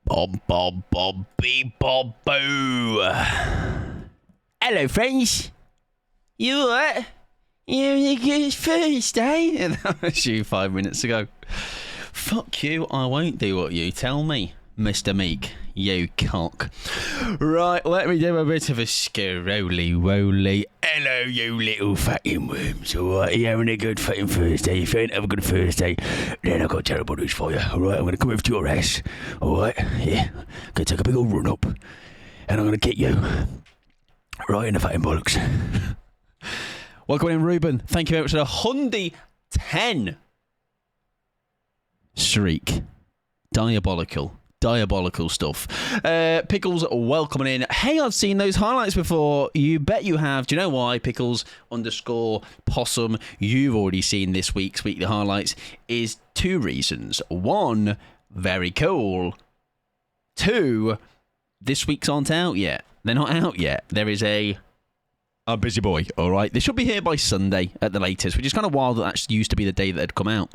Bob, bob, bob, beep, bob, boo. Hello, friends. You alright? You having a good Thursday? That was you 5 minutes ago. Fuck you, I won't do what you tell me, Mr. Meek, you cock. Right, let me do a bit of a scaroli-woly. Hello, you little fucking worms, alright? Are you having a good fucking Thursday? If you ain't having a good Thursday, then I've got terrible news for you, alright? I'm going to come over to your ass, alright? Yeah, going to take a big old run up, and I'm going to get you right in the fucking bollocks. Welcome in, Ruben. Thank you very much for the Hyundai 10 streak. Diabolical stuff. Pickles, welcome in. Hey, I've seen those highlights before. You bet you have. Do you know why? Pickles _ possum. You've already seen this week's weekly highlights. Is two reasons. One, very cool. Two, this week's aren't out yet. They're not out yet. There is I'm busy boy, all right? They should be here by Sunday at the latest, which is kind of wild that used to be the day that had come out.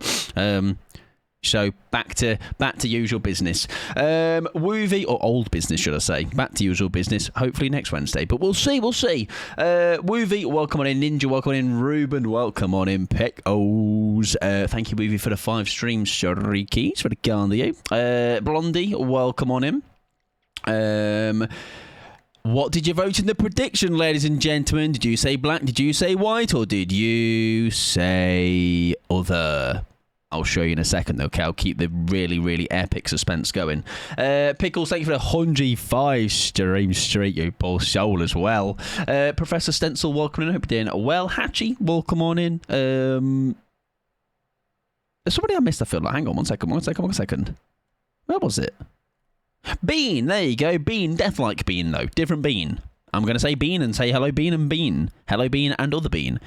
So back to usual business. Woovie, or old business, should I say? Back to usual business. Hopefully next Wednesday, but we'll see. Woovie, welcome on in. Ninja, welcome on in. Ruben, welcome on in. Pickles, thank you, Woovie, for the 5 streams. Keys for the Gandhi. Blondie, welcome on in. What did you vote in the prediction, ladies and gentlemen? Did you say black? Did you say white? Or did you say other? I'll show you in a second, okay? I'll keep the really, really epic suspense going. Pickles, thank you for the 105 stream streak, you poor soul as well. Professor Stencil, welcome in. I hope you're doing well. Hatchie, welcome on in. There's somebody I missed, I feel like. Hang on, one second. Where was it? Bean, there you go. Bean, death like Bean, though. Different Bean. I'm going to say Bean and say hello, Bean and Bean. Hello, Bean and other Bean.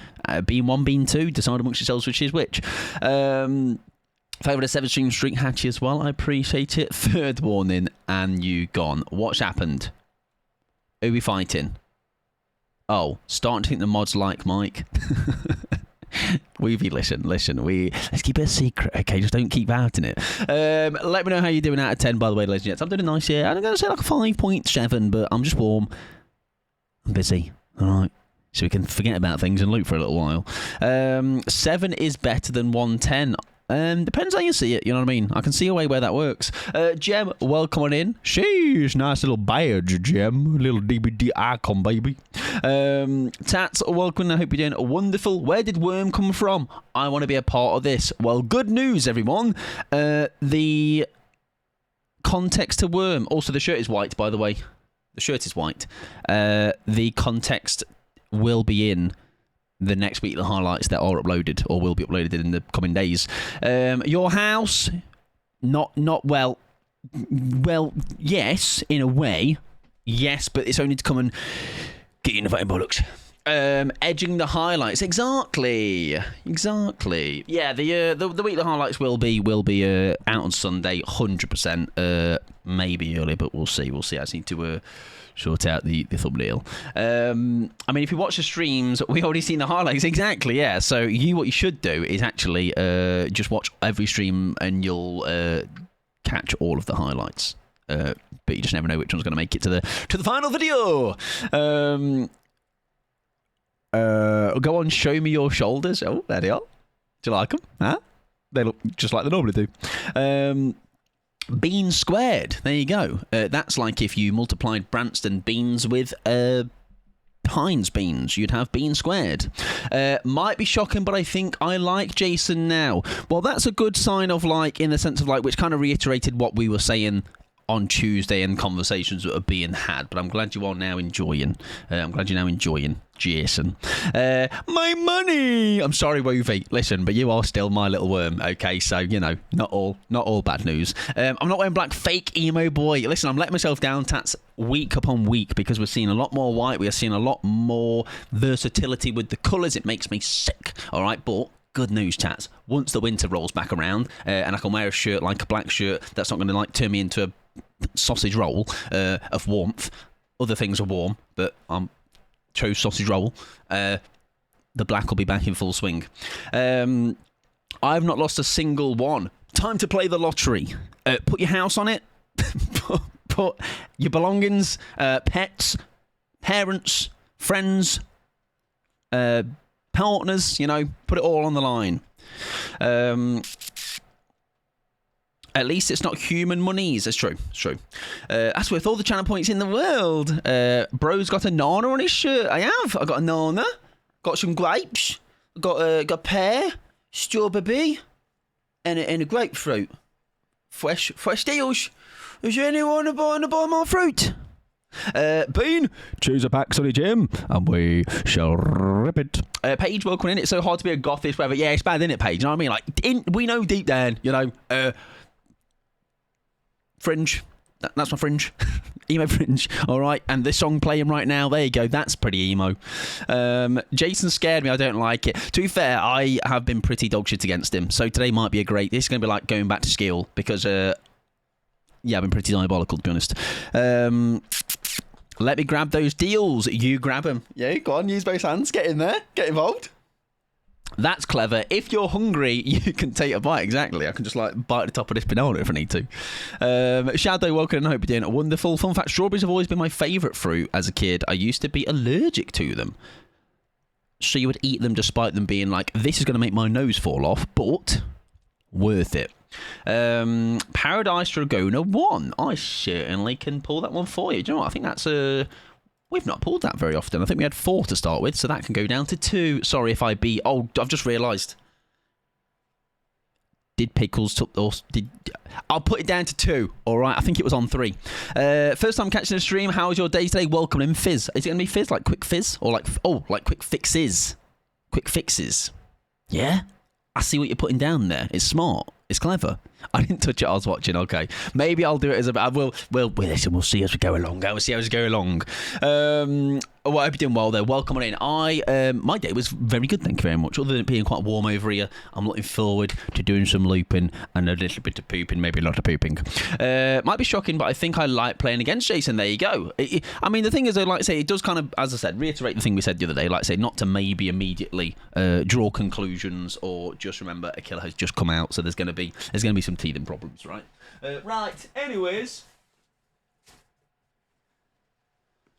Bean 1, Bean 2. Decide amongst yourselves which is which. Favourite a 7-stream streak, Hatchy as well. I appreciate it. 3rd warning, and you gone. What's happened? Who we fighting? Oh, starting to think the mod's like Mike. Weevy, listen. Let's keep it a secret, okay? Just don't keep outing it. Let me know how you're doing out of 10, by the way, ladies and gents. I'm doing nice here. I'm going to say like a 5.7, but I'm just warm. I'm busy, all right? So we can forget about things and loop for a little while. 7 is better than 110. Depends how you see it, you know what I mean? I can see a way where that works. Jem, welcome on in. Sheesh, nice little badge, Jem. Little DVD icon, baby. Tats, welcome. I hope you're doing wonderful. Where did Worm come from? I want to be a part of this. Well, good news, everyone. The context to Worm. Also, the shirt is white, by the way. The shirt is white. The context will be in the next week, the highlights that are uploaded or will be uploaded in the coming days. Your house, not well, yes, in a way, yes, but it's only to come and get you in the fucking bollocks. Edging the highlights, exactly. Yeah, the weekly highlights will be out on Sunday, 100%. Maybe early, but we'll see. I just need to sort out the thumbnail. I mean, if you watch the streams, we already seen the highlights. Exactly, yeah. So what you should do is actually just watch every stream and you'll catch all of the highlights. But you just never know which one's going to make it to the final video. Go on, show me your shoulders. Oh, there they are. Do you like them? Huh? They look just like they normally do. Bean squared. There you go. That's like if you multiplied Branston beans with Heinz beans. You'd have bean squared. Might be shocking, but I think I like Jason now. Well, that's a good sign of like, in the sense of like, which kind of reiterated what we were saying on Tuesday and conversations that are being had, but I'm glad you are now enjoying. Jason. My money! I'm sorry, Woofy. Listen, but you are still my little worm, okay? So, you know, not all bad news. I'm not wearing black, fake emo boy. Listen, I'm letting myself down, Tats, week upon week, because we're seeing a lot more white. We are seeing a lot more versatility with the colours. It makes me sick, all right? But good news, Tats. Once the winter rolls back around and I can wear a shirt like a black shirt that's not going to like turn me into a sausage roll of warmth. Other things are warm, but I'm chose sausage roll. The black will be back in full swing. I've not lost a single one. Time to play the lottery. Put your house on it. put your belongings, pets, parents, friends, partners, put it all on the line. At least it's not human monies. It's true. It's true. That's worth all the channel points in the world. Bro's got a nana on his shirt. I have. I got a nana. Got some grapes. Got a pear, strawberry, and a grapefruit. Fresh deals. Is there anyone want to buy my fruit? Bean, choose a pack, Sonny Jim, and we shall rip it. Paige, welcome in. It's so hard to be a goth this weather. Yeah, it's bad, isn't it, Paige? You know what I mean? Like, we know deep down, fringe. That's my fringe. Emo fringe. All right. And this song playing right now, there you go. That's pretty emo. Jason scared me. I don't like it. To be fair, I have been pretty dog shit against him. So today might be a great... This is going to be like going back to skill because... yeah, I've been pretty diabolical, to be honest. Let me grab those deals. You grab them. Yeah, go on. Use both hands. Get in there. Get involved. That's clever. If you're hungry, you can take a bite. Exactly. I can just bite the top of this banana if I need to. Shadow, welcome and I hope you're doing wonderful. Fun fact, strawberries have always been my favourite fruit as a kid. I used to be allergic to them. So you would eat them despite them being like, this is going to make my nose fall off, but worth it. Paradise Dragona 1. I certainly can pull that one for you. Do you know what? I think that's we've not pulled that very often. I think we had 4 to start with, so that can go down to 2. Sorry if I beat... Oh, I've just realised. Did Pickles... I'll put it down to 2. All right, I think it was on 3. First time catching the stream. How was your day today? Welcome in, Fizz. Is it going to be Fizz, like quick fizz? Or like quick fixes? Quick fixes. Yeah? I see what you're putting down there. It's smart. It's clever. I didn't touch it. I was watching. Okay, maybe I'll do it as a. Listen. We'll see as we go along. We'll see as we go along. Well, I hope you're doing well there. Welcome on in. My day was very good. Thank you very much. Other than it being quite warm over here, I'm looking forward to doing some looping and a little bit of pooping. Maybe a lot of pooping. Might be shocking, but I think I like playing against Jason. There you go. I mean, the thing is, I like to say it does kind of, as I said, reiterate the thing we said the other day. Like I say, not to maybe immediately draw conclusions or just remember a killer has just come out, so there's going to be some teething problems, right? Right. Anyways.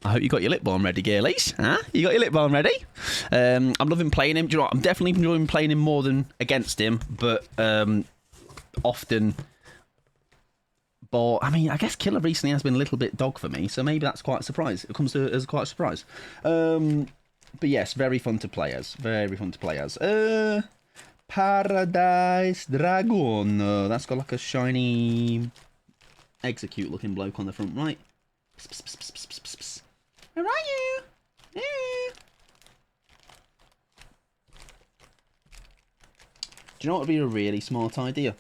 I hope you got your lip balm ready, girlies. Huh? You got your lip balm ready? I'm loving playing him. Do you know what? I'm definitely enjoying playing him more than against him, but often. But I mean, I guess Killer recently has been a little bit dog for me, so maybe that's quite a surprise. It comes as quite a surprise. But yes, very fun to play as. Very fun to play as. Paradise Dragon. That's got like a shiny, execute looking bloke on the front right. Pss, pss, pss, pss, pss, pss, pss. Where are you? Yeah. Do you know what would be a really smart idea?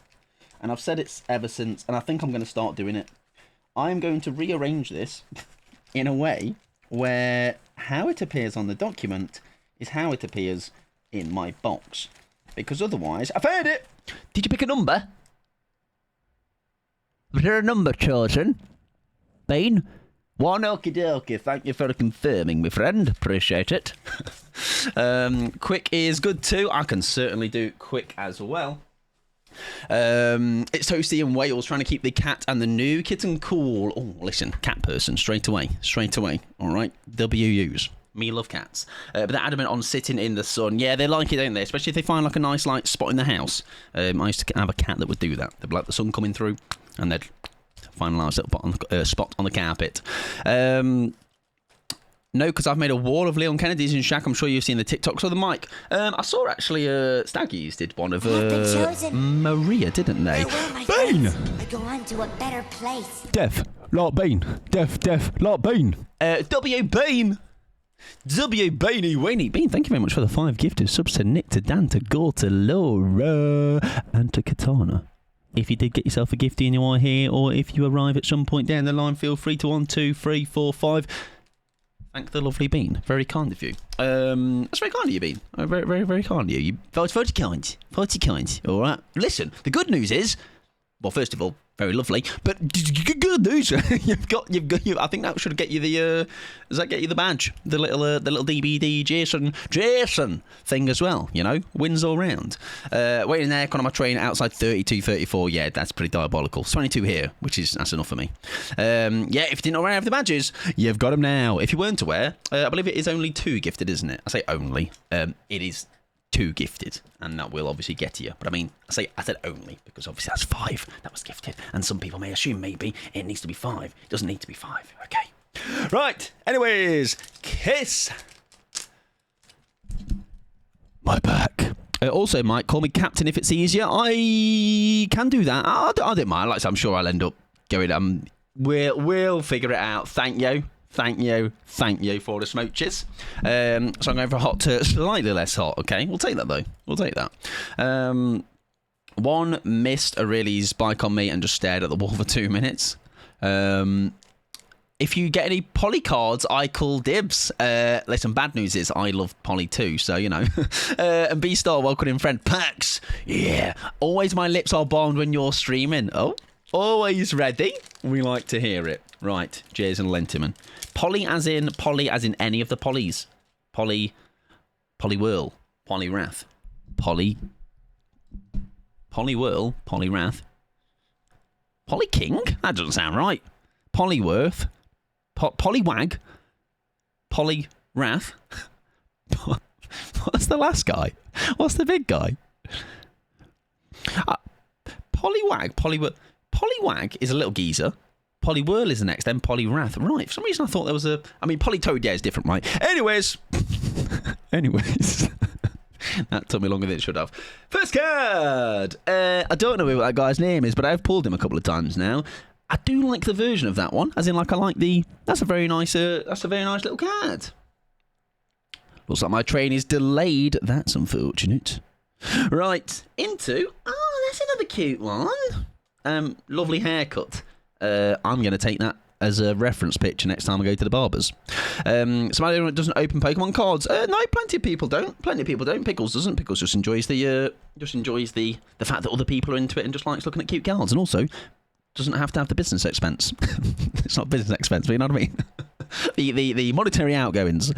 And I've said it ever since, and I think I'm going to start doing it. I'm going to rearrange this in a way where how it appears on the document is how it appears in my box. Because otherwise... I've heard it! Did you pick a number? Was there a number chosen? Bean? One okie dokie. Thank you for confirming, my friend. Appreciate it. Quick is good too. I can certainly do quick as well. It's Toasty in Wales trying to keep the cat and the new kitten cool. Oh, listen, cat person, straight away. All right, WUs. Me love cats. But they're adamant on sitting in the sun. Yeah, they like it, don't they? Especially if they find like a nice light spot in the house. I used to have a cat that would do that. They'd like the sun coming through and they'd find a nice little spot on the carpet. No, because I've made a wall of Leon Kennedy's in Shaq. I'm sure you've seen the TikToks of the mic. I saw actually Staggies did one of Maria, didn't they? Bean! I go on to a better place. Def, like Bean. Def, like Bean. W Bean. W Beanie Weenie. Bean, thank you very much for the 5 gifted subs to Nick, to Dan, to Gore, to Laura, and to Katana. If you did get yourself a gifty and you are here, or if you arrive at some point down the line, feel free to 1, 2, 3, 4, 5. Thank the lovely Bean. Very kind of you. That's very kind of you, Bean. Very, very, very kind of you. You very kind. All right. Listen, the good news is, well, first of all, Very lovely, but good news. you've got. I think that should get you the. Does that get you the badge? The little DBD Jason thing as well. You know, wins all round. Waiting there, on my train outside 32:34. Yeah, that's pretty diabolical. It's 22 here, that's enough for me. Yeah, if you didn't already have the badges, you've got them now. If you weren't aware, I believe it is only 2 gifted, isn't it? I say only. It is 2 gifted, and that will obviously get to you. But I said only because obviously that's 5 that was gifted, and some people may assume maybe it needs to be 5. It doesn't need to be 5. Okay, right. Anyways, kiss my back. Also, Mike, call me captain if it's easier. I can do that. I don't mind. Like I said, I'm sure I'll end up going. We'll figure it out. Thank you for the smooches. So I'm going for hot to slightly less hot. Okay, we'll take that though. We'll take that. One missed a really spike on me and just stared at the wall for 2 minutes. If you get any poly cards, I call dibs. Listen, bad news is I love poly too, so you know. And B-Star, welcome in, friend. Pax, yeah. Always my lips are bound when you're streaming. Oh, always ready. We like to hear it. Right, Jason Lentiman. Poly as in any of the polys. Poly Whirl, Poly Wrath, Poly Whirl, Poly Wrath, Poly King? That doesn't sound right. Polyworth, Polywag, Poly Wrath. What's the last guy? What's the big guy? Polywag is a little geezer. Polywhirl is the next, then Polywrath. Right, for some reason I thought there was a... I mean, Polytoad, yeah, is different, right? Anyways. That took me longer than it should have. First card! I don't know what that guy's name is, but I've pulled him a couple of times now. I do like the version of that one, as in, like, I like the... That's a very nice little card. Looks like my train is delayed. That's unfortunate. Right, into... Oh, that's another cute one. Lovely haircut. I'm going to take that as a reference picture next time I go to the barbers. Somebody who doesn't open Pokemon cards. No, plenty of people don't. Pickles doesn't. Pickles just enjoys the fact that other people are into it and just likes looking at cute cards, and also doesn't have to have the business expense. It's not business expense, but you know what I mean. the monetary outgoings.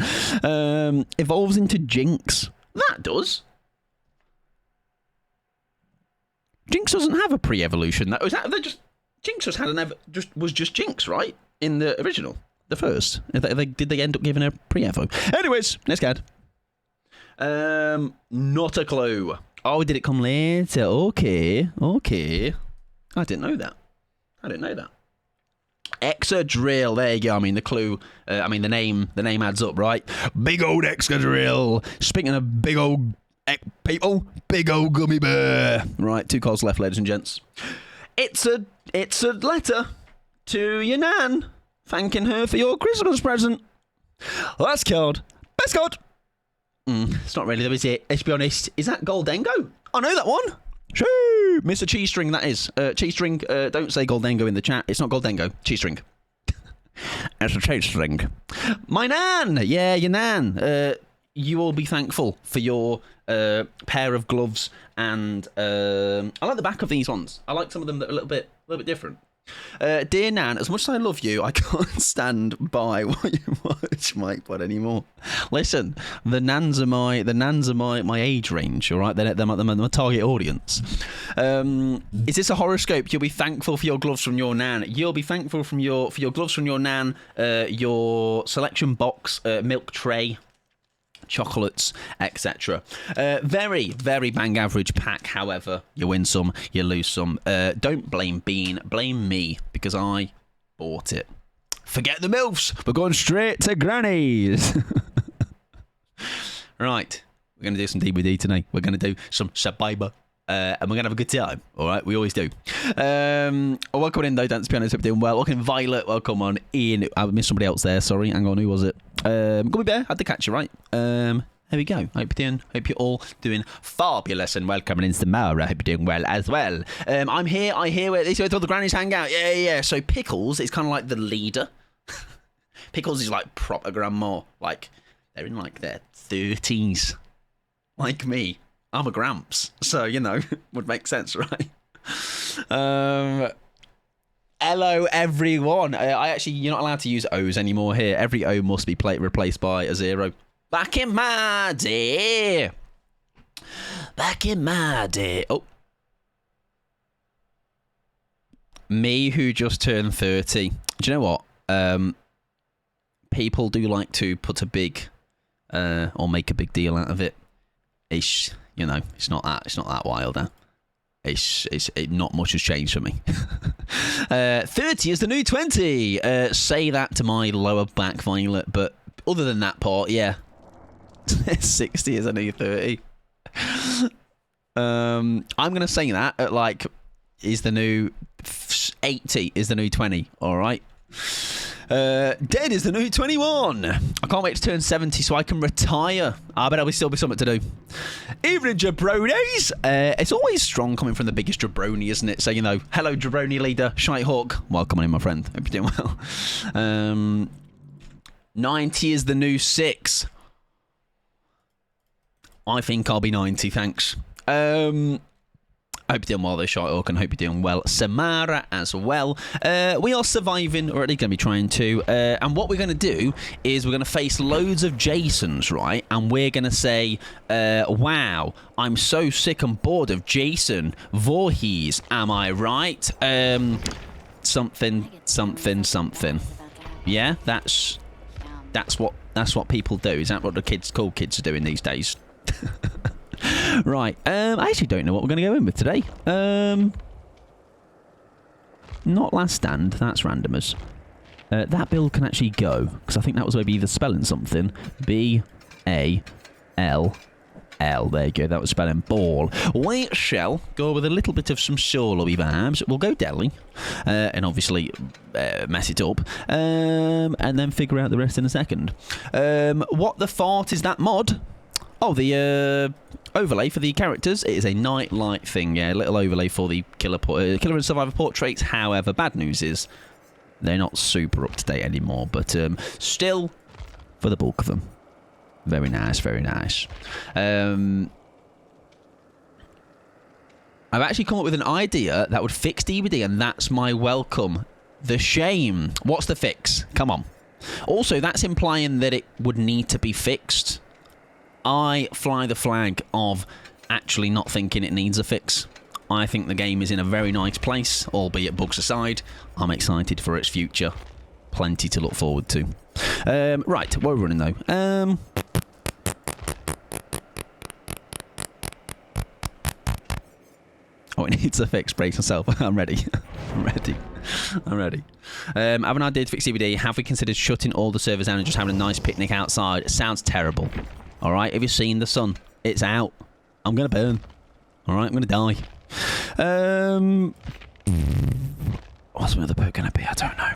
Evolves into Jinx. That does. Jinx doesn't have a pre-evolution. Jinx was just Jinx, right? In the original, the first. Did they end up giving her pre-evo? Anyways, next card. Not a clue. Oh, did it come later? Okay. I didn't know that. Excadrill. There you go. I mean, the clue. The name adds up, right? Big old Excadrill. Speaking of big old people, big old gummy bear. Right, 2 cards left, ladies and gents. It's a letter to your nan, thanking her for your Christmas present. Last card. Best card. It's not really though, is it? Let's be honest. Is that Goldengo? I know that one. Shoo! Mr. Cheese String, that is. Cheese String, don't say Goldengo in the chat. It's not Goldengo. Cheese String. It's a Cheese String. My nan! Yeah, your nan. You will be thankful for your pair of gloves, and I like the back of these ones. I like some of them that are a little bit different. Dear Nan, as much as I love you, I can't stand by what you watch Mike Pod anymore. Listen, the nans are my age range, all right? They're my target audience. Is this a horoscope? You'll be thankful for your gloves from your nan. You'll be thankful for your gloves from your nan, your selection box, milk tray, chocolates, etc. Very, very bang average pack. However, you win some, you lose some. Don't blame Bean, blame me, because I bought it. Forget the MILFs, we're going straight to grannies. Right, we're going to do some DVD tonight. We're going to do some Survivor. And we're going to have a good time, all right? We always do. Welcome in, though, Dance Piano, hope you're doing well. Welcome, Violet. Welcome on in. I missed somebody else there, sorry. Hang on, who was it? Gummy Bear, had to catch you, right? There we go. Hope you're all doing fabulous, and welcome in Samara. Hope you're doing well as well. I'm here. I hear where all the grannies hang out. Yeah. So Pickles is kind of like the leader. Pickles is like proper grandma. Like, they're in like their 30s. Like me. I'm a gramps, so, you know, would make sense, right? Hello, everyone. I actually, you're not allowed to use O's anymore here. Every O must be replaced by a 0. Back in my day. Back in my day. Oh. Me, who just turned 30. Do you know what? People do like to put a big, or make a big deal out of it. It's, you know, it's not that wild, huh? Not much has changed for me. 30 is the new 20. Say that to my lower back, Violet. But other than that part, yeah. 60 is a new 30. I'm going to say that at like, is the new 80 is the new 20. All right. Dead is the new 21. I can't wait to turn 70 so I can retire. I bet there'll still be something to do. Evening, jabronis. It's always strong coming from the biggest jabroni, isn't it? So, you know, hello, jabroni leader, Shite Hawk. Welcome in, my friend. Hope you're doing well. 90 is the new 6. I think I'll be 90, thanks. I hope you're doing well, though, Shite Hawk, and hope you're doing well. Samara as well. We are surviving, or at least going to be trying to. And what we're going to do is we're going to face loads of Jasons, right? And we're going to say, wow, I'm so sick and bored of Jason Voorhees. Am I right? Something. Yeah, that's what people do. Is that what the cool kids are doing these days? Right, I actually don't know what we're going to go in with today. Not Last Stand, that's randomers. That build can actually go, because I think that was maybe either spelling something. B-A-L-L. There you go, that was spelling ball. We shall go with a little bit of some solo-y vibes. We'll go Delhi, and obviously mess it up, and then figure out the rest in a second. What the fart is that mod? Oh, the overlay for the characters. It is a nightlight thing, yeah. A little overlay for the killer and survivor portraits. However, bad news is they're not super up to date anymore. But still, for the bulk of them, very nice, very nice. I've actually come up with an idea that would fix DVD, and that's my welcome. The shame. What's the fix? Come on. Also, that's implying that it would need to be fixed. I fly the flag of actually not thinking it needs a fix. I think the game is in a very nice place, albeit bugs aside. I'm excited for its future. Plenty to look forward to. Right, what are we running though? Oh, it needs a fix. Brace myself. I'm ready. I'm ready. Have an idea to fix DVD. Have we considered shutting all the servers down and just having a nice picnic outside? It sounds terrible. All right, have you seen the sun? It's out. I'm going to burn. All right, I'm going to die. What's my other perk going to be? I don't know.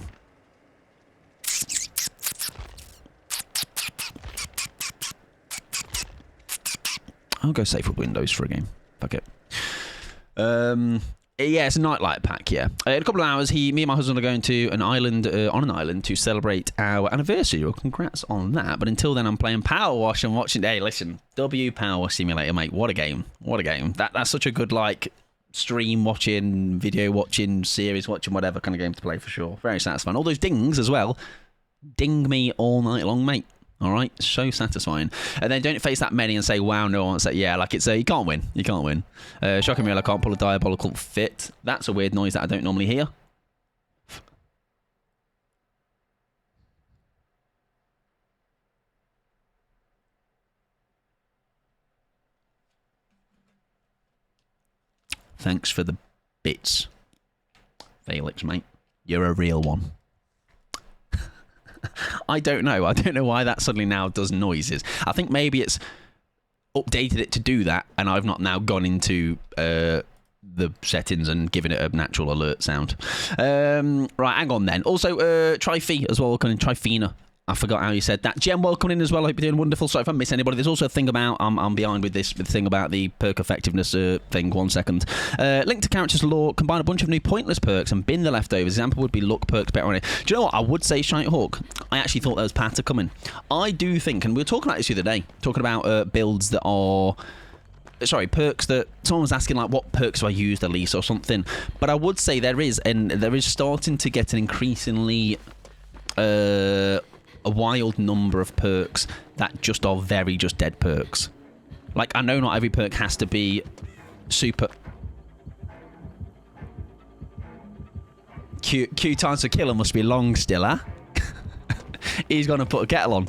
I'll go safe with Windows for a game. Fuck it. Yeah, it's a nightlight pack, yeah. In a couple of hours, me and my husband are going to an island, on an island to celebrate our anniversary. Well, congrats on that. But until then, I'm playing Power Wash and watching... Hey, listen, W Power Wash Simulator, mate. What a game. What a game. That's such a good, like, stream watching, video watching, series watching, whatever kind of game to play for sure. Very satisfying. All those dings as well. Ding me all night long, mate. All right, so satisfying. And then don't face that many and say, wow, no one. Say, yeah, like it's you can't win. You can't win. Shocking me, I can't pull a diabolical fit. That's a weird noise that I don't normally hear. Thanks for the bits, Felix, mate. You're a real one. I don't know. I don't know why that suddenly now does noises. I think maybe it's updated it to do that, and I've not now gone into the settings and given it a natural alert sound. Right, hang on then. Also, Tri-Fee as well. Trifina. I forgot how you said that. Jem, welcome in as well. I hope you're doing wonderful. Sorry if I miss anybody. There's also a thing about... I'm behind with this thing about the perk effectiveness thing. 1 second. Link to characters lore. Combine a bunch of new pointless perks and bin the leftovers. Example would be luck perks better on it. Do you know what? I would say Shite Hawk. I actually thought there was patter coming. I do think, and we were talking about this the other day, talking about builds that are sorry, perks that someone was asking, like, what perks do I use the least or something. But I would say there is starting to get an increasingly a wild number of perks that just are very just dead perks. Like, I know not every perk has to be super. Q times for killer must be long still, huh? He's going to put a kettle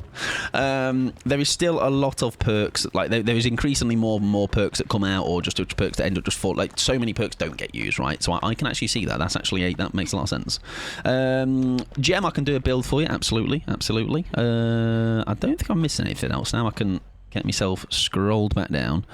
on. There is still a lot of perks. Like, there is increasingly more and more perks that come out, or just perks that end up just fall. Like, so many perks don't get used, right? So I can actually see that. That makes a lot of sense. Gem, I can do a build for you. Absolutely. I don't think I'm missing anything else now. I can get myself scrolled back down.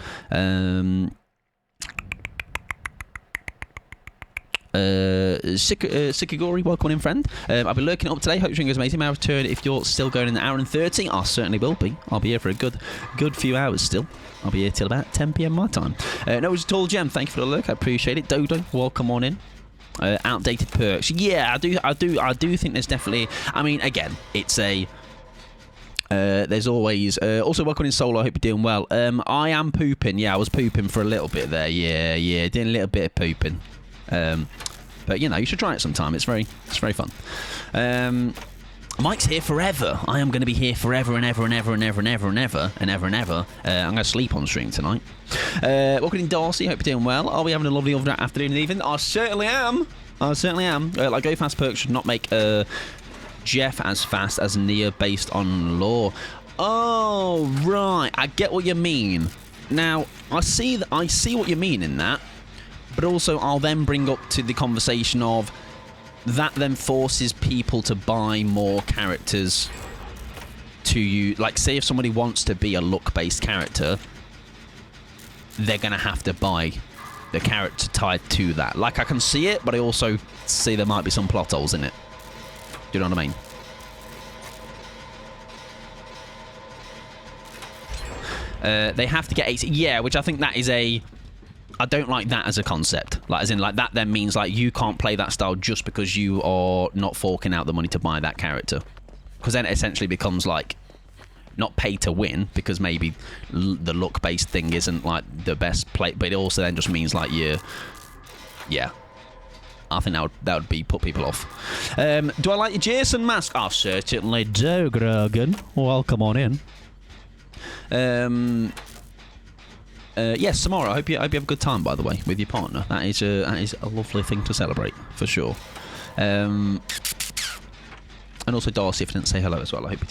Sikigori, welcome in, friend. I've been lurking up today. Hope your goes amazing. May I return if you're still going in an hour and 30? I certainly will be. I'll be here for a good few hours still. I'll be here till about 10 PM my time. No, it's a tall gem. Thank you for the look. I appreciate it. Dodo, welcome on in. Outdated perks. Yeah, I do think there's definitely. I mean, again, it's a. There's always also welcome in Solo. I hope you're doing well. I am pooping. Yeah, I was pooping for a little bit there. Yeah, doing a little bit of pooping. But you know, you should try it sometime. It's very fun. Mike's here forever. I am going to be here forever and ever and ever and ever and ever and ever and ever and ever. I'm going to sleep on stream tonight. Welcome in Darcy. Hope you're doing well. Are we having a lovely afternoon and evening? I certainly am. Like, go fast perks should not make Jeff as fast as Nia based on lore. Oh right, I get what you mean. Now I see what you mean in that. But also, I'll then bring up to the conversation of that then forces people to buy more characters to you. Like, say if somebody wants to be a look-based character, they're going to have to buy the character tied to that. Like, I can see it, but I also see there might be some plot holes in it. Do you know what I mean? They have to get 80. Yeah, which I think that is a... I don't like that as a concept. Like, as in, like, that then means, like, you can't play that style just because you are not forking out the money to buy that character. Because then it essentially becomes, like, not pay to win, because maybe the look-based thing isn't, like, the best play. But it also then just means, like, yeah. I think that would be put people off. Do I like your Jason mask? I certainly do, Grogan. Welcome on in. Yes, Samara, I hope you have a good time, by the way, with your partner. That is a lovely thing to celebrate, for sure. And also Darcy, if I didn't say hello as well. I hope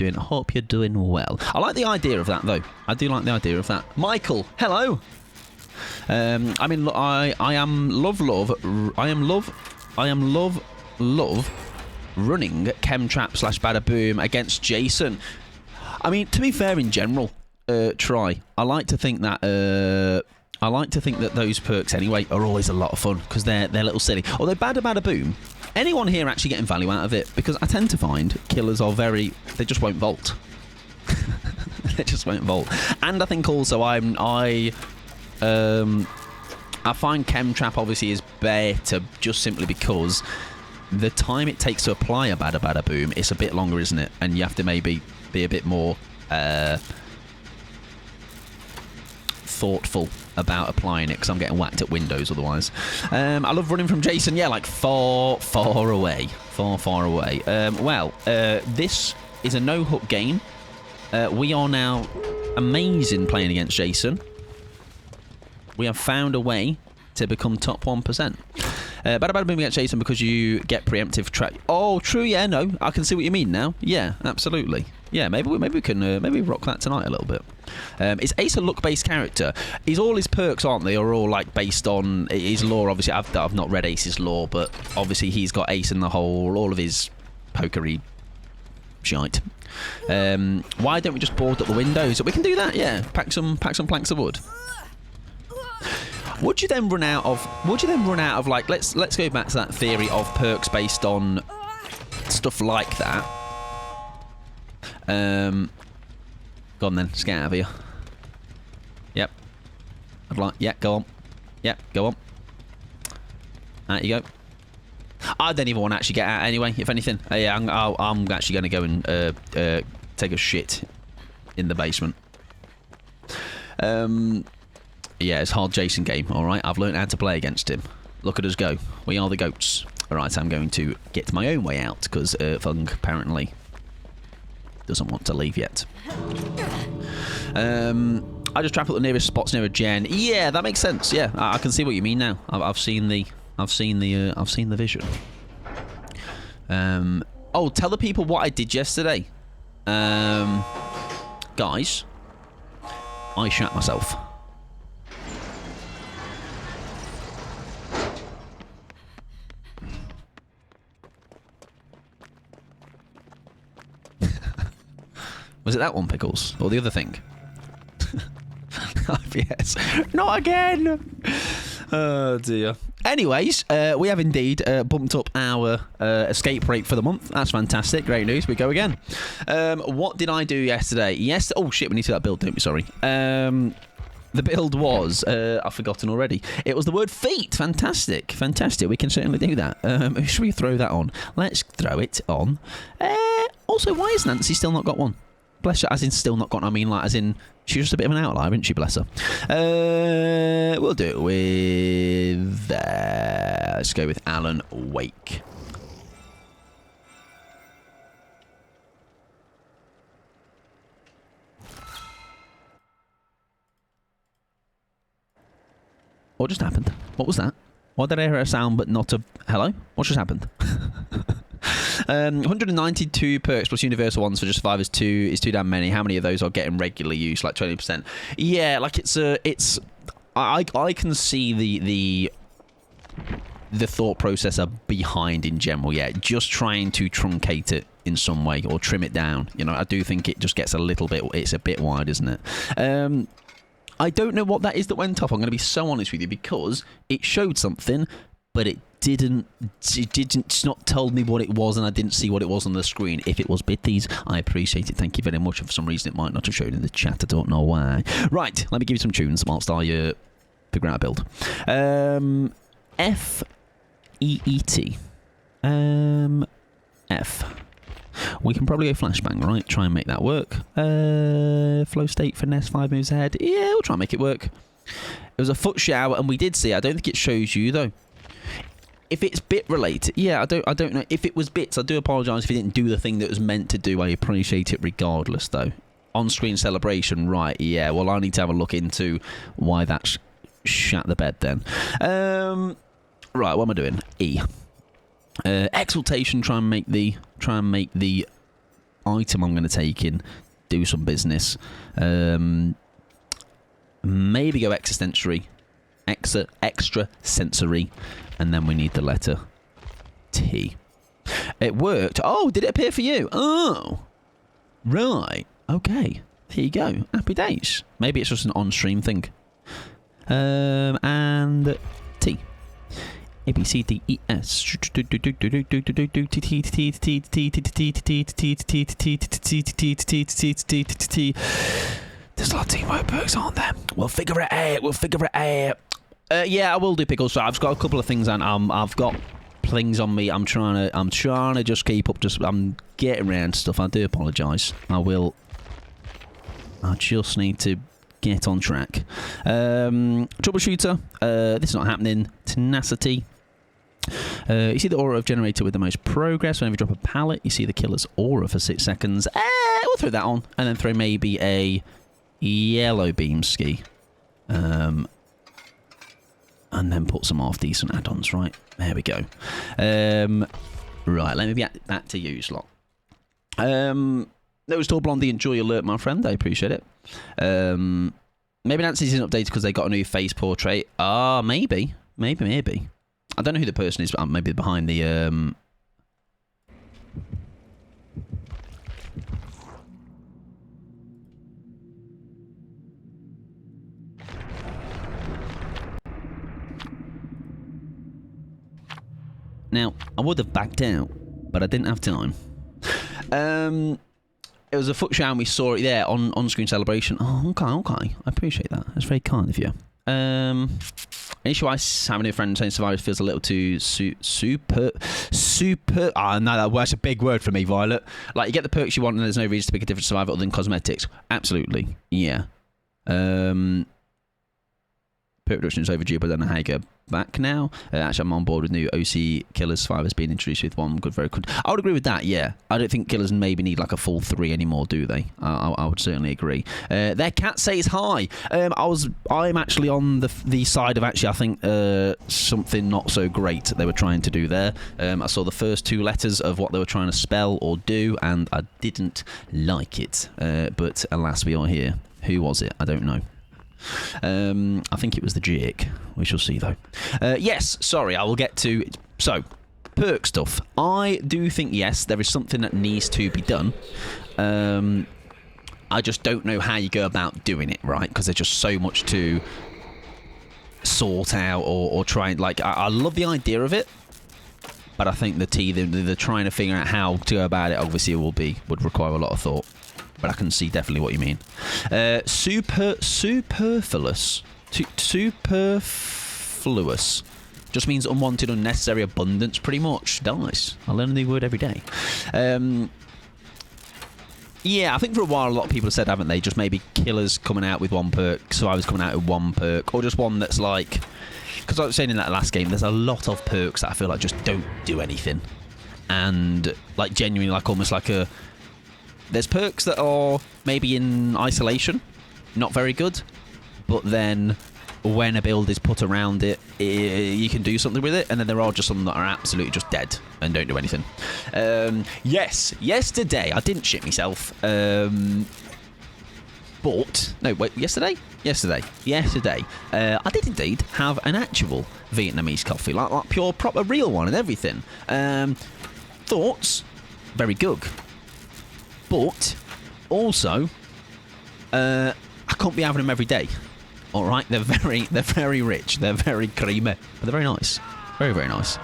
you're doing well. I like the idea of that, though. I do like the idea of that. Michael, hello. I mean, I am love running Chemtrap / Bada Boom against Jason. I mean, to be fair, in general. Try. I like to think that those perks anyway are always a lot of fun because they're a little silly. Although Bada Boom, anyone here actually getting value out of it? Because I tend to find killers are they just won't vault. They just won't vault. And I think also I find Chemtrap obviously is better just simply because the time it takes to apply a Bada Boom is a bit longer, isn't it? And you have to maybe be a bit more thoughtful about applying it because I'm getting whacked at windows otherwise. I love running from Jason. Yeah, like far away. This is a no-hook game. We are now amazing playing against Jason. We have found a way to become top 1%. Bada Boom against Jason because you get preemptive track. Oh, true. Yeah, no, I can see what you mean now. Yeah, absolutely. Yeah, maybe we can rock that tonight a little bit. Is Ace a look-based character? All his perks, aren't they? Are all like based on his lore. Obviously, I've not read Ace's lore, but obviously he's got Ace in the hole. All of his pokery shite. Why don't we just board up the windows? We can do that. Yeah, pack some planks of wood. Would you then run out of like let's go back to that theory of perks based on stuff like that. Go on then, let's get out of here. Yep. Go on. Yep, go on. There you go. I don't even want to actually get out anyway, if anything. Yeah, I'm actually going to go and take a shit in the basement. Yeah, it's a hard Jason game, alright? I've learned how to play against him. Look at us go. We are the goats. Alright, I'm going to get my own way out, because Fung apparently doesn't want to leave yet. I just trap at the nearest spots near a gen. Yeah, that makes sense. Yeah, I can see what you mean now. I've seen the vision. Oh, tell the people what I did yesterday. Guys, I shat myself. Was it that one, Pickles? Or the other thing? Yes. Not again! Oh, dear. Anyways, we have indeed bumped up our escape rate for the month. That's fantastic. Great news. We go again. What did I do yesterday? Yes. Oh, shit. We need to do that build, don't we? Sorry. The build was... I've forgotten already. It was the word feet. Fantastic. Fantastic. We can certainly do that. Should we throw that on? Let's throw it on. Also, why has Nancy still not got one? Bless her, as in still not got one. I mean, like, as in, she's just a bit of an outlier, isn't she? Bless her. We'll do it with... let's go with Alan Wake. What just happened? What was that? Why did I hear a sound but not a... Hello? What just happened? 192 perks plus universal ones for just 5 is too damn many. How many of those are getting regularly used? Like 20%. Yeah, like it's I can see the thought processor behind in general. Yeah, just trying to truncate it in some way or trim it down. You know, I do think it just gets a little bit. It's a bit wide, isn't it? I don't know what that is that went off. I'm going to be so honest with you because it showed something, but it didn't. It's not told me what it was, and I didn't see what it was on the screen. If it was biddies, I appreciate it. Thank you very much. For some reason, it might not have showed in the chat. I don't know why. Right, let me give you some tunes whilst I figure out a build. F E E T. F. We can probably go flashbang, right? Try and make that work. Flow state, finesse, 5 moves ahead. Yeah, we'll try and make it work. It was a foot shower, and we did see. I don't think it shows you though. If it's bit related, yeah, I don't know. If it was bits, I do apologise if it didn't do the thing that it was meant to do. I appreciate it regardless, though. On-screen celebration, right? Yeah. Well, I need to have a look into why that shat the bed then. Right, what am I doing? E. Exaltation. Try and make the item I'm going to take in do some business. Maybe go extra sensory, and then we need the letter T. It worked. Oh, did it appear for you? Oh, right. Okay. Here you go. Happy days. Maybe it's just an on-stream thing. And T. A B C D E S. There's a lot of teamwork perks, aren't there? We'll figure it out. Yeah, I will do pickles. So I've got a couple of things, and I've got things on me. I'm trying to just keep up. I'm getting around to stuff. I do apologise. I just need to get on track. Troubleshooter. This is not happening. Tenacity. You see the aura of generator with the most progress. Whenever you drop a pallet, you see the killer's aura for 6 seconds. We'll throw that on, and then throw maybe a yellow beam ski. And then put some half decent add-ons, right? There we go. Right, let me get that to you, Slot. That was Tall Blondie. Enjoy alert, my friend. I appreciate it. Maybe Nancy's isn't updated because they got a new face portrait. Maybe. I don't know who the person is, but maybe behind the... Now, I would have backed out, but I didn't have time. It was a foot shower and we saw it there on-screen celebration. Oh, okay. I appreciate that. That's very kind of you. An issue I having a friend saying Survivor feels a little too super. No, that's a big word for me, Violet. Like, you get the perks you want and there's no reason to pick a different Survivor other than cosmetics. Absolutely, yeah. perk reduction is overdue, but I don't know how you go back now. Actually, I'm on board with new OC Killers 5 has been introduced with one good, very good. I would agree with that, yeah. I don't think Killers maybe need like a full 3 anymore, do they? I would certainly agree. Their cat says hi. I'm actually on the side of actually, I think something not so great they were trying to do there. I saw the first 2 letters of what they were trying to spell or do, and I didn't like it. But alas, we are here. Who was it? I don't know. I think it was the Jake. We shall see though. Yes, sorry, I will get to... So, perk stuff. I do think, yes, there is something that needs to be done. I just don't know how you go about doing it, right? Because there's just so much to sort out or try and... Like, I love the idea of it, but I think the trying to figure out how to go about it obviously would require a lot of thought. But I can see definitely what you mean. Superfluous. Superfluous. Just means unwanted, unnecessary abundance, pretty much. Nice. I learn a new word every day. Yeah, I think for a while a lot of people have said, haven't they, just maybe Killers coming out with 1 perk, Survivors coming out with 1 perk, or just one that's like... Because I was saying in that last game, there's a lot of perks that I feel like just don't do anything. And, like, genuinely, like, almost like a... There's perks that are maybe in isolation, not very good, but then when a build is put around it, you can do something with it, and then there are just some that are absolutely just dead and don't do anything. Yes, yesterday, I didn't shit myself, but... No, wait, yesterday? Yesterday, I did indeed have an actual Vietnamese coffee, like pure, proper, real one and everything. Thoughts? Very good. But also, I can't be having them every day. All right, they're very rich, they're very creamy, but they're very nice, very nice.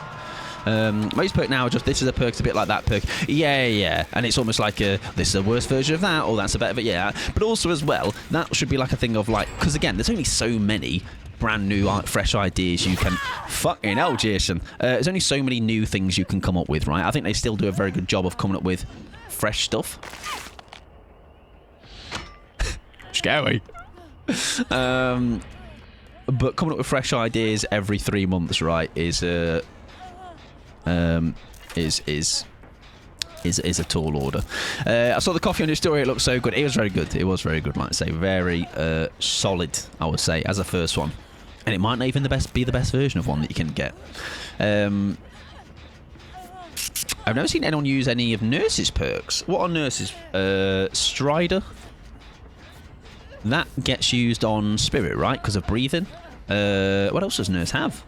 Most perk now are just this is a perk, it's a bit like that perk. Yeah, and it's almost like this is a worse version of that, or that's a better, but yeah. But also as well, that should be like a thing of like, because again, there's only so many brand new, fresh ideas you can... Fucking hell, Jason. There's only so many new things you can come up with, right? I think they still do a very good job of coming up with fresh stuff. Scary. But coming up with fresh ideas every 3 months, right, is a tall order. I saw the coffee on your story. It looked so good. It was very good. It was very good, like I say. Very solid, I would say, as a first one. And it might not even be the best version of one that you can get. I've never seen anyone use any of Nurse's perks. What are Nurse's? Strider. That gets used on Spirit, right? Because of breathing. What else does Nurse have?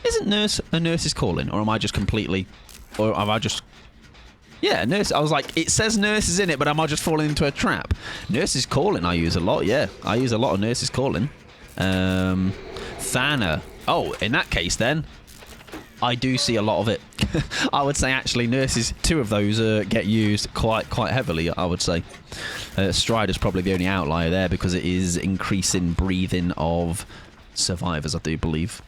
Isn't Nurse a Nurse's Calling? Or am I just completely... Or have I just... Yeah, Nurse. I was like, it says Nurses in it, but am I just falling into a trap? Nurse's Calling I use a lot, yeah. I use a lot of Nurse's Calling. Thana. Oh, in that case then, I do see a lot of it. I would say actually Nurses, 2 of those get used quite heavily, I would say. Strider's probably the only outlier there because it is increasing breathing of survivors, I do believe.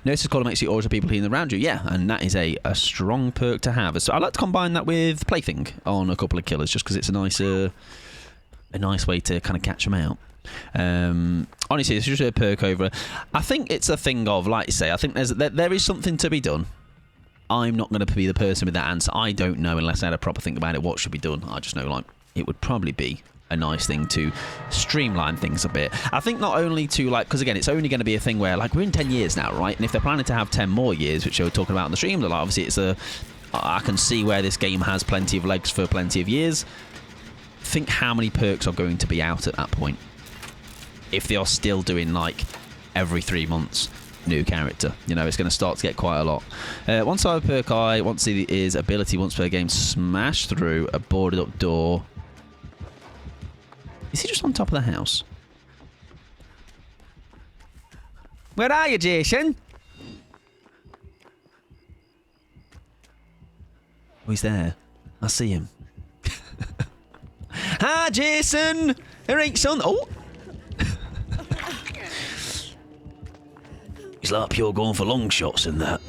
Nurse's Calling makes you always have people healing around you, yeah, and that is a strong perk to have. So I like to combine that with Plaything on a couple of Killers just because it's a nice way to kind of catch them out. Honestly, it's just a perk over. I think it's a thing of, like you say, I think there is something to be done. I'm not going to be the person with that answer. I don't know unless I had a proper think about it what should be done. I just know like it would probably be a nice thing to streamline things a bit. I think not only to like, because again, it's only going to be a thing where like we're in 10 years now, right? And if they're planning to have 10 more years, which they were talking about on the stream, like obviously I can see where this game has plenty of legs for plenty of years. Think how many perks are going to be out at that point. If they are still doing like every 3 months new character, you know, it's going to start to get quite a lot. One side perk I want to see is ability once per game smash through a boarded up door. Is he just on top of the house? Where are you, Jason? Oh, he's there. I see him. Hi, Jason! There ain't son. Oh! He's like pure going for long shots and that.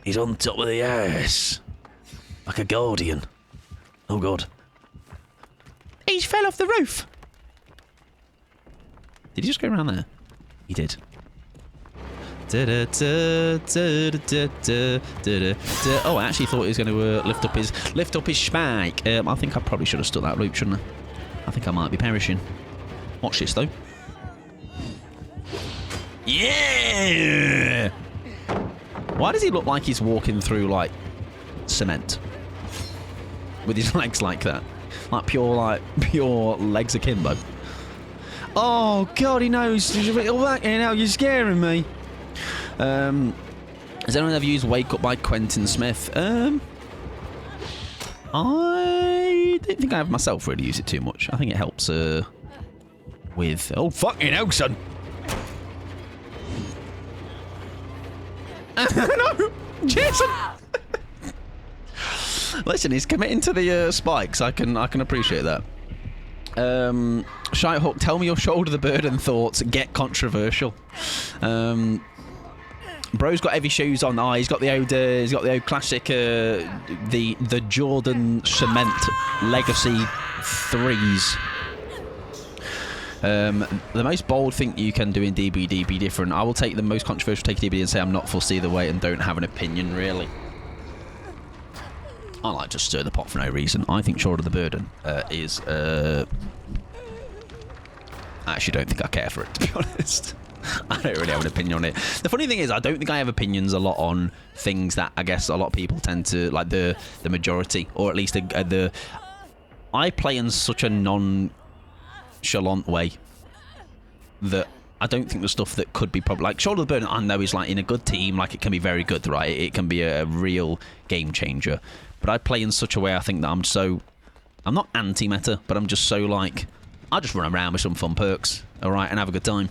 He's on top of the house. Like a guardian. Oh, God. He's fell off the roof. Did he just go around there? He did. Oh, I actually thought he was going to lift up his spike. I think I probably should have stuck that loop, shouldn't I? I think I might be perishing. Watch this though. Yeah! Why does he look like he's walking through like cement with his legs like that? Like pure legs akimbo. Oh God, he knows. You're scaring me. Has anyone ever used Wake Up by Quentin Smith? I don't think I have myself really used it too much. I think it helps with... Oh, fucking hell, son. No! Jason! Listen, he's committing to the spikes. I can appreciate that. Shite Hook, tell me your shoulder the burden thoughts. Get controversial. Bro's got heavy shoes on. Oh, he's got the old classic, the Jordan Cement Legacy 3s. The most bold thing you can do in DBD be different. I will take the most controversial take DBD and say I'm not fussed either way and don't have an opinion really. I like to stir the pot for no reason. I think shoulder the burden is. I actually don't think I care for it, to be honest. I don't really have an opinion on it. The funny thing is, I don't think I have opinions a lot on things that I guess a lot of people tend to like the majority, or at least the. I play in such a nonchalant way that I don't think the stuff that could be probably like shoulder the burden. I know is like in a good team, like it can be very good, right? It can be a real game changer. But I play in such a way I think that I'm not anti-meta, but I'm just so like I'll just run around with some fun perks, all right, and have a good time.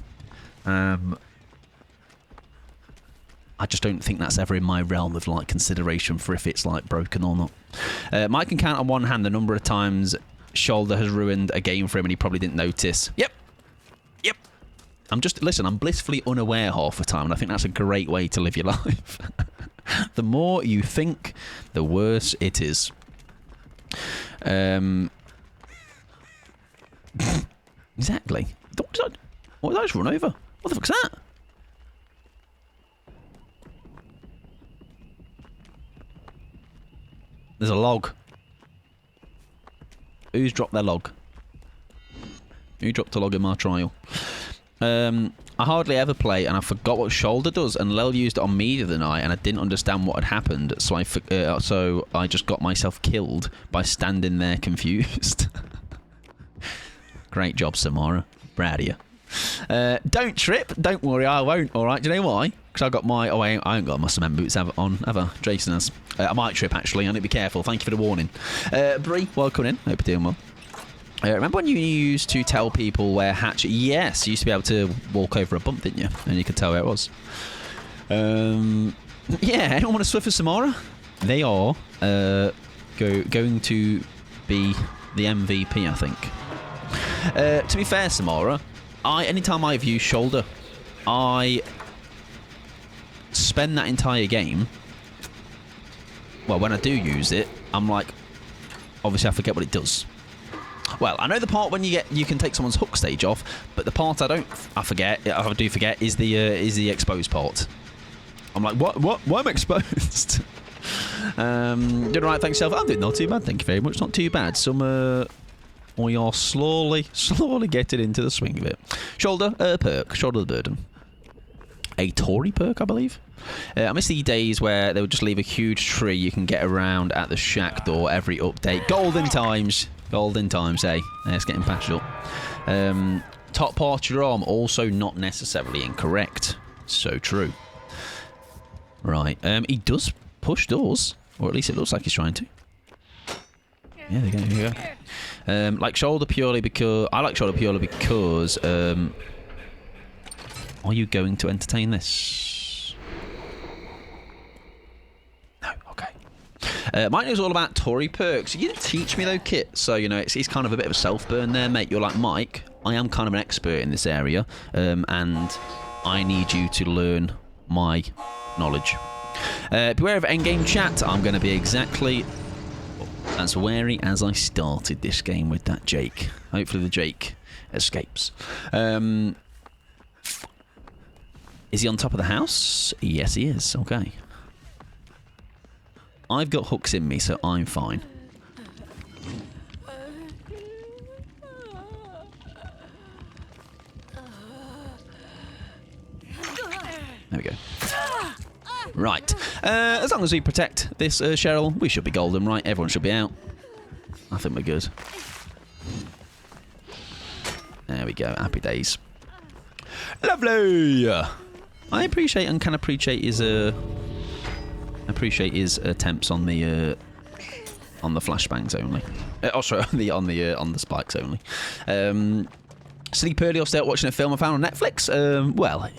I just don't think that's ever in my realm of like consideration for if it's like broken or not. Mike can count on one hand the number of times shoulder has ruined a game for him and he probably didn't notice. Yep. I'm blissfully unaware half the time, and I think that's a great way to live your life. The more you think, the worse it is. Exactly. What did I just run over? What the fuck's that? There's a log. Who's dropped their log? Who dropped a log in my trial? I hardly ever play, and I forgot what shoulder does. And Lel used it on me the other night, and I didn't understand what had happened, so I just got myself killed by standing there confused. Great job, Samara. Proud of you. Don't trip. Don't worry, I won't. All right. Do you know why? Because I got my. Oh, I ain't got my cement boots on, have I? Jason has. I might trip actually. I need to be careful. Thank you for the warning. Bree, welcome in. Hope you're doing well. Remember when you used to tell people where hatch? Yes, you used to be able to walk over a bump, didn't you? And you could tell where it was. Yeah, anyone want to swift for Samara? They are going to be the MVP, I think. To be fair, Samara, anytime I've used shoulder, I spend that entire game. Well, when I do use it, I'm like, obviously I forget what it does. Well, I know the part when you can take someone's hook stage off, but the part I do forget is the exposed part. I'm like, what? Why am I exposed? Doing right, thanks, yourself. I'm doing not too bad, thank you very much. Not too bad. We are slowly getting into the swing of it. Shoulder perk, shoulder the burden. A Tory perk, I believe. I miss the days where they would just leave a huge tree you can get around at the shack door every update. Golden times, eh? It's getting patched up. Top part of your arm, also not necessarily incorrect. So true. Right, he does push doors, or at least it looks like he's trying to. Yeah, there you go. Like shoulder purely because I like shoulder purely because. Are you going to entertain this? No. Okay. Mine is all about Tory perks. You didn't teach me though, Kit. So you know it's kind of a bit of a self burn there, mate. You're like Mike. I am kind of an expert in this area, and I need you to learn my knowledge. Beware of endgame chat. I'm going to be exactly as wary as I started this game with that Jake. Hopefully the Jake escapes. Is he on top of the house? Yes, he is. Okay. I've got hooks in me, so I'm fine. There we go. Right. As long as we protect this Cheryl, we should be golden, right? Everyone should be out. I think we're good. There we go. Happy days. Lovely. I appreciate and can appreciate his attempts on the flashbangs only. Sorry, on the spikes only. Sleep early or stay out watching a film I found on Netflix. Well, it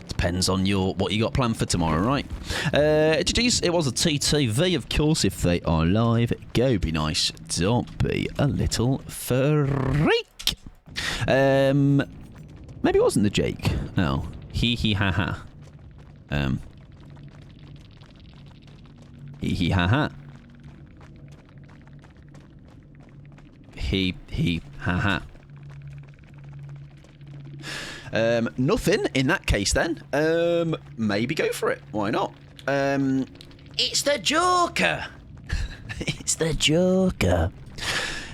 depends on what you got planned for tomorrow, right? GG's, it was a TTV, of course. If they are live, go be nice. Don't be a little freak. Maybe it wasn't the Jake. No. Hee ha ha. Hee ha ha. He ha ha. Nothing in that case then. Maybe go for it. Why not? It's the Joker. It's the Joker.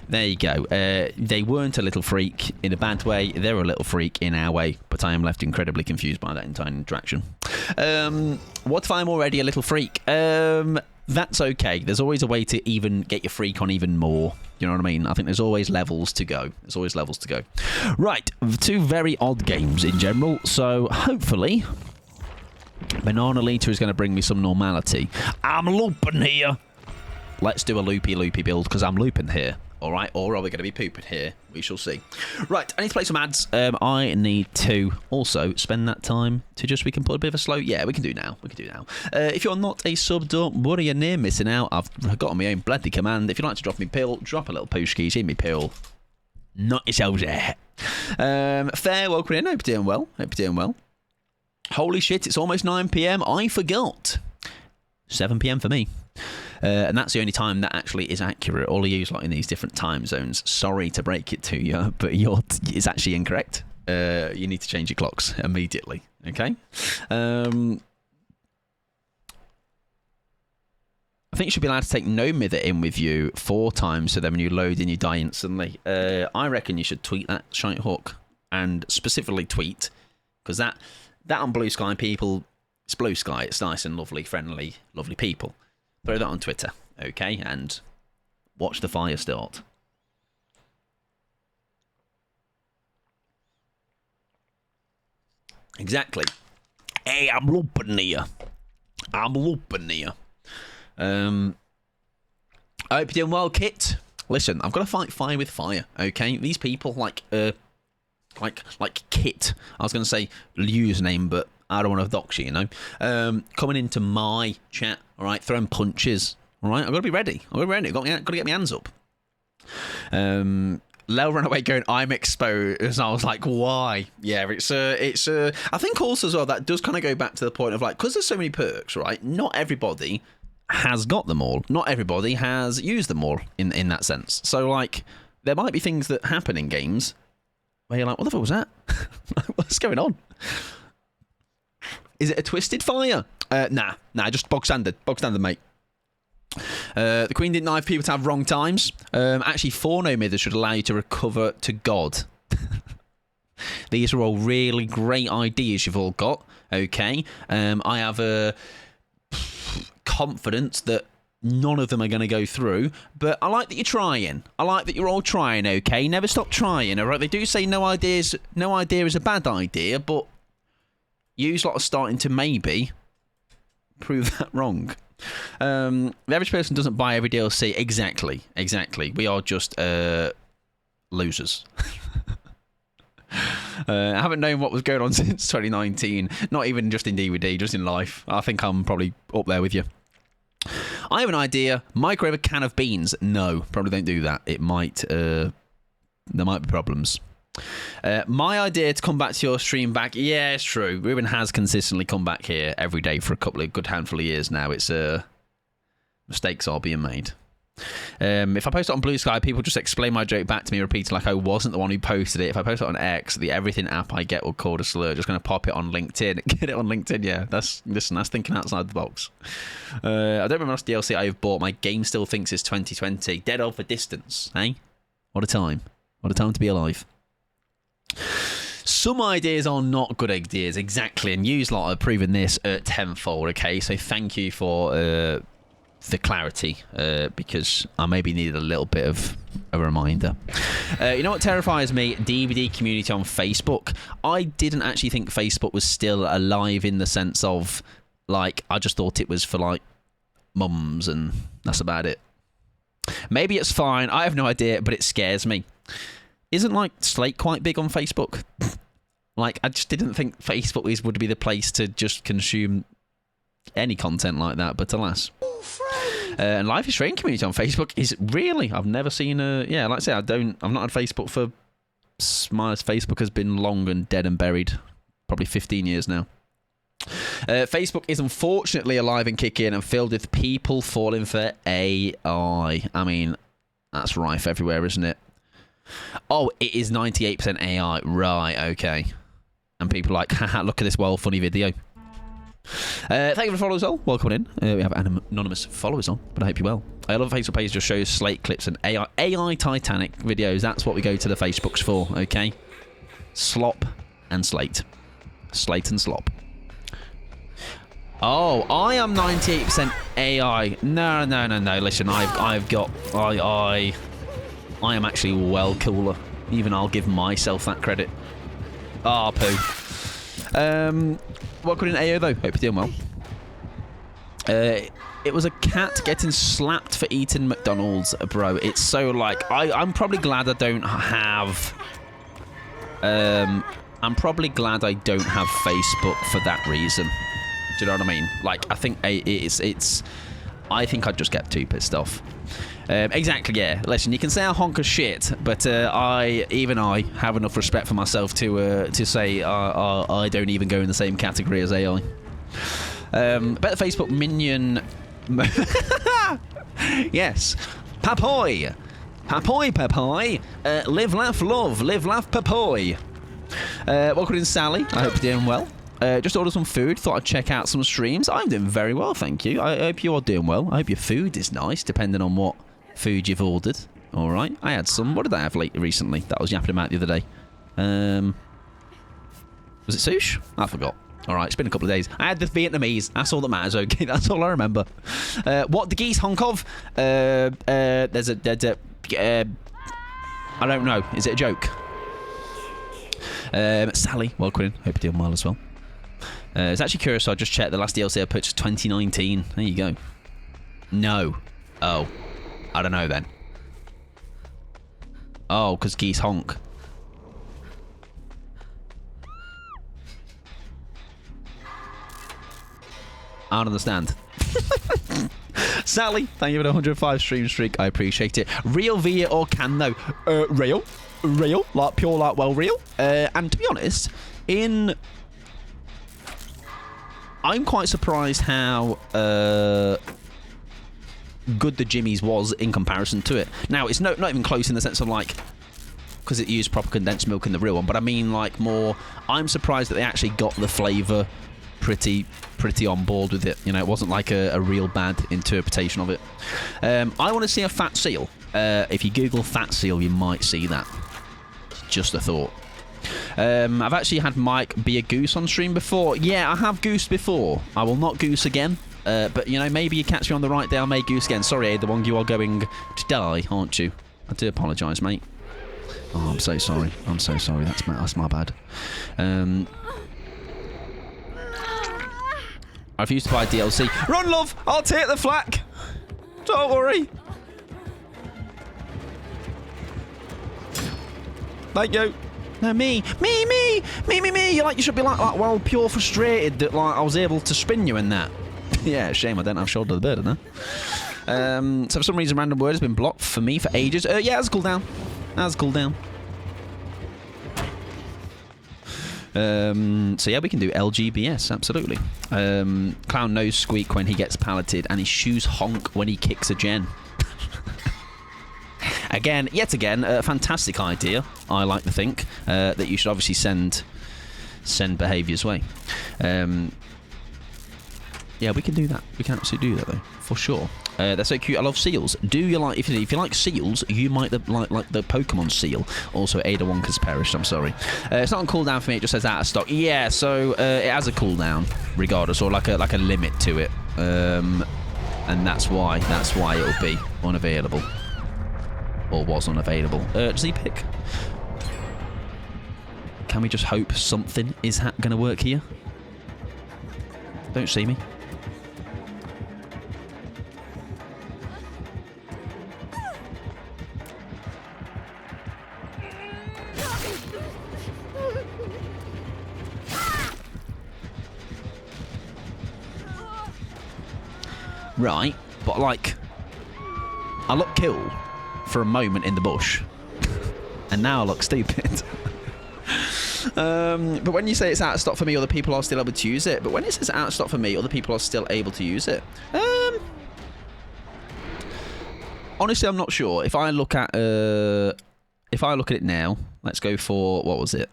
There you go. They weren't a little freak in a bad way. They're a little freak in our way, but I am left incredibly confused by that entire interaction. What if I'm already a little freak? That's okay. There's always a way to even get your freak on even more. You know what I mean? I think there's always levels to go. Right. 2 very odd games in general. So hopefully Banana Lita is going to bring me some normality. I'm looping here. Let's do a loopy build because I'm looping here. All right, or are we going to be pooping here? We shall see. Right, I need to play some ads. I need to also spend that time to we can put a bit of a slow... Yeah, we can do now. If you're not a sub, don't worry, you're near missing out. I've got on my own bloody command. If you'd like to drop me pill, drop a little pooshkies in me pill. Not yourselves there. Fair, welcome in. Hope you're doing well. Holy shit, it's almost 9 PM. I forgot. 7 PM for me. And that's the only time that actually is accurate. All of you in these different time zones, sorry to break it to you, but it's actually incorrect. You need to change your clocks immediately, okay? I think you should be allowed to take newyt in with you 4 times, so then when you load in, you die instantly. I reckon you should tweet that, Shite Hawk, and specifically tweet, because that on Blue Sky people, it's Blue Sky, it's nice and lovely, friendly, lovely people. Throw that on Twitter, okay? And watch the fire start. Exactly. Hey, I'm looping here. I hope you're doing well, Kit. Listen, I've got to fight fire with fire, okay? These people like Kit. I was going to say username, but I don't want to dox you, you know. Coming into my chat, all right, throwing punches, all right. I've got to be ready. Got to get my hands up. Lel ran away going, I'm exposed. And I was like, why? Yeah, it's I think also as well, that does kind of go back to the point of because there's so many perks, right? Not everybody has got them all. Not everybody has used them all in that sense. So, there might be things that happen in games where you're like, what the fuck was that? What's going on? Is it a twisted fire? Nah, just bog standard, mate. The Queen didn't knife people to have wrong times. Actually, 4 newyt should allow you to recover to God. These are all really great ideas you've all got, okay? I have confidence that none of them are going to go through, but I like that you're trying. I like that you're all trying, okay? Never stop trying, all right? They do say no idea is a bad idea, but you lot are starting to maybe prove that wrong. The average person doesn't buy every DLC. Exactly. We are just losers. I haven't known what was going on since 2019. Not even just in DVD, just in life. I think I'm probably up there with you. I have an idea. Microwave a can of beans. No, probably don't do that. It might... there might be problems. My idea to come back to your stream back. Yeah, it's true. Ruben has consistently come back here every day for a good handful of years now. It's mistakes are being made. If I post it on Blue Sky, people just explain my joke back to me, repeating like I wasn't the one who posted it. If I post it on X, the Everything app I get will call a slur. Just going to pop it on LinkedIn. Get it on LinkedIn, yeah. That's thinking outside the box. I don't remember what DLC I've bought. My game still thinks it's 2020. Dead off a distance, eh? What a time. What a time to be alive. Some ideas are not good ideas, exactly, and you lot have proven this tenfold, okay? So thank you for the clarity, because I maybe needed a little bit of a reminder. You know what terrifies me? DVD community on Facebook. I didn't actually think Facebook was still alive in the sense of, like, I just thought it was for, like, mums, and that's about it. Maybe it's fine. I have no idea, but it scares me. Isn't, like, Slate quite big on Facebook? Like, I just didn't think Facebook would be the place to just consume any content like that, but alas. And Life is Strange community on Facebook is really, I've never seen like I say, I've not had Facebook for, my Facebook has been long and dead and buried, probably 15 years now. Facebook is unfortunately alive and kicking and filled with people falling for AI. I mean, that's rife everywhere, isn't it? Oh, it is 98% AI. Right, okay. And people are like, haha, look at this well funny video. Thank you for the followers all. Welcome in. We have anonymous followers on, but I hope you're well. I love the Facebook page just shows Slate clips and AI Titanic videos. That's what we go to the Facebooks for, okay? Slop and Slate. Slate and slop. Oh, I am 98% AI. No. Listen, I've got I am actually well cooler. Even I'll give myself that credit. Ah, poo. Welcome in AO though. Hope you're doing well. It was a cat getting slapped for eating McDonald's, bro. It's so like I'm probably glad I don't have. I'm probably glad I don't have Facebook for that reason. Do you know what I mean? Like, I think it's. I think I'd just get too pissed off. Exactly, yeah. Listen, you can say I honk a shit, but I have enough respect for myself to say I don't even go in the same category as AI. Better Facebook minion. Yes. Papoy. Live, laugh, love. Live, laugh, papoy. Welcome in, Sally. I hope you're doing well. Just ordered some food. Thought I'd check out some streams. I'm doing very well, thank you. I hope you are doing well. I hope your food is nice, depending on what food you've ordered. All right. I had some. What did I have recently that I was yapping about the other day? Was it sushi? I forgot. All right. It's been a couple of days. I had the Vietnamese. That's all that matters. Okay. That's all I remember. What the geese honk of? There's a. I don't know. Is it a joke? Sally, welcome in. Hope you're doing well as well. It's actually curious, so I just checked the last DLC I purchased 2019. There you go. No. Oh. I don't know then. Oh, because geese honk. I don't understand. Sally, thank you for the 105 stream streak. I appreciate it. Real via or can though? Real, like pure, like well real. And to be honest, I'm quite surprised how good the Jimmy's was in comparison to it. Now it's not even close in the sense of like, because it used proper condensed milk in the real one, but I mean like more. I'm surprised that they actually got the flavour pretty on board with it. You know, it wasn't like a real bad interpretation of it. I want to see a fat seal. If you Google fat seal, you might see that. Just a thought. I've actually had Mike be a goose on stream before. Yeah, I have goosed before. I will not goose again. But, you know, maybe you catch me on the right day, I may goose again. Sorry, Ada Wong, you are going to die, aren't you? I do apologise, mate. Oh, I'm so sorry. I'm so sorry. That's my bad. I refuse to buy DLC. Run, love! I'll take the flak! Don't worry. Thank you. No, me. You should be like well, pure frustrated that like I was able to spin you in that. Yeah, shame I don't have shoulder of the bird, don't I? So for some reason, random word has been blocked for me for ages. Yeah, that's cool down. That's cool down. So yeah, we can do LGBS, absolutely. Clown nose squeak when he gets palleted, and his shoes honk when he kicks a gen. again, yet again, a fantastic idea. I like to think that you should obviously send behaviour's way. Yeah, we can do that. We can absolutely do that, though, for sure. They're so cute. I love seals. Do you like... If you like seals, you might like the Pokemon seal. Also, Ada Wonka's perished. I'm sorry. It's not on cooldown for me. It just says out of stock. Yeah, so it has a cooldown, regardless, or like a limit to it. And that's why it'll be unavailable. Or was unavailable. Does he pick? Can we just hope something is going to work here? Don't see me. Right, but like, I look cool for a moment in the bush, and now I look stupid. But when you say it's out of stock for me, other people are still able to use it. But when it says out of stock for me, other people are still able to use it. Honestly, I'm not sure. If I look at it now, let's go for, what was it?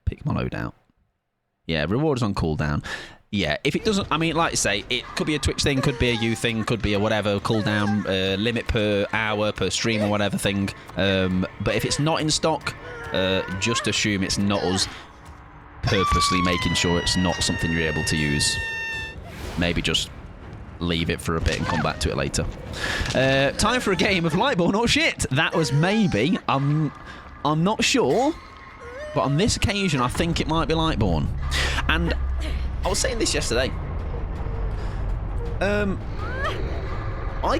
Pick my loadout. Yeah, rewards on cooldown. Yeah, if it doesn't, I mean, like I say, it could be a Twitch thing, could be a you thing, could be a whatever, cooldown, limit per hour, per stream or whatever thing. But if it's not in stock, just assume it's not us purposely making sure it's not something you're able to use. Maybe just leave it for a bit and come back to it later. Time for a game of Lightborn or shit. That was maybe, I'm not sure, but on this occasion, I think it might be Lightborn. And I was saying this yesterday. I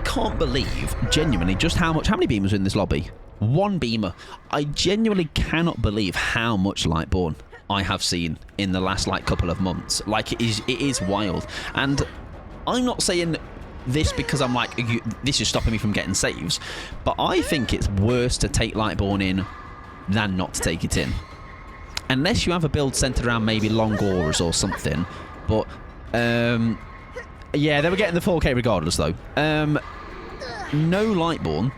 can't believe, genuinely, just how many beamers are in this lobby? One beamer. I genuinely cannot believe how much Lightborn I have seen in the last, like, couple of months. Like, it is wild. And I'm not saying this because I'm like, this is stopping me from getting saves, but I think it's worse to take Lightborn in than not to take it in. Unless you have a build centered around maybe long auras or something. But, yeah, they were getting the 4K regardless, though. No Lightborn,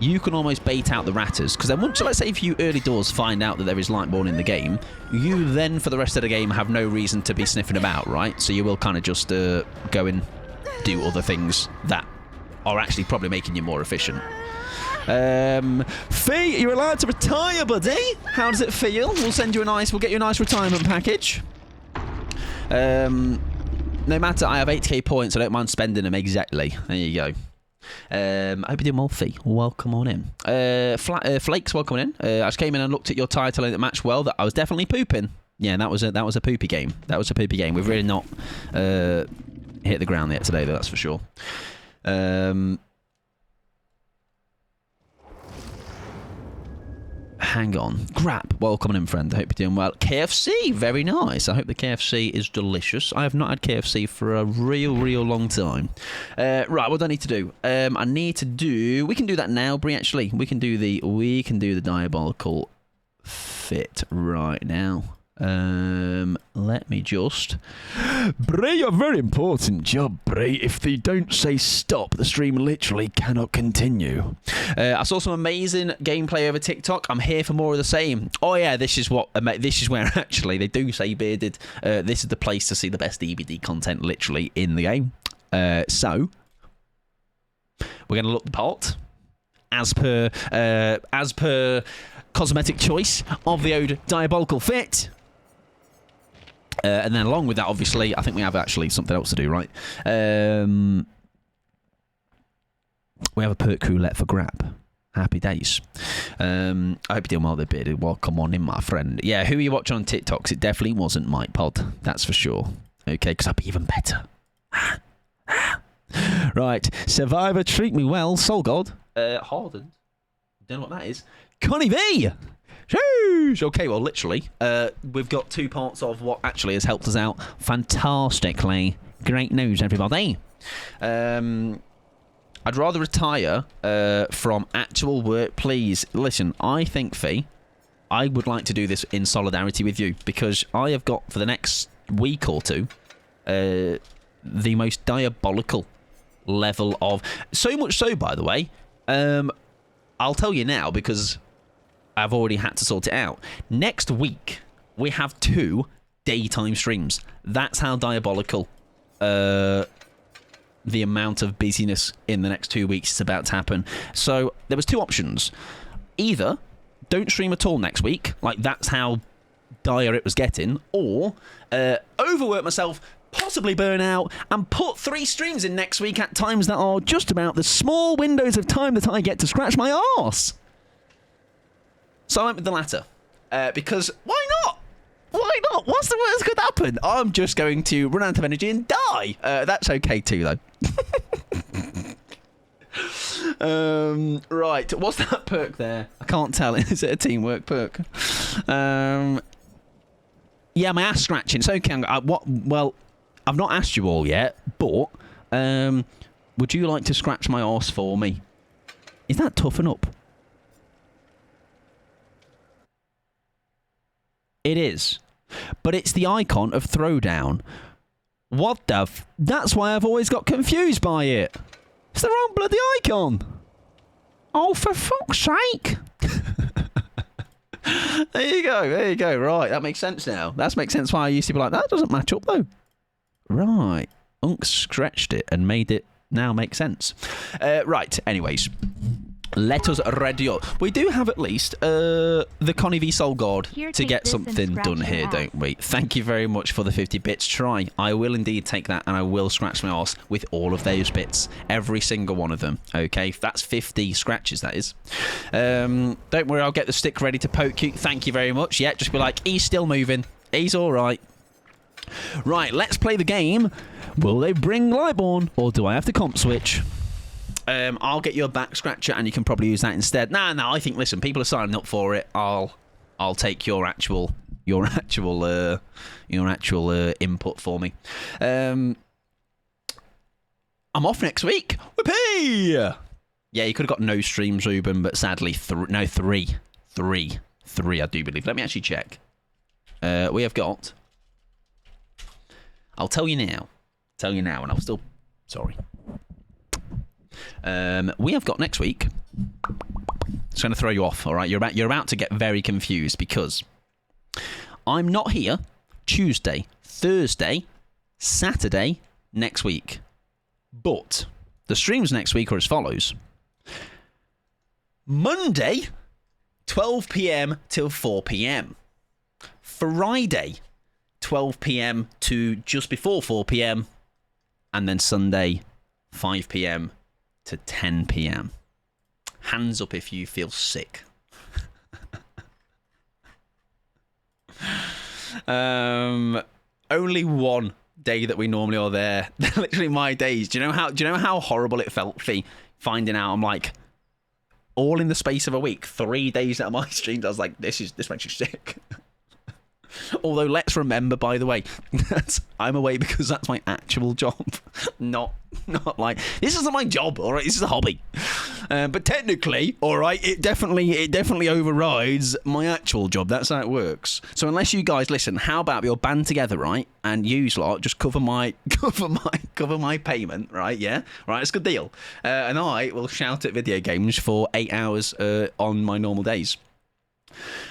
you can almost bait out the ratters. Because then once, let's say if you early doors find out that there is Lightborn in the game, you then, for the rest of the game, have no reason to be sniffing about, right? So you will kind of just go and do other things that are actually probably making you more efficient. Fee, you're allowed to retire, buddy. How does it feel? We'll get you a nice retirement package. No matter, I have 8k points, I don't mind spending them exactly. There you go. I hope you're doing well, Fee. Welcome on in. Flakes, welcome in. I just came in and looked at your title and it matched well. That I was definitely pooping. Yeah, that was a poopy game. We've really not hit the ground yet today, though, that's for sure. Hang on. Grap, welcome in, friend. I hope you're doing well. KFC, very nice. I hope the KFC is delicious. I have not had KFC for a real long time. Right, what do I need to do? I need to do... We can do that now, Brie, actually. We can do the diabolical fit right now. Let me just... Brie, a very important job, Brie. If they don't say stop, the stream literally cannot continue. I saw some amazing gameplay over TikTok. I'm here for more of the same. Oh yeah, this is where actually they do say bearded. This is the place to see the best DVD content literally in the game. So we're gonna look the part as per cosmetic choice of the Ode Diabolical Fit. And then along with that, obviously, I think we have actually something else to do, right? We have a perk roulette for Grab. Happy days. I hope you're doing well there, bearded. Welcome on in, my friend. Yeah, who are you watching on TikTok? 'Cause it definitely wasn't Mike Pod. That's for sure. Okay, because I'd be even better. Right. Survivor, treat me well. Soul God. Hardened. Don't know what that is. Connie V! Sheesh. Okay, well, literally, we've got two parts of what actually has helped us out fantastically. Great news, everybody. I'd rather retire from actual work, please. Listen, I think, Fee, I would like to do this in solidarity with you because I have got, for the next week or two, the most diabolical level of... So much so, by the way, I'll tell you now because I've already had to sort it out. Next week, we have 2 daytime streams. That's how diabolical the amount of busyness in the next 2 weeks is about to happen. So there was 2 options. Either don't stream at all next week, like that's how dire it was getting, or overwork myself, possibly burn out, and put 3 streams in next week at times that are just about the small windows of time that I get to scratch my arse. So I went with the latter. Because why not? Why not? What's the worst could happen? I'm just going to run out of energy and die. That's okay too, though. Right. What's that perk there? I can't tell. Is it a teamwork perk? Yeah, my ass scratching. It's okay. Well, I've not asked you all yet, but would you like to scratch my arse for me? Is that toughen up? It is. But it's the icon of throwdown. What the That's why I've always got confused by it. It's the wrong bloody icon. Oh, for fuck's sake. There you go. Right, that makes sense now. That makes sense why I used to be like, that doesn't match up, though. Right. Unk stretched it and made it now make sense. Right, anyways. Let us ready up. We do have at least the Connie v Soul Guard to get something done here, don't we? Thank you very much for the 50 bits. Try. I will indeed take that, and I will scratch my arse with all of those bits. Every single one of them. Okay, that's 50 scratches, that is. Don't worry, I'll get the stick ready to poke you. Thank you very much. Yeah, just be like, he's still moving. He's all right. Right, let's play the game. Will they bring Lightborn, or do I have to comp switch? I'll get your back scratcher, and you can probably use that instead. No, I think, listen, people are signing up for it. I'll take your actual input for me. I'm off next week. Whoopee! Yeah, you could have got no streams, Ruben, but sadly, three. I do believe. Let me actually check. We have got. I'll tell you now, and I'll still. Sorry. We have got next week. It's going to throw you off, all right? You're about to get very confused because I'm not here Tuesday, Thursday, Saturday next week. But the streams next week are as follows. Monday, 12 p.m. till 4 p.m. Friday, 12 p.m. to just before 4 p.m. And then Sunday, 5 p.m. to 10 p.m. Hands up if you feel sick. Only one day that we normally are there. They're literally my days. Do you know how horrible it felt finding out I'm like all in the space of a week, 3 days out of my streams, I was like, this makes you sick. Although let's remember, by the way, I'm away because that's my actual job. Not like this isn't my job, all right. This is a hobby, but technically, all right, it definitely overrides my actual job. That's how it works. So unless you guys listen, how about you'll band together, right, and use lot just cover my payment, right? Yeah, right. It's a good deal. And I will shout at video games for 8 hours on my normal days.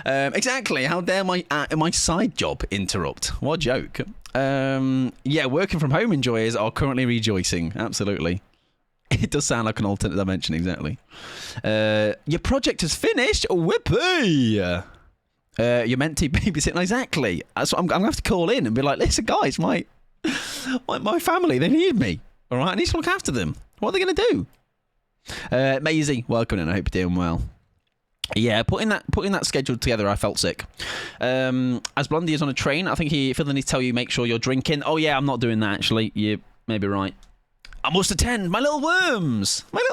Exactly. How dare my side job interrupt? What a joke. Yeah, working from home enjoyers are currently rejoicing. Absolutely. It does sound like an alternate dimension, exactly. Your project is finished. Whippy! You're meant to be babysitting, exactly. So I'm going to have to call in and be like, listen, guys, my family, they need me. All right, I need to look after them. What are they going to do? Maisie, welcome in. I hope you're doing well. Yeah, putting that schedule together, I felt sick. As Blondie is on a train, I think he feels the need to tell you make sure you're drinking. Oh yeah, I'm not doing that actually. You may be right. I must attend. My little worms. What are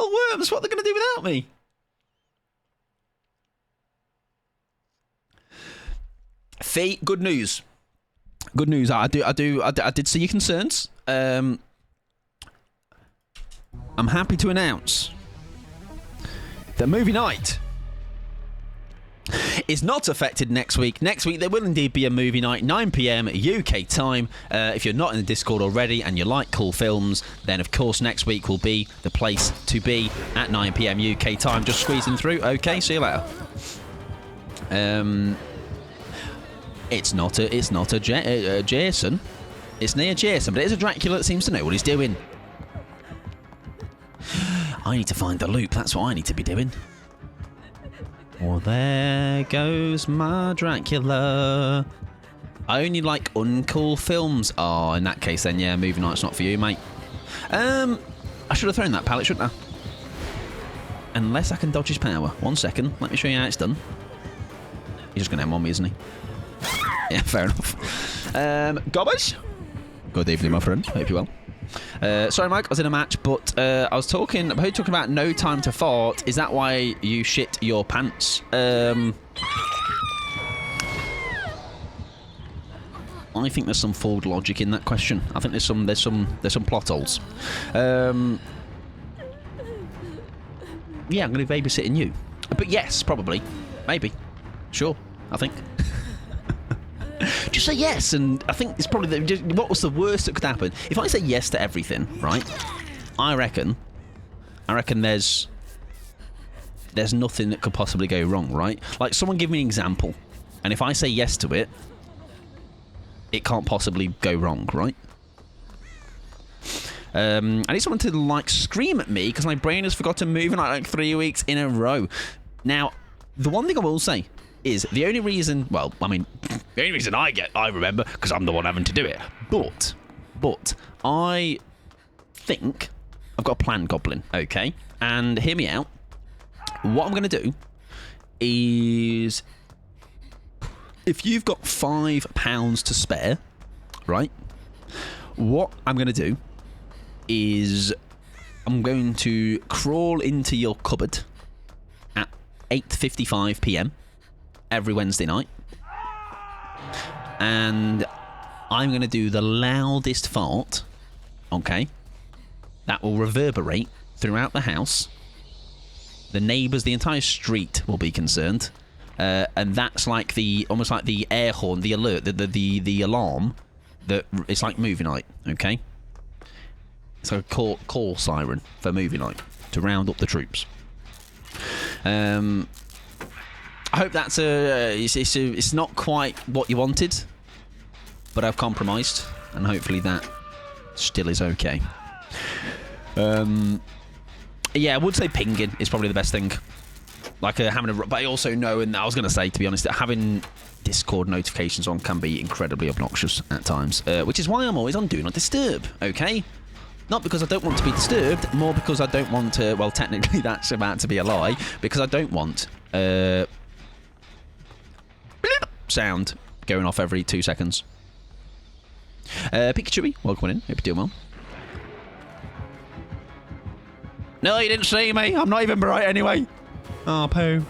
they going to do without me? Fee, good news. I did see your concerns. I'm happy to announce that movie night is not affected next week. Next week, there will indeed be a movie night, 9 p.m. UK time. If you're not in the Discord already and you like cool films, then of course next week will be the place to be at 9 p.m. UK time. Just squeezing through. Okay, see you later. It's not a Jason. It's near Jason, but it is a Dracula that seems to know what he's doing. I need to find the loop. That's what I need to be doing. Well, there goes my Dracula. I only like uncool films. Oh, in that case, then, yeah, movie night's not for you, mate. I should have thrown that pallet, shouldn't I? Unless I can dodge his power. 1 second. Let me show you how it's done. He's just going to M1 me, isn't he? Yeah, fair enough. Gobbers? Good evening, my friend. Hope you're well. Sorry, Mike, I was in a match, but I was talking about no time to fart. Is that why you shit your pants? I think there's some flawed logic in that question. I think there's some plot holes. Yeah, I'm going to be babysitting you. But yes, probably. Maybe. Sure, I think. Just say yes, and I think it's probably what was the worst that could happen? If I say yes to everything, right? I reckon there's nothing that could possibly go wrong, right? Like, someone give me an example, and if I say yes to it, it can't possibly go wrong, right? I need someone to, like, scream at me because my brain has forgotten moving like 3 weeks in a row. Now, the one thing I will say is the only reason, well, I mean, the only reason I remember, because I'm the one having to do it. But I think I've got a plan, Goblin, okay? And hear me out. What I'm going to do is, if you've got £5 to spare, right? What I'm going to do is I'm going to crawl into your cupboard at 8:55 p.m. every Wednesday night, and I'm going to do the loudest fart, okay, that will reverberate throughout the house. The neighbours, the entire street will be concerned, and that's like almost like the air horn, the alert, the alarm, that it's like movie night, okay? It's like a call siren for movie night to round up the troops. I hope that's it's not quite what you wanted, but I've compromised, and hopefully that still is okay. Yeah, I would say pinging is probably the best thing. Like but I also know, and I was going to say, to be honest, that having Discord notifications on can be incredibly obnoxious at times, which is why I'm always on Do Not Disturb, okay? Not because I don't want to be disturbed, more because I don't want to, well, technically that's about to be a lie, because I don't want sound going off every 2 seconds. Pikachu, welcome in. Hope you're doing well. No, you didn't see me. I'm not even bright anyway. Oh, poo.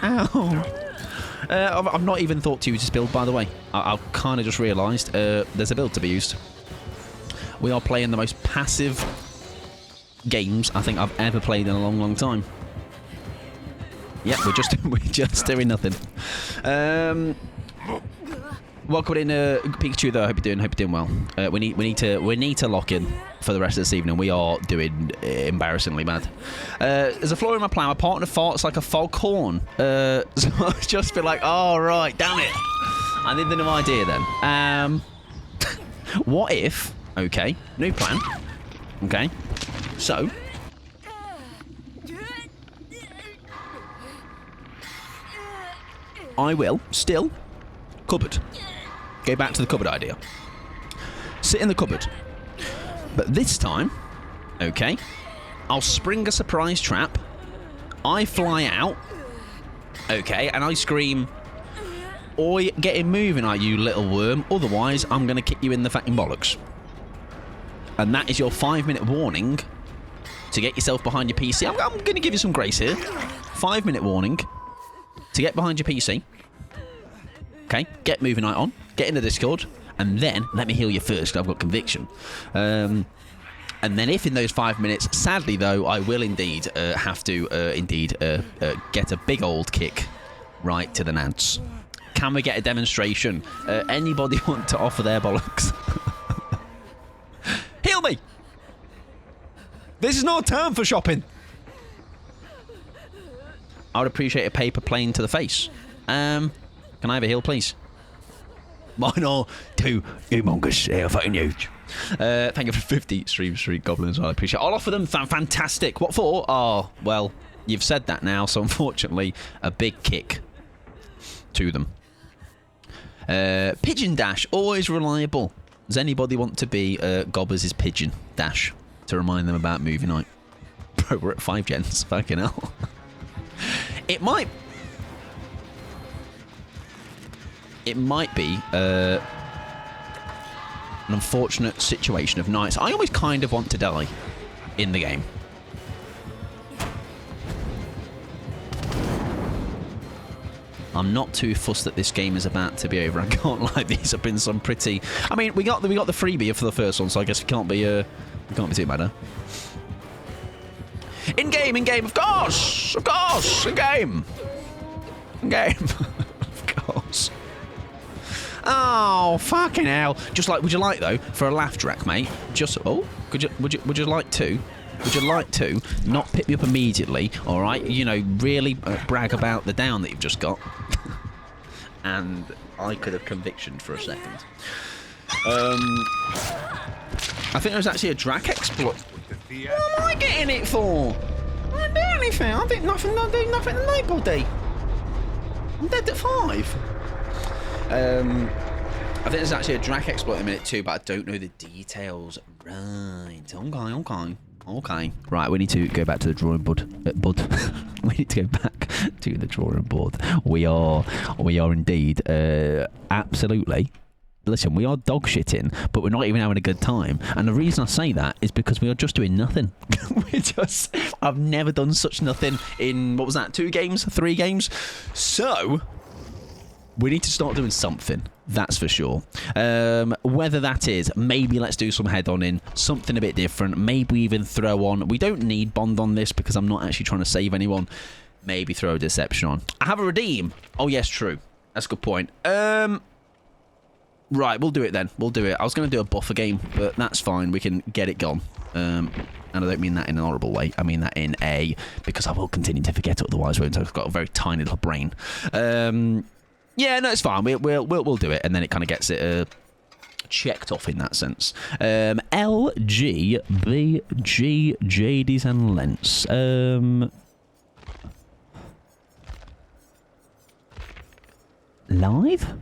Ow. I've not even thought to use this build, by the way. I've kind of just realised there's a build to be used. We are playing the most passive games I think I've ever played in a long, long time. Yeah, we're just doing nothing. Welcome in, Pikachu. Though I hope you're doing well. We need to lock in for the rest of this evening. We are doing embarrassingly bad. There's a flaw in my plan. My partner farts like a foghorn. So I just feel like, oh right, damn it. I need the new idea then. What if? Okay, new plan. Okay, so I will still cupboard. Go back to the cupboard idea. Sit in the cupboard. But this time, okay, I'll spring a surprise trap. I fly out. Okay, and I scream, "Oi, get him moving, are you little worm? Otherwise, I'm going to kick you in the fucking bollocks." And that is your 5-minute warning to get yourself behind your PC. I'm going to give you some grace here. 5-minute warning to get behind your PC. Okay, get moving night on. Get in the Discord. And then, let me heal you first, because I've got conviction. And then if in those 5 minutes, sadly though, I will indeed have to get a big old kick right to the nants. Can we get a demonstration? Anybody want to offer their bollocks? Heal me! This is no time for shopping. I would appreciate a paper plane to the face. Can I have a heal, please? Mine are too humongous. Fucking huge. Thank you for 50 Street Goblins. I appreciate it. I'll offer them. Fantastic. What for? Oh, well, you've said that now, so unfortunately, a big kick to them. Pigeon Dash, always reliable. Does anybody want to be Gobbers' Pigeon Dash to remind them about movie night? Bro, we're at 5 gens. Fucking hell. It might be an unfortunate situation of nights. I always kind of want to die in the game. I'm not too fussed that this game is about to be over. I can't lie, these have been some pretty... I mean, we got the freebie for the first one, so I guess we can't be too mad, huh? In game, of course, in game, of course. Oh, fucking hell! Just like, would you like though for a laugh track, mate? Just would you like to? Would you like to not pick me up immediately? All right, you know, really brag about the down that you've just got, and I could have conviction for a second. I think there was actually a Drac exploit. What am I getting it for? I didn't do anything. I did nothing. I do nothing to nobody. I'm dead at 5. I think there's actually a Drac exploit in a minute 2, but I don't know the details. Right. Okay. Right, we need to go back to the drawing board. We need to go back to the drawing board. We are indeed absolutely. Listen, we are dog shitting, but we're not even having a good time. And the reason I say that is because we are just doing nothing. I've never done such nothing in, what was that, 2 games, 3 games? So, we need to start doing something, that's for sure. Whether that is, maybe let's do some head-on-in, something a bit different, maybe even throw on, we don't need Bond on this because I'm not actually trying to save anyone. Maybe throw a Deception on. I have a Redeem. Oh, yes, true. That's a good point. Right, we'll do it then. We'll do it. I was going to do a buffer game, but that's fine. We can get it gone. And I don't mean that in an horrible way. I mean that in a... because I will continue to forget otherwise, won't I? I've got a very tiny little brain. Yeah, no, it's fine. We'll do it, and then it kind of gets it checked off in that sense. LG, BG, JDs and Lens. Live?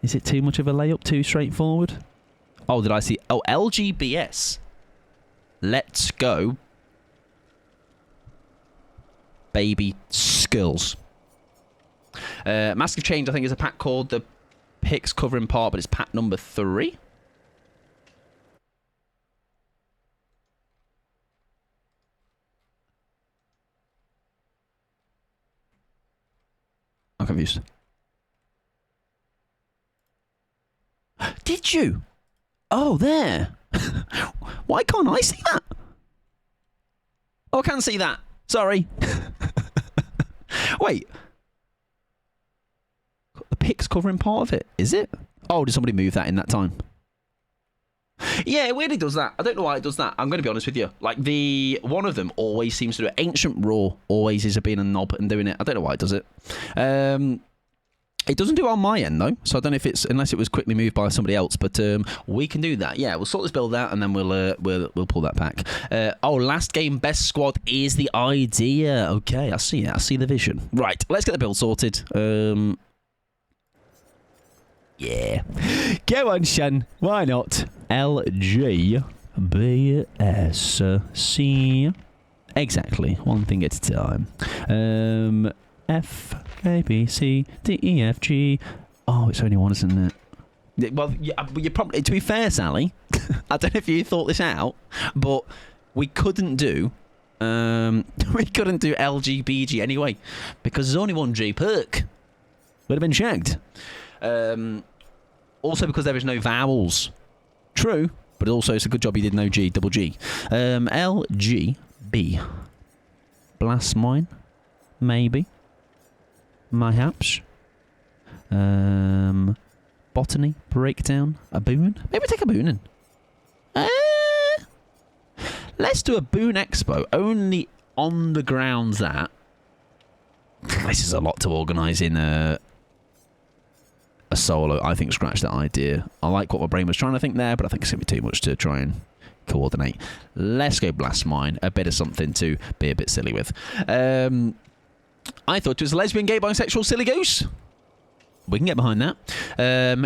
Is it too much of a layup? Too straightforward? Oh, did I see... oh, LGBS. Let's go. Baby Skulls. Massive Change, I think, is a pack called the Picks Covering Part, but it's pack number 3. I'm confused. Did you? Oh, there. Why can't I see that? Oh, I can see that. Sorry. Wait. The Picks covering part of it, is it? Oh, did somebody move that in that time? Yeah, it weirdly does that. I don't know why it does that. I'm going to be honest with you. Like, one of them always seems to do it. Ancient Raw always is being a knob and doing it. I don't know why it does it. It doesn't do it on my end, though, so I don't know if it's... unless it was quickly moved by somebody else, but we can do that. Yeah, we'll sort this build out, and then we'll pull that back. Oh, last game, best squad is the idea. Okay, I see it. I see the vision. Right, let's get the build sorted. Yeah. Go on, Shan. Why not? LG, B, S, C. Exactly. One thing at a time. F, A, B, C, D, E, F, G. Oh, it's only one, isn't it? Well, you probably... to be fair, Sally, I don't know if you thought this out, but we couldn't do... we couldn't do LGBG anyway, because there's only one G perk. Would have been shagged. Also because there is no vowels. True, but also it's a good job you did no G, double G. L, G, B. Blast Mine, maybe. Mayhaps. Botany, breakdown, a boon. Maybe take a boon in. Let's do a boon expo only on the grounds that this is a lot to organise in a solo. I think scratch that idea. I like what my brain was trying to think there, but I think it's going to be too much to try and coordinate. Let's go blast mine. A bit of something to be a bit silly with. I thought it was lesbian, gay, bisexual, silly goose. We can get behind that.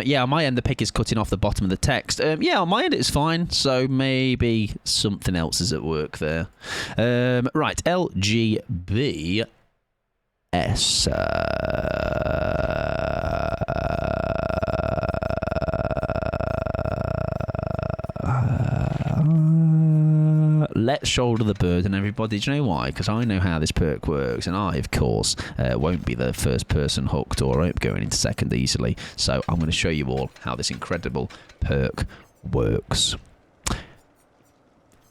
Yeah, on my end, the pick is cutting off the bottom of the text. Yeah, on my end, it's fine. So maybe something else is at work there. Right, LGBS. Let's shoulder the burden, everybody. Do you know why? Because I know how this perk works, and I, of course, won't be the first person hooked or going into second easily. So I'm going to show you all how this incredible perk works.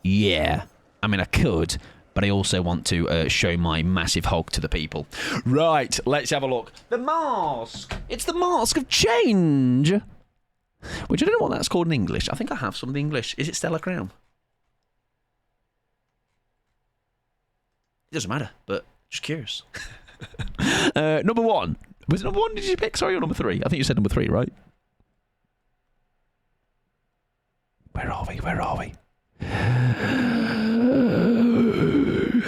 Yeah, I mean, I could, but I also want to show my massive hog to the people. Right, let's have a look. The mask! It's the mask of change! Which I don't know what that's called in English. I think I have some of the English. Is it Stellar Crown? It doesn't matter, but just curious. Number one. Was it number one did you pick? Sorry, or number three? I think you said number three, right? Where are we? Where are we?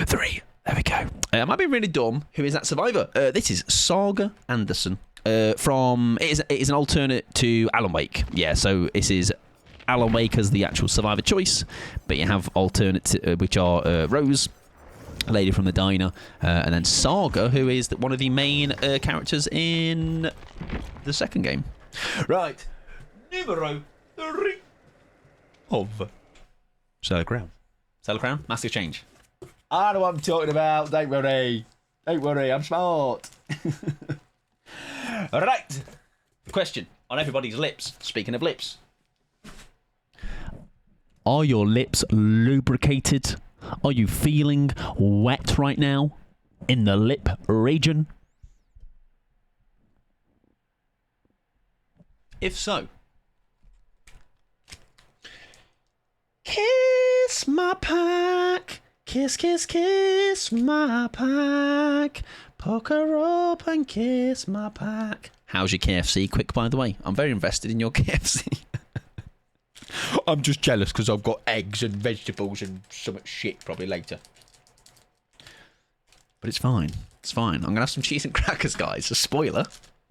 Three. There we go. Am I being really dumb? Who is that survivor? This is Saga Anderson. It is an alternate to Alan Wake. Yeah, so this is Alan Wake as the actual survivor choice, but you have alternates which are Rose, a lady from the diner, and then Saga, who is one of the main characters in the second game. Right, numero 3 of Stellar Crown. Stellar Crown, massive change. I know what I'm talking about. Don't worry. Don't worry. I'm smart. Right. Question on everybody's lips. Speaking of lips, are your lips lubricated? Are you feeling wet right now in the lip region? If so, kiss my pack. Kiss, kiss, kiss my pack. Poke her up and kiss my pack. How's your KFC? Quick, by the way. I'm very invested in your KFC. I'm just jealous because I've got eggs and vegetables and some shit probably later. But it's fine. It's fine. I'm going to have some cheese and crackers, guys. A spoiler.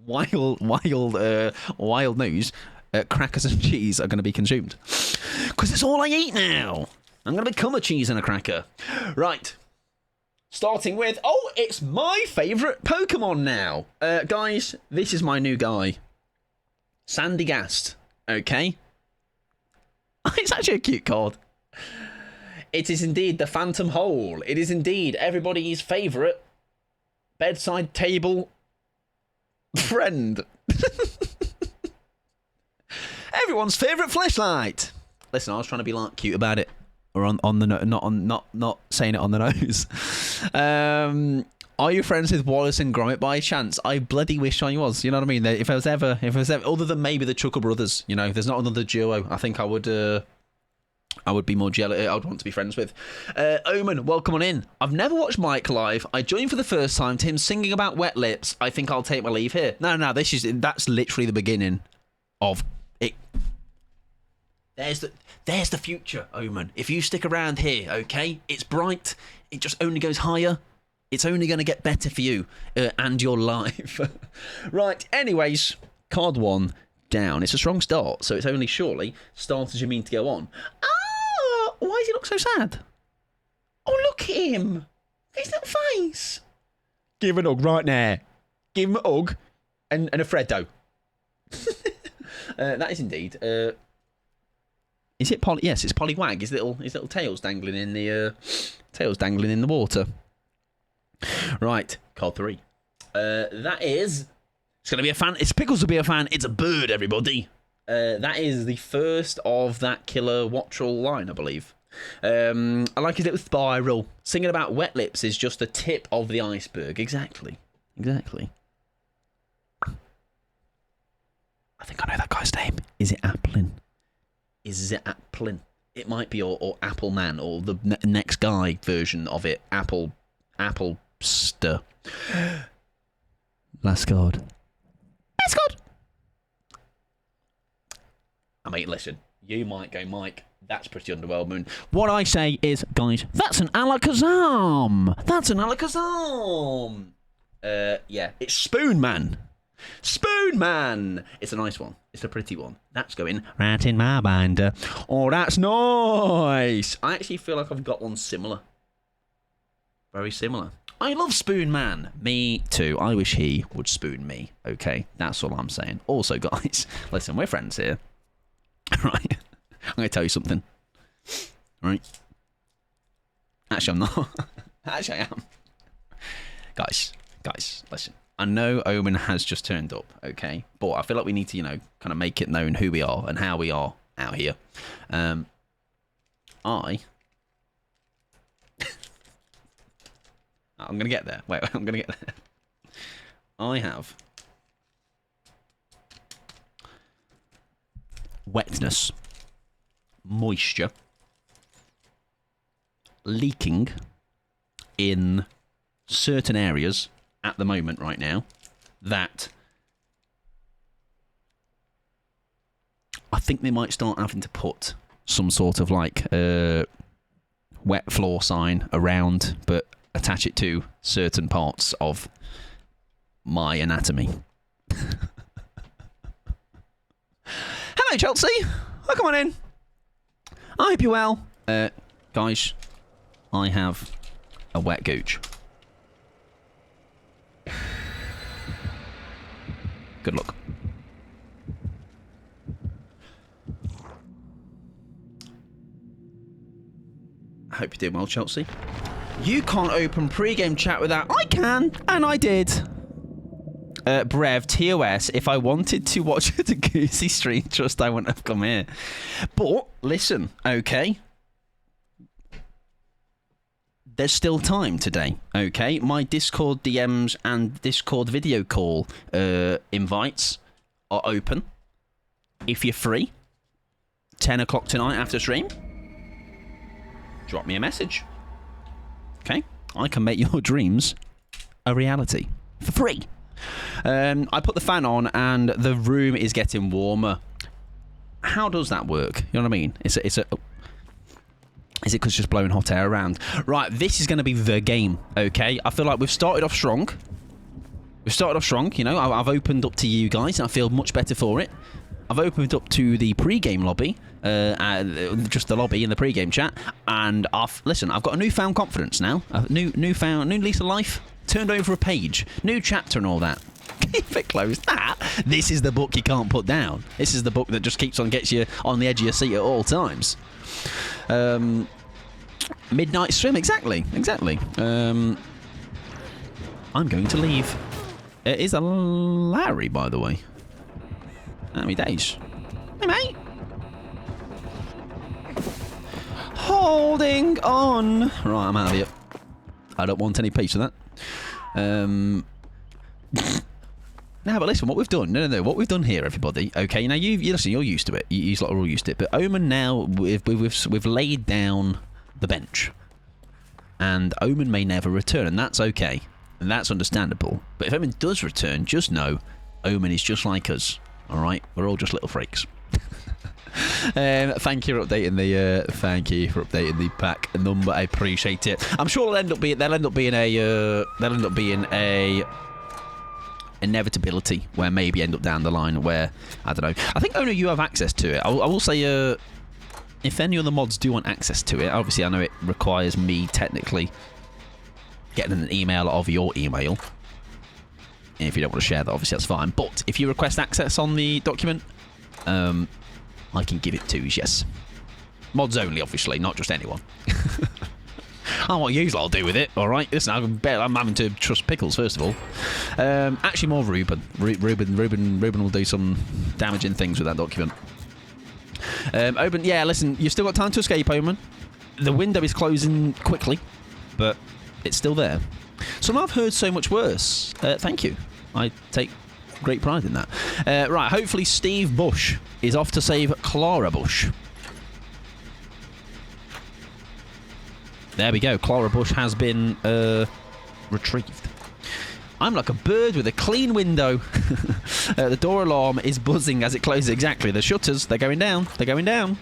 Wild news. Crackers and cheese are going to be consumed. Because it's all I eat now. I'm going to become a cheese and a cracker. Right. Starting with... Oh, it's my favourite Pokemon now. Guys, this is my new guy. Sandygast. Okay. It's actually a cute card. It is indeed the Phantom Hole. It is indeed everybody's favourite bedside table friend. Everyone's favourite fleshlight. Listen, I was trying to be like cute about it, or on the not saying it on the nose. Are you friends with Wallace and Gromit by chance? I bloody wish I was. You know what I mean? If I was ever, other than maybe the Chuckle Brothers, you know, there's not another duo. I think I would be more jealous. I would want to be friends with. Omen, welcome on in. I've never watched Mike live. I joined for the first time to him singing about wet lips. I think I'll take my leave here. No, that's literally the beginning of it. There's the future, Omen. If you stick around here, okay? It's bright. It just only goes higher. It's only going to get better for you and your life. Right, anyways, card 1 down. It's a strong start, so it's only surely start as you mean to go on. Ah, why does he look so sad? Oh, look at him. His little face. Give him a hug right now. Give him a hug and a Freddo. That is indeed... Is it Polly? Yes, it's Poliwag. His little tails dangling in the water. Right, card 3. That is. It's gonna be a fan. It's Pickles to be a fan. It's a bird, everybody. That is the first of that killer Wattrel line, I believe. I like his little spiral. Singing about wet lips is just the tip of the iceberg. Exactly. I think I know that guy's name. Is it Applin? Is it Applin? It might be, or Appleman, or the next guy version of it. Applester. Last God. Last God! I mean, listen, you might go, Mike, that's pretty underwhelming. What I say is, guys, that's an alakazam! That's an alakazam! Yeah, it's Spoon Man. Spoon Man! It's a nice one. It's a pretty one. That's going right in my binder. Oh, that's nice! I actually feel like I've got one similar. Very similar. I love Spoon Man. Me too. I wish he would spoon me. Okay, that's all I'm saying. Also, guys, listen, we're friends here. Right. I'm going to tell you something. Right. Actually, I'm not. Actually, I am. Guys, listen. I know Omen has just turned up, okay? But I feel like we need to, kind of make it known who we are and how we are out here. I'm going to get there. Wait, I'm going to get there. I have wetness, moisture, leaking in certain areas at the moment right now that I think they might start having to put some sort of like wet floor sign around, but attach it to certain parts of my anatomy. Hello, Chelsea. Oh, come on in. I hope you're well. Guys, I have a wet gooch. Good luck. I hope you're doing well, Chelsea. You can't open pre-game chat without... I can, and I did. Brev, TOS, if I wanted to watch the Goosey stream, trust I wouldn't have come here. But, listen, okay. There's still time today, okay? My Discord DMs and Discord video call invites are open. If you're free, 10 o'clock tonight after stream, drop me a message. Okay? I can make your dreams a reality for free. I put the fan on and the room is getting warmer. How does that work? You know what I mean? Is it because it's just blowing hot air around? Right, this is going to be the game, okay? I feel like we've started off strong. I've opened up to you guys and I feel much better for it. I've opened up to the pre-game lobby, just the lobby in the pre-game chat, and I've got a newfound confidence now. A new lease of life. Turned over a page. New chapter and all that. Keep it closed. This is the book you can't put down. This is the book that just gets you on the edge of your seat at all times. Midnight swim, exactly. I'm going to leave. It is a Larry, by the way. How many days? Hey, mate. Holding on. Right, I'm out of here. I don't want any piece of that. Now, but listen, what we've done. No. What we've done here, everybody. Okay, now you listen. You're used to it. You lot are all used to it. But Omen now, we've laid down the bench, and Omen may never return, and that's okay, and that's understandable. But if Omen does return, just know Omen is just like us. All right, we're all just little freaks. Thank you for updating the pack number. I appreciate it. I'm sure they'll end up being a inevitability where maybe end up down the line where I don't know. I think only you have access to it. I will say if any other mods do want access to it, obviously I know it requires me technically getting an email of your email. And if you don't want to share that, obviously that's fine. But if you request access on the document, I can give it to you, yes. Mods only, obviously, not just anyone. I what you lot will do with it, alright? Listen, I'm having to trust Pickles, first of all. Actually, more Ruben. Ruben will do some damaging things with that document. Open, yeah, listen, you've still got time to escape, Omen. The window is closing quickly, but it's still there. Some I've heard so much worse. Thank you. I take great pride in that. Right, hopefully Steve Bush is off to save Clara Bush. There we go. Clara Bush has been retrieved. I'm like a bird with a clean window. The door alarm is buzzing as it closes. Exactly. The shutters, they're going down. They're going down.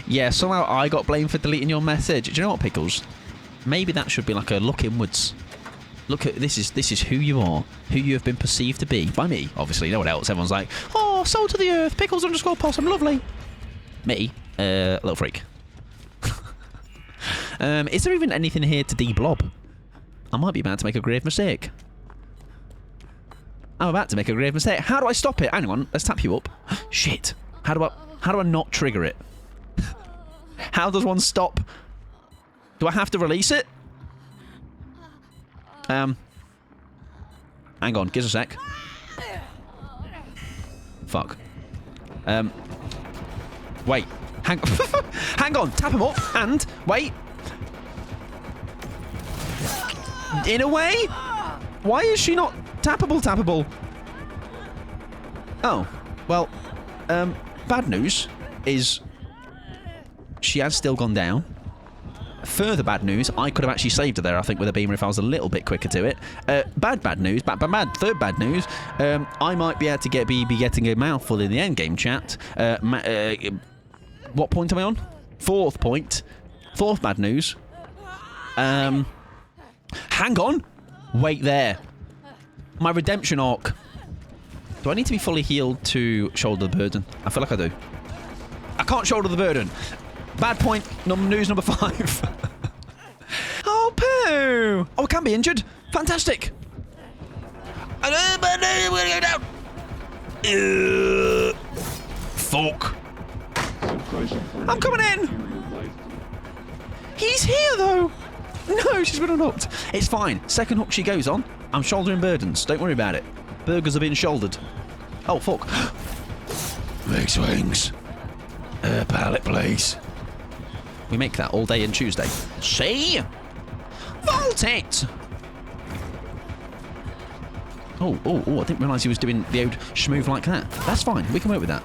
Yeah, somehow I got blamed for deleting your message. Do you know what, Pickles? Maybe that should be like a look inwards. Look at this is who you are, who you have been perceived to be by me. Obviously, no one else. Everyone's like, oh, soul to the earth, Pickles _ possum, lovely. Me, little freak. Is there even anything here to de-blob? I might be about to make a grave mistake. I'm about to make a grave mistake. How do I stop it? Hang on, let's tap you up. Shit. How do I not trigger it? How does one stop? Do I have to release it? Hang on, give us a sec. Fuck. Wait. Hang on, tap him up, and wait. In a way? Why is she not tappable? Oh, well, bad news is she has still gone down. Further bad news, I could have actually saved her there, I think, with a beamer if I was a little bit quicker to it. Bad news, third bad news, I might be able to be getting a mouthful in the endgame chat. What point am I on? Fourth point. Fourth bad news. Hang on. Wait there. My redemption arc. Do I need to be fully healed to shoulder the burden? I feel like I do. I can't shoulder the burden. Bad point. News number 5. Oh, poo. Oh, I can be injured. Fantastic. Fuck. I'm coming in. He's here, though. No, she's been unhooked. It's fine. Second hook she goes on. I'm shouldering burdens. Don't worry about it. Burgers are being shouldered. Oh, fuck. Legs wings. Pallet, please. We make that all day and Tuesday. See? Vault it! Oh, I didn't realise he was doing the old schmoove like that. That's fine. We can work with that.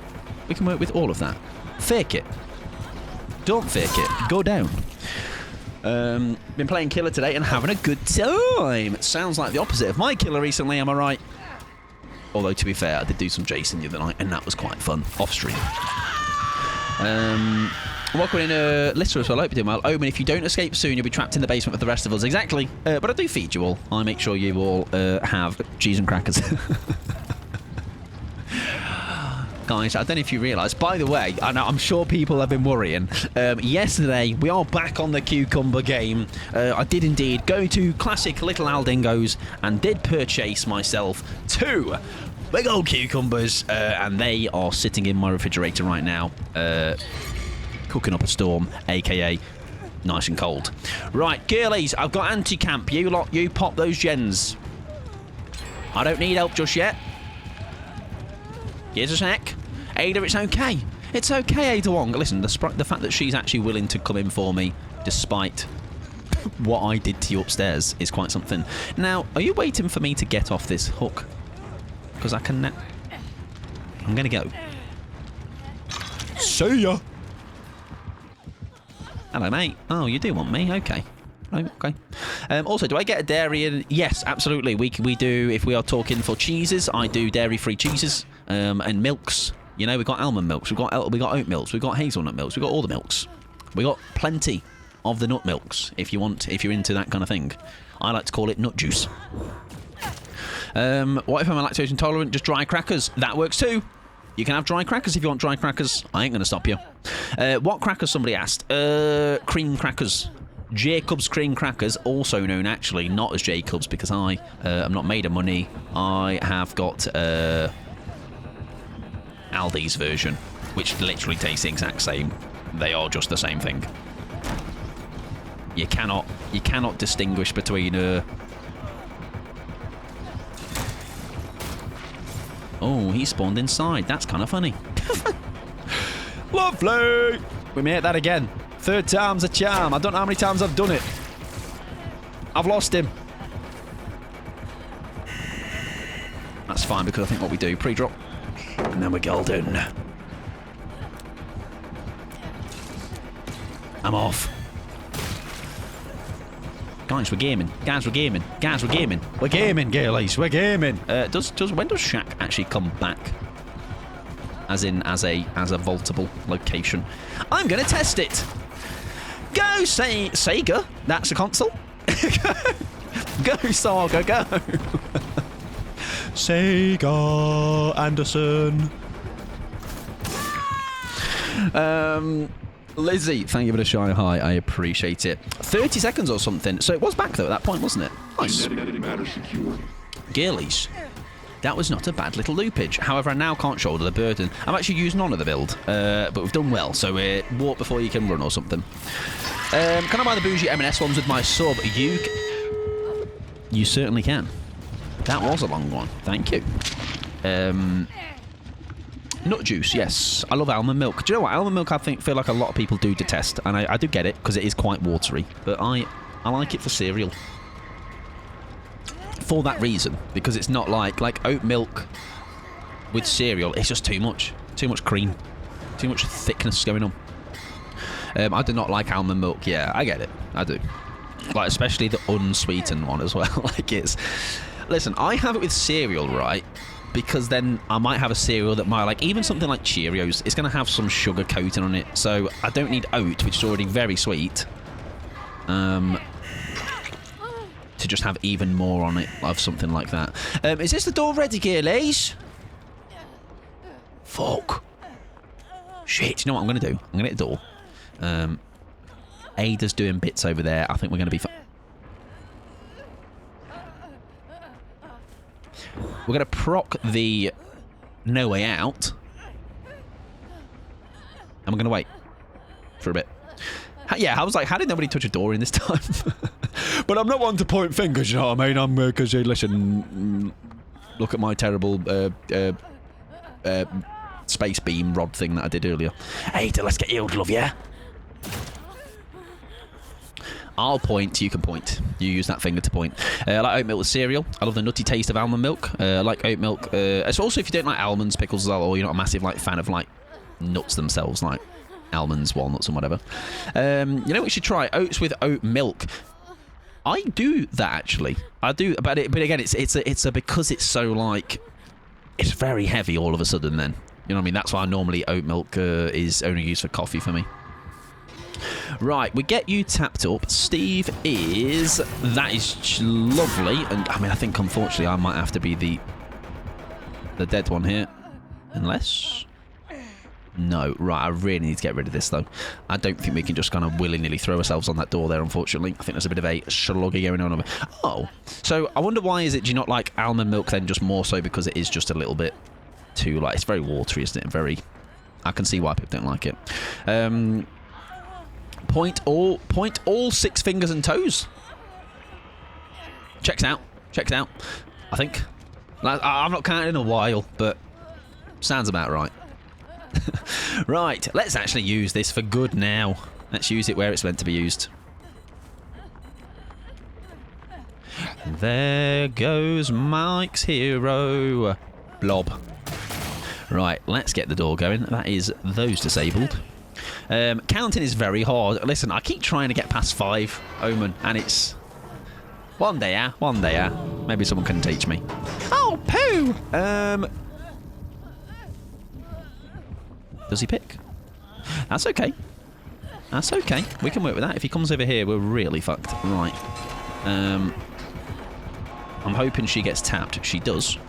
We can work with all of that. Fake it. Don't fake it. Go down. Been playing Killer today and having a good time. It sounds like the opposite of my Killer recently, am I right? Although, to be fair, I did do some Jason the other night, and that was quite fun. Off-stream. Welcome in, Lister as well. I hope you're doing well. Omen, if you don't escape soon, you'll be trapped in the basement with the rest of us. Exactly. But I do feed you all. I make sure you all have cheese and crackers. Guys, I don't know if you realise. By the way, I'm sure people have been worrying. Yesterday, we are back on the cucumber game. I did indeed go to classic Little Aldingos and did purchase myself 2 big old cucumbers, and they are sitting in my refrigerator right now, cooking up a storm, aka nice and cold. Right, girlies, I've got anti-camp. You lot, you pop those gens. I don't need help just yet. Here's a sec. Ada, it's okay. It's okay, Ada Wong. Listen, the fact that she's actually willing to come in for me, despite what I did to you upstairs, is quite something. Now, are you waiting for me to get off this hook? Because I can... I'm going to go. See ya. Hello, mate. Oh, you do want me? Okay. Oh, okay. Also, do I get a dairy in? Yes, absolutely. We do, if we are talking for cheeses, I do dairy-free cheeses and milks. You know, we've got almond milks, we've got oat milks, we've got hazelnut milks, we've got all the milks. We've got plenty of the nut milks, if you're into that kind of thing. I like to call it nut juice. What if I'm lactose intolerant? Just dry crackers. That works too. You can have dry crackers if you want dry crackers. I ain't going to stop you. What crackers, somebody asked? Cream crackers. Jacob's cream crackers, also known actually not as Jacob's because I am not made of money. I have got Aldi's version, which literally tastes the exact same. They are just the same thing. You cannot distinguish between Oh, he spawned inside. That's kind of funny. Lovely. We made that again. Third time's a charm. I don't know how many times I've done it. I've lost him. That's that's fine because I think what we do, pre-drop, and then we're golden. I'm off. Guys, we're gaming. Guys, we're gaming. Guys, we're gaming. We're gaming, girlies. We're gaming. When does Shaq actually come back? As in, as a vaultable location. I'm gonna test it. Go, say Sega. That's a console. Go, Saga, go. Sega Anderson. Lizzie, thank you for the shy hi. I appreciate it. 30 seconds or something. So it was back though at that point, wasn't it? Nice. Girlies. That was not a bad little loopage. However, I now can't shoulder the burden. I've actually used none of the build, but we've done well. So walk before you can run or something. Can I buy the bougie M&S ones with my sub? You certainly can. That was a long one. Thank you. Nut juice, yes. I love almond milk. Do you know what? Almond milk, I feel like a lot of people do detest, and I do get it because it is quite watery. But I like it for cereal. For that reason, because it's not like oat milk with cereal. It's just too much cream, too much thickness going on. I do not like almond milk. Yeah, I get it. I do. Like especially the unsweetened one as well. Listen, I have it with cereal, right? Because then I might have a cereal that might even something like Cheerios. It's going to have some sugar coating on it, so I don't need oat, which is already very sweet. To just have even more on it of something like that. Is this the door ready, girlies? Fuck. Shit, you know what I'm going to do? I'm going to get the door. Ada's doing bits over there. I think we're going to be fine. We're going to proc the no way out. And we're going to wait for a bit. Yeah, I was like, how did nobody touch a door in this time? But I'm not one to point fingers, you know what I mean? I'm, because, listen, look at my terrible space beam rod thing that I did earlier. Hey, let's get healed, love, yeah? I'll point, you can point. You use that finger to point. I like oat milk with cereal. I love the nutty taste of almond milk. I like oat milk. It's also if you don't like almonds, pickles, or you're not a massive fan of nuts themselves, like almonds, walnuts, and whatever. You know what you should try? Oats with oat milk. I do that actually. I do, but again, it's because it's so it's very heavy all of a sudden. Then you know what I mean. That's why normally oat milk is only used for coffee for me. Right, we get you tapped up. Steve is... That is lovely. And, I mean, I think, unfortunately, I might have to be the dead one here. Unless... No. Right, I really need to get rid of this, though. I don't think we can just kind of willy-nilly throw ourselves on that door there, unfortunately. I think there's a bit of a sluggy going on. Oh. So, I wonder why is it... Do you not like almond milk, then, just more so because it is just a little bit too, It's very watery, isn't it? Very... I can see why people don't like it. Point all 6 fingers and toes. Checks out. I think. I'm not counting in a while, but sounds about right. Right, let's actually use this for good now. Let's use it where it's meant to be used. There goes Mike's hero. Blob. Right, let's get the door going. That is those disabled. Counting is very hard. Listen, I keep trying to get past 5, Omen, and it's... One day, maybe someone can teach me. Oh, poo! Does he pick? That's okay. That's okay. We can work with that. If he comes over here, we're really fucked. Right. I'm hoping she gets tapped. She does.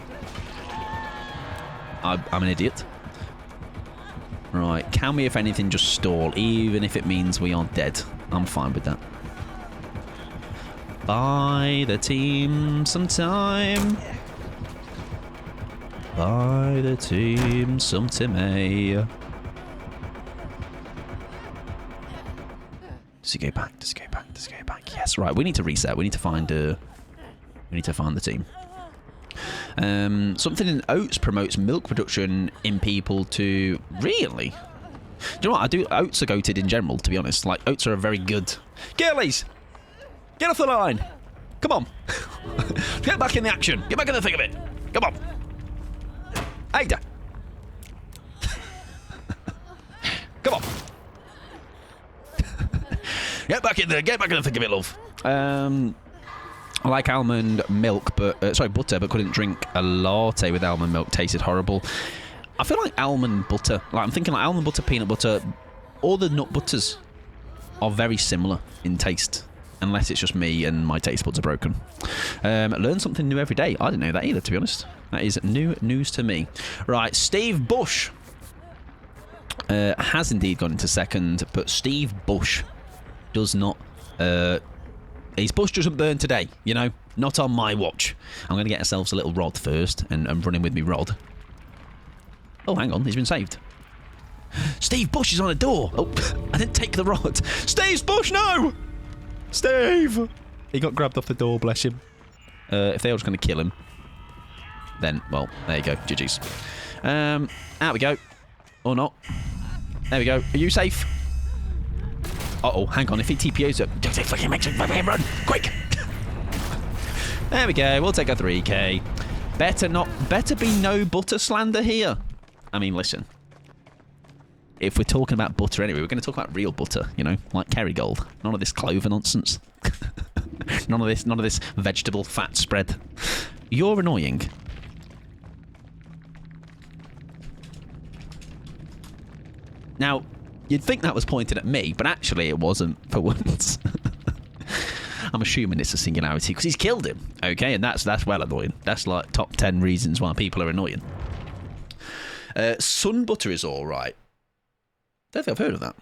I'm an idiot. Right, can we, if anything, just stall, even if it means we are dead? I'm fine with that. Buy the team some time. Buy the team some Timmy. Does he go back? Does he go back? Does he go back? Yes, right, we need to reset. We need to find the team. Something in oats promotes milk production in people to... Really? Do you know what? I do... Oats are goated in general, to be honest. Oats are a very good... Girlies! Get off the line! Come on! Get back in the action! Get back in the thick of it! Come on! Ada. Come on. Get back in there. Get back in the thick of it, love. I like almond milk, but sorry, butter, but couldn't drink a latte with almond milk. Tasted horrible. I feel like almond butter. Like I'm thinking like almond butter, peanut butter. All the nut butters are very similar in taste, unless it's just me and my taste buds are broken. Learn something new every day. I didn't know that either, to be honest. That is new news to me. Right, Steve Bush has indeed gone into second, but Steve Bush does not. His bush doesn't burn today, you know. Not on my watch. I'm going to get ourselves a little rod first and run in with me rod. Oh, hang on, he's been saved. Steve Bush is on a door. Oh, I didn't take the rod. Steve Bush, no! Steve! He got grabbed off the door, bless him. If they were just going to kill him, then, well, there you go. GG's. Out we go. Or not. There we go. Are you safe? Uh-oh, hang on. If he TPOs it, don't fucking make it run. Quick! There we go. We'll take a 3k. Better be no butter slander here. I mean, listen. If we're talking about butter anyway, we're going to talk about real butter, you know, like Kerrygold. None of this clover nonsense. none of this vegetable fat spread. You're annoying. Now, you'd think that was pointed at me, but actually it wasn't for once. I'm assuming it's a singularity because he's killed him. Okay, and that's well annoying. That's like top 10 reasons why people are annoying. Sun butter is all right. Don't think I've heard of that.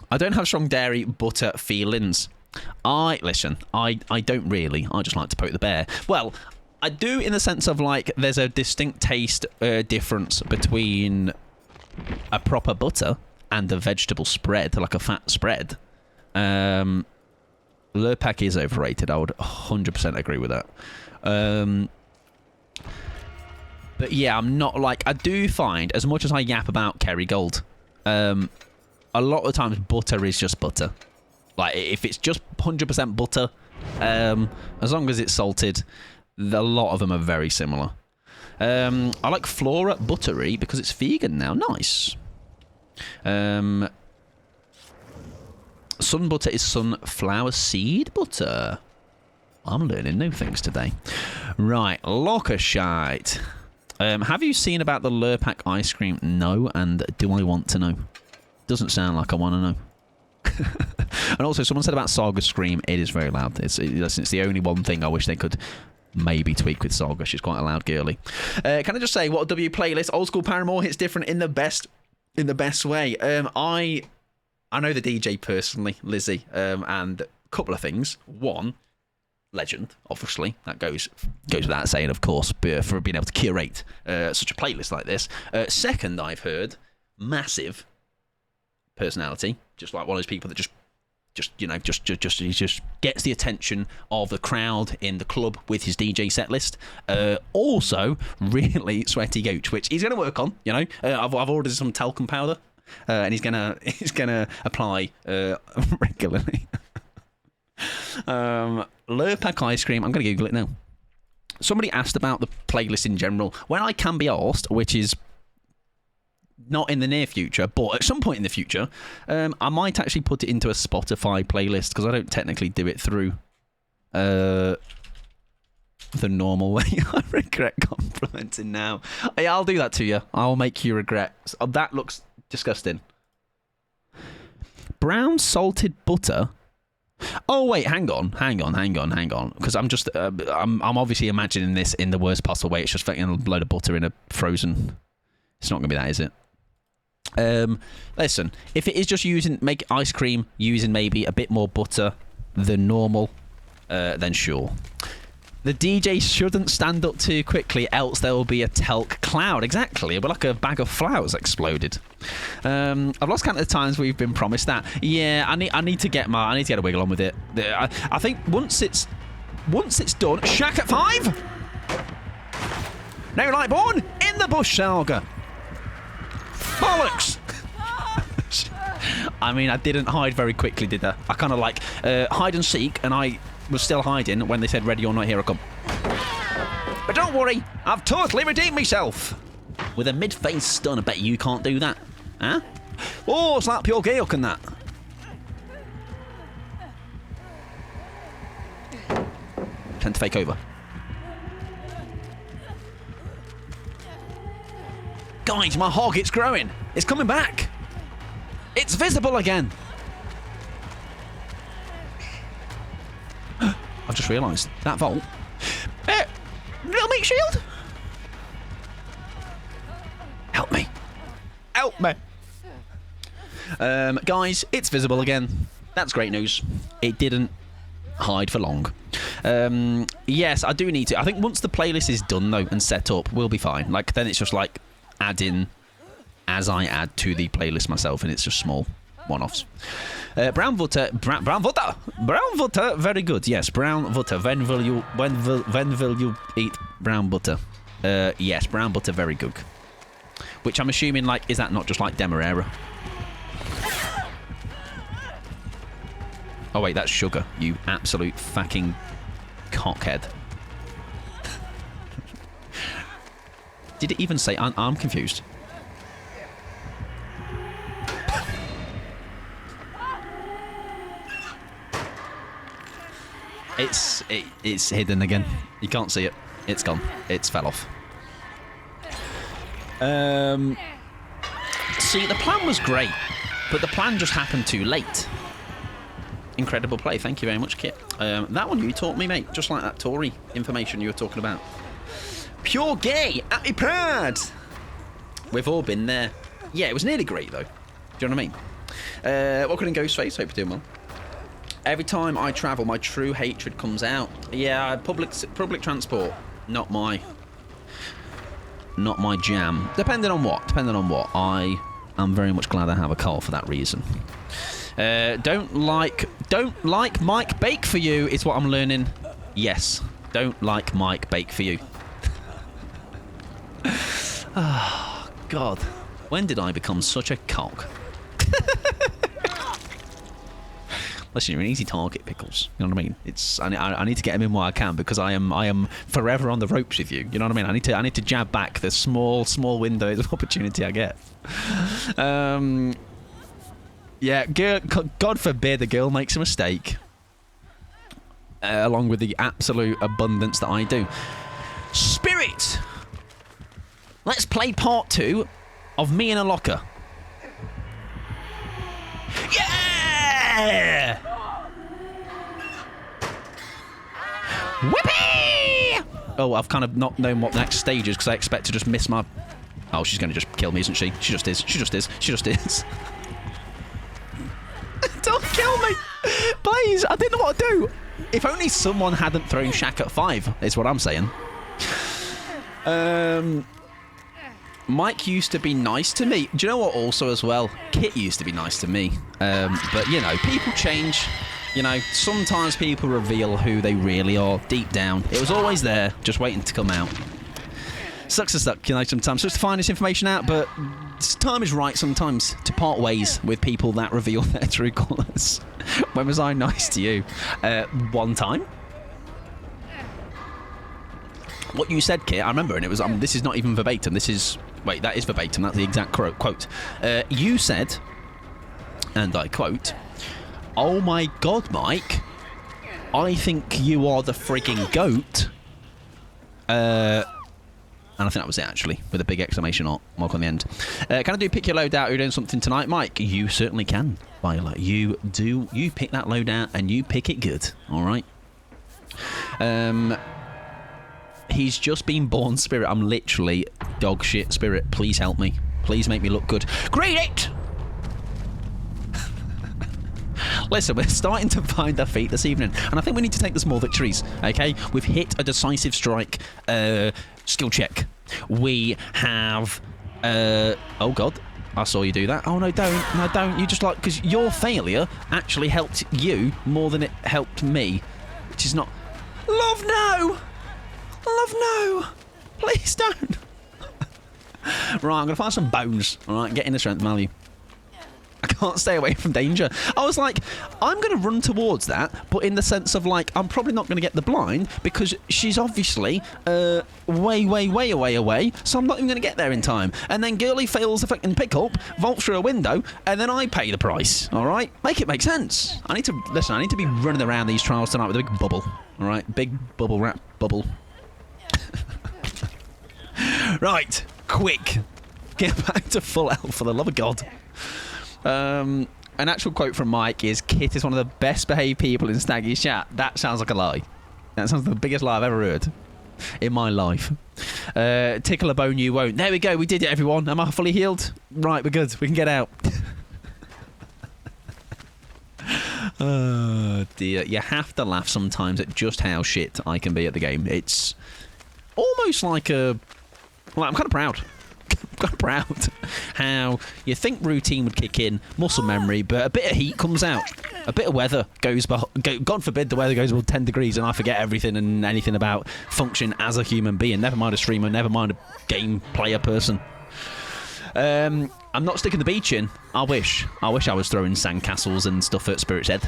I don't have strong dairy butter feelings. Listen, I don't really. I just like to poke the bear. Well, I do in the sense of like there's a distinct taste difference between a proper butter and a vegetable spread, like a fat spread. Lurpak is overrated. I would 100% agree with that. But yeah, I'm not like... I do find, as much as I yap about Kerrygold, a lot of the times butter is just butter. Like, if it's just 100% butter, as long as it's salted, a lot of them are very similar. I like Flora Buttery because it's vegan now. Nice. Sun butter is sunflower seed butter. I'm learning new things today. Right, Lockershite. Have you seen about the Lurpak ice cream? No, and do I want to know? Doesn't sound like I want to know. And also, someone said about Saga Scream. It is very loud. It's the only one thing I wish they could maybe tweak with Saga. She's quite a loud girly. Can I just say, what a W playlist. Old school Paramore hits different in the best way. I know the DJ personally, Lizzie, and a couple of things. One, legend, obviously. That goes without saying, of course, for being able to curate such a playlist like this. Second, I've heard, massive personality, just like one of those people that just gets the attention of the crowd in the club with his DJ set list. Also, really sweaty gooch, which he's going to work on. You know, I've ordered some talcum powder, and he's gonna apply regularly. Lurpak ice cream. I'm going to Google it now. Somebody asked about the playlist in general. When I can be asked, which is not in the near future, but at some point in the future, I might actually put it into a Spotify playlist because I don't technically do it through the normal way. I regret complimenting now. Yeah, I'll do that to you. I'll make you regret. Oh, that looks disgusting. Brown salted butter. Oh wait, hang on, because I'm just I'm obviously imagining this in the worst possible way. It's just fucking a load of butter in a frozen. It's not gonna be that, is it? Listen, if it is just make ice cream using maybe a bit more butter than normal, then sure. The DJ shouldn't stand up too quickly, else there will be a talc cloud. Exactly, it'll be like a bag of flowers exploded. I've lost count of the times we've been promised that. Yeah, I need to get a wiggle on with it. I think once it's done. Shack at 5. No light born in the bush, Saga. Bollocks! I mean, I didn't hide very quickly, did I? I kind of like hide and seek, and I was still hiding when they said ready or not, here I come. But don't worry, I've totally redeemed myself. With a mid-phase stun, I bet you can't do that. Huh? Oh, slap pure Gayuk and that. Tend to fake over. Guys, my hog, it's growing. It's coming back. It's visible again. I've just realised that vault. Little meat shield. Help me. Help me. Guys, it's visible again. That's great news. It didn't hide for long. Yes, I do need to. I think once the playlist is done, though, and set up, we'll be fine. Like, then it's just like add in as I add to the playlist myself, and it's just small one-offs. Brown butter, brown butter, very good. Yes, brown butter. When will you eat brown butter? Yes, brown butter, very good. Which I'm assuming, like, is that not just like Demerara? Oh wait, that's sugar. You absolute fucking cockhead. Did it even say? I'm confused. It's hidden again. You can't see it. It's gone. It's fell off. See, the plan was great, but the plan just happened too late. Incredible play. Thank you very much, Kit. That one you taught me, mate. Just like that Tory information you were talking about. Pure gay. Happy pride. We've all been there. Yeah, it was nearly great, though. Do you know what I mean? Welcome in Ghostface. Hope you're doing well. Every time I travel, my true hatred comes out. Yeah, public transport. Not my jam. Depending on what. I am very much glad I have a car for that reason. Don't like Mike Bake for you is what I'm learning. Yes, don't like Mike Bake for you. Oh, God. When did I become such a cock? Listen, you're an easy target, Pickles. You know what I mean? I need to get him in while I can, because I am forever on the ropes with you. You know what I mean? I need to jab back the small windows of opportunity I get. Yeah, God forbid a girl makes a mistake. Along with the absolute abundance that I do. Spirit! Let's play part 2 of me in a locker. Yeah! Whippy! Oh, I've kind of not known what the next stage is because I expect to just miss my... Oh, she's going to just kill me, isn't she? She just is. Don't kill me! Please, I didn't know what to do. If only someone hadn't thrown Shaq at 5, is what I'm saying. Mike used to be nice to me. Do you know what also as well? Kit used to be nice to me. But, you know, people change. You know, sometimes people reveal who they really are deep down. It was always there, just waiting to come out. Sucks to suck, you know, sometimes. Just to find this information out, but time is right sometimes to part ways with people that reveal their true colours. When was I nice to you? One time. What you said, Kit, I remember, and it was, this is not even verbatim, this is... Wait, that is verbatim, that's the exact quote. You said, and I quote, "Oh my God, Mike, I think you are the frigging goat." And I think that was it, actually, with a big exclamation mark on the end. Can I do pick your load out? Are you doing something tonight, Mike? You certainly can, Viola. You do. You pick that load out, and you pick it good, all right? He's just been born, Spirit. I'm literally dog shit, Spirit. Please help me. Please make me look good. Greet it! Listen, we're starting to find our feet this evening, and I think we need to take the small victories, okay? We've hit a decisive strike skill check. We have... oh, God. I saw you do that. Oh, no, don't. No, don't. You just like... Because your failure actually helped you more than it helped me, which is not... Love, no! Love, no! Please don't. Right, I'm going to find some bones. All right, get in the strength value. I can't stay away from danger. I was like, I'm going to run towards that, but in the sense of like, I'm probably not going to get the blind because she's obviously way away, so I'm not even going to get there in time. And then Girly fails the fucking pick up, vaults through a window, and then I pay the price. All right, make it make sense. I need to be running around these trials tonight with a big bubble. All right, big bubble wrap bubble. Right, quick. Get back to full health, for the love of God. An actual quote from Mike is, Kit is one of the best behaved people in Staggy's chat. That sounds like a lie. That sounds like the biggest lie I've ever heard in my life. Tickle a bone you won't. There we go. We did it, everyone. Am I fully healed? Right, we're good. We can get out. Oh, dear. You have to laugh sometimes at just how shit I can be at the game. It's almost like a... Well, I'm kind of proud. I'm kind of proud how you think routine would kick in, muscle memory, but a bit of heat comes out. A bit of weather goes... God forbid the weather goes above 10 degrees and I forget everything and anything about function as a human being. Never mind a streamer, never mind a game player person. I'm not sticking the beach in. I wish I was throwing sandcastles and stuff at Spirit's Head.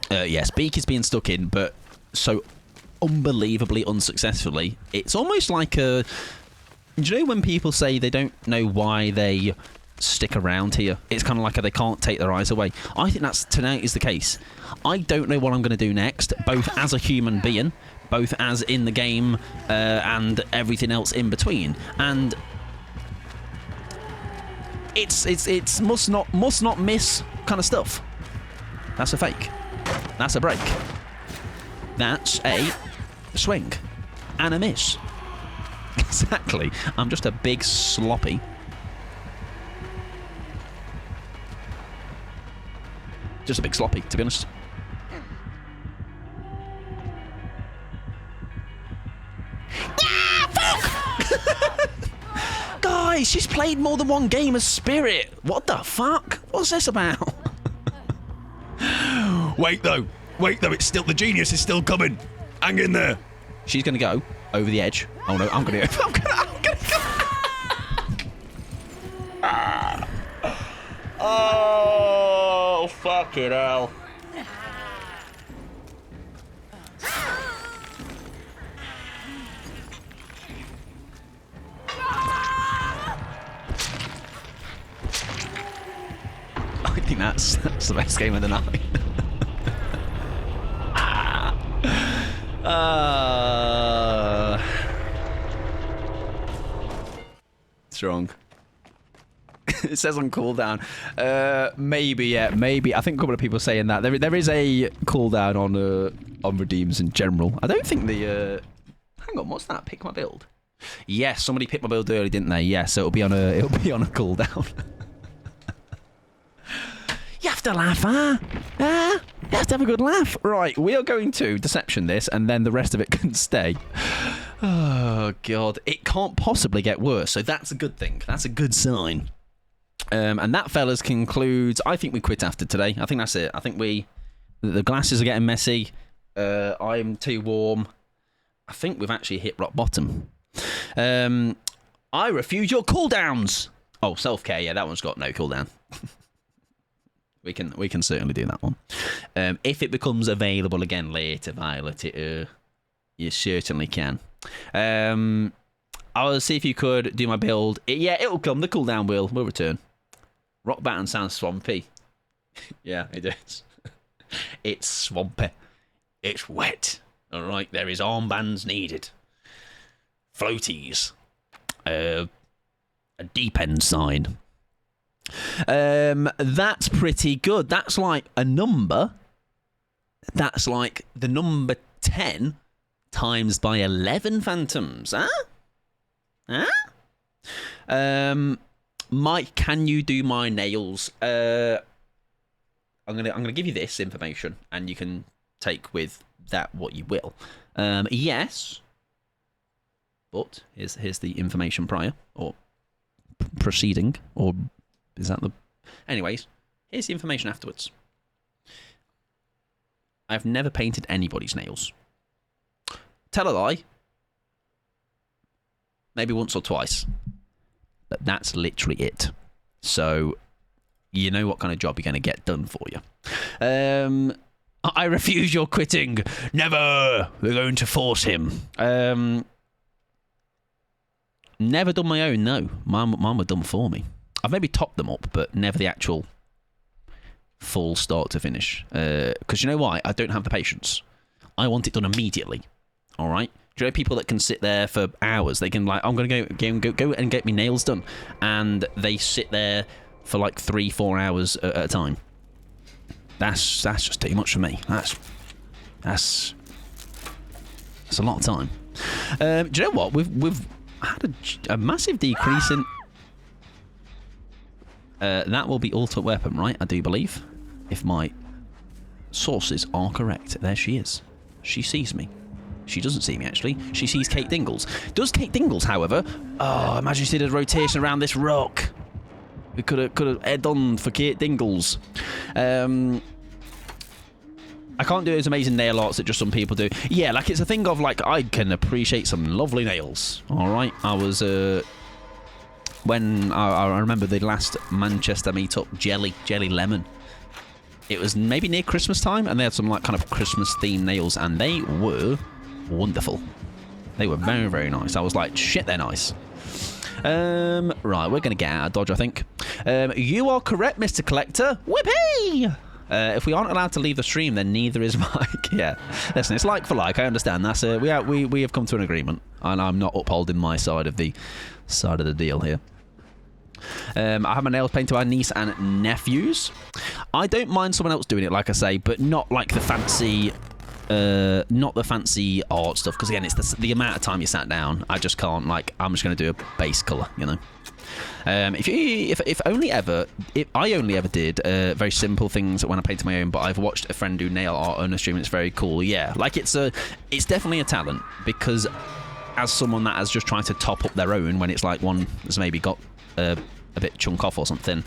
Yes, Beak is being stuck in, but so unbelievably unsuccessfully. It's almost like a... Do you know when people say they don't know why they stick around here? It's kind of like they can't take their eyes away. I think that's tonight is the case. I don't know what I'm going to do next, both as a human being, both as in the game, and everything else in between. And it's must not miss kind of stuff. That's a fake. That's a break. That's a swing and a miss. Exactly. I'm just a big sloppy. Just a big sloppy, to be honest. Ah, fuck! Guys, she's played more than one game as Spirit. What the fuck? What's this about? Wait though, it's still... The genius is still coming. Hang in there. She's going to go over the edge. Oh no, I'm going to go. I'm going to go. Oh, fucking hell. I think that's the best game of the night. Strong. It says on cooldown. Maybe, yeah, maybe. I think a couple of people saying that. There is a cooldown on redeems in general. I don't think the... Hang on, what's that? Pick my build. Yes, somebody picked my build early, didn't they? Yes, so it'll be on a cooldown. You have to laugh, huh? You have to have a good laugh. Right, we are going to deception this, and then the rest of it can stay. Oh, God. It can't possibly get worse, so that's a good thing. That's a good sign. And that, fellas, concludes... I think we quit after today. I think that's it. I think the glasses are getting messy. I'm too warm. I think we've actually hit rock bottom. I refuse your cooldowns. Oh, self-care. Yeah, that one's got no cooldown. We can certainly do that one. If it becomes available again later, Violet, you certainly can. I'll see if you could do my build. It'll come. The cooldown will return. Rock Baton sounds swampy. Yeah, it is. It's swampy. It's wet. All right, there is armbands needed. Floaties. A deep end sign. That's pretty good. That's like a number. That's like the number 10 times by 11 phantoms. Huh? Mike, can you do my nails? I'm gonna give you this information, and you can take with that what you will. Yes, but here's the information prior or proceeding, or is that the? Anyways, here's the information afterwards. I've never painted anybody's nails. Tell a lie. Maybe once or twice. But that's literally it. So you know what kind of job you're going to get done for you. I refuse your quitting. Never. We're going to force him. Never done my own, no. Mine were done for me. I've maybe topped them up, but never the actual full start to finish. Because you know why? I don't have the patience. I want it done immediately. All right? Do you know people that can sit there for hours? They can like, I'm going to go and get my nails done. And they sit there for like 3-4 hours at a time. That's just too much for me. That's a lot of time. Do you know what? We've had a massive decrease in... that will be ultimate weapon, right? I do believe. If my sources are correct. There she is. She sees me. She doesn't see me, actually. She sees Kate Dingles. Does Kate Dingles, however... Oh, imagine she did a rotation around this rock. We could have head on for Kate Dingles. I can't do those amazing nail arts that just some people do. Yeah, like it's a thing of like I can appreciate some lovely nails. All right, I was when I remember the last Manchester meetup, Jelly Lemon. It was maybe near Christmas time, and they had some like kind of Christmas themed nails, and they were wonderful. They were very, very nice. I was like, shit, they're nice. Right, we're going to get out of Dodge, I think. You are correct, Mr. Collector. Whippy! If we aren't allowed to leave the stream, then neither is Mike. Yeah. Listen, it's like for like. I understand. That's we have come to an agreement, and I'm not upholding my side of the deal here. I have my nails painted by niece and nephews. I don't mind someone else doing it, like I say, but not like the fancy... not the fancy art stuff, because again, it's the amount of time you sat down. I just can't, like, I'm just going to do a base colour, you know. If I only ever did very simple things when I painted my own, but I've watched a friend do nail art on a stream and it's very cool. Yeah, like it's definitely a talent, because as someone that has just tried to top up their own when it's like one has maybe got a bit chunk off or something,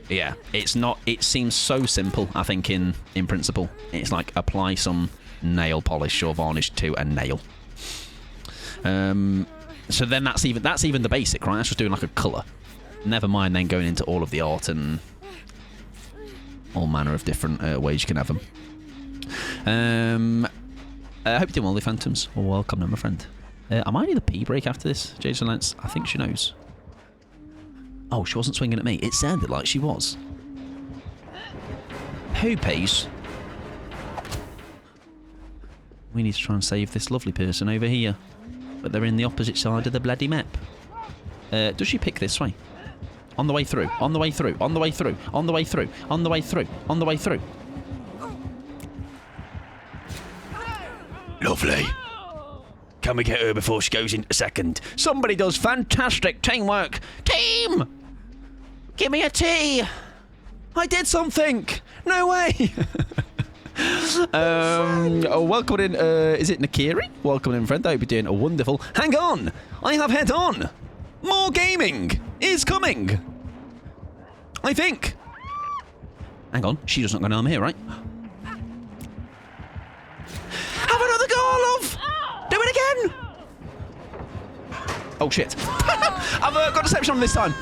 yeah, it's not. It seems so simple. I think in principle, it's like apply some nail polish or varnish to a nail. So then that's even the basic, right? That's just doing like a colour. Never mind then going into all of the art and all manner of different ways you can have them. I hope you're doing well, the Phantoms. Well, welcome, my friend. I might need a pee break after this, Jason Lance. I think she knows. Oh, she wasn't swinging at me. It sounded like she was. Who pays? We need to try and save this lovely person over here. But they're in the opposite side of the bloody map. Does she pick this way? On the way through. On the way through. On the way through. On the way through. On the way through. On the way through. Lovely. Can we get her before she goes into second? Somebody does fantastic teamwork. Team! Give me a T. I did something. No way. Oh, welcome in. Is it Nakiri? Welcome in, friend. I hope you're doing a wonderful. Hang on. I have head on. More gaming is coming. I think. Hang on. She doesn't know I'm here, right? Have another go, love. Do it again. Oh, shit. I've got deception on this time.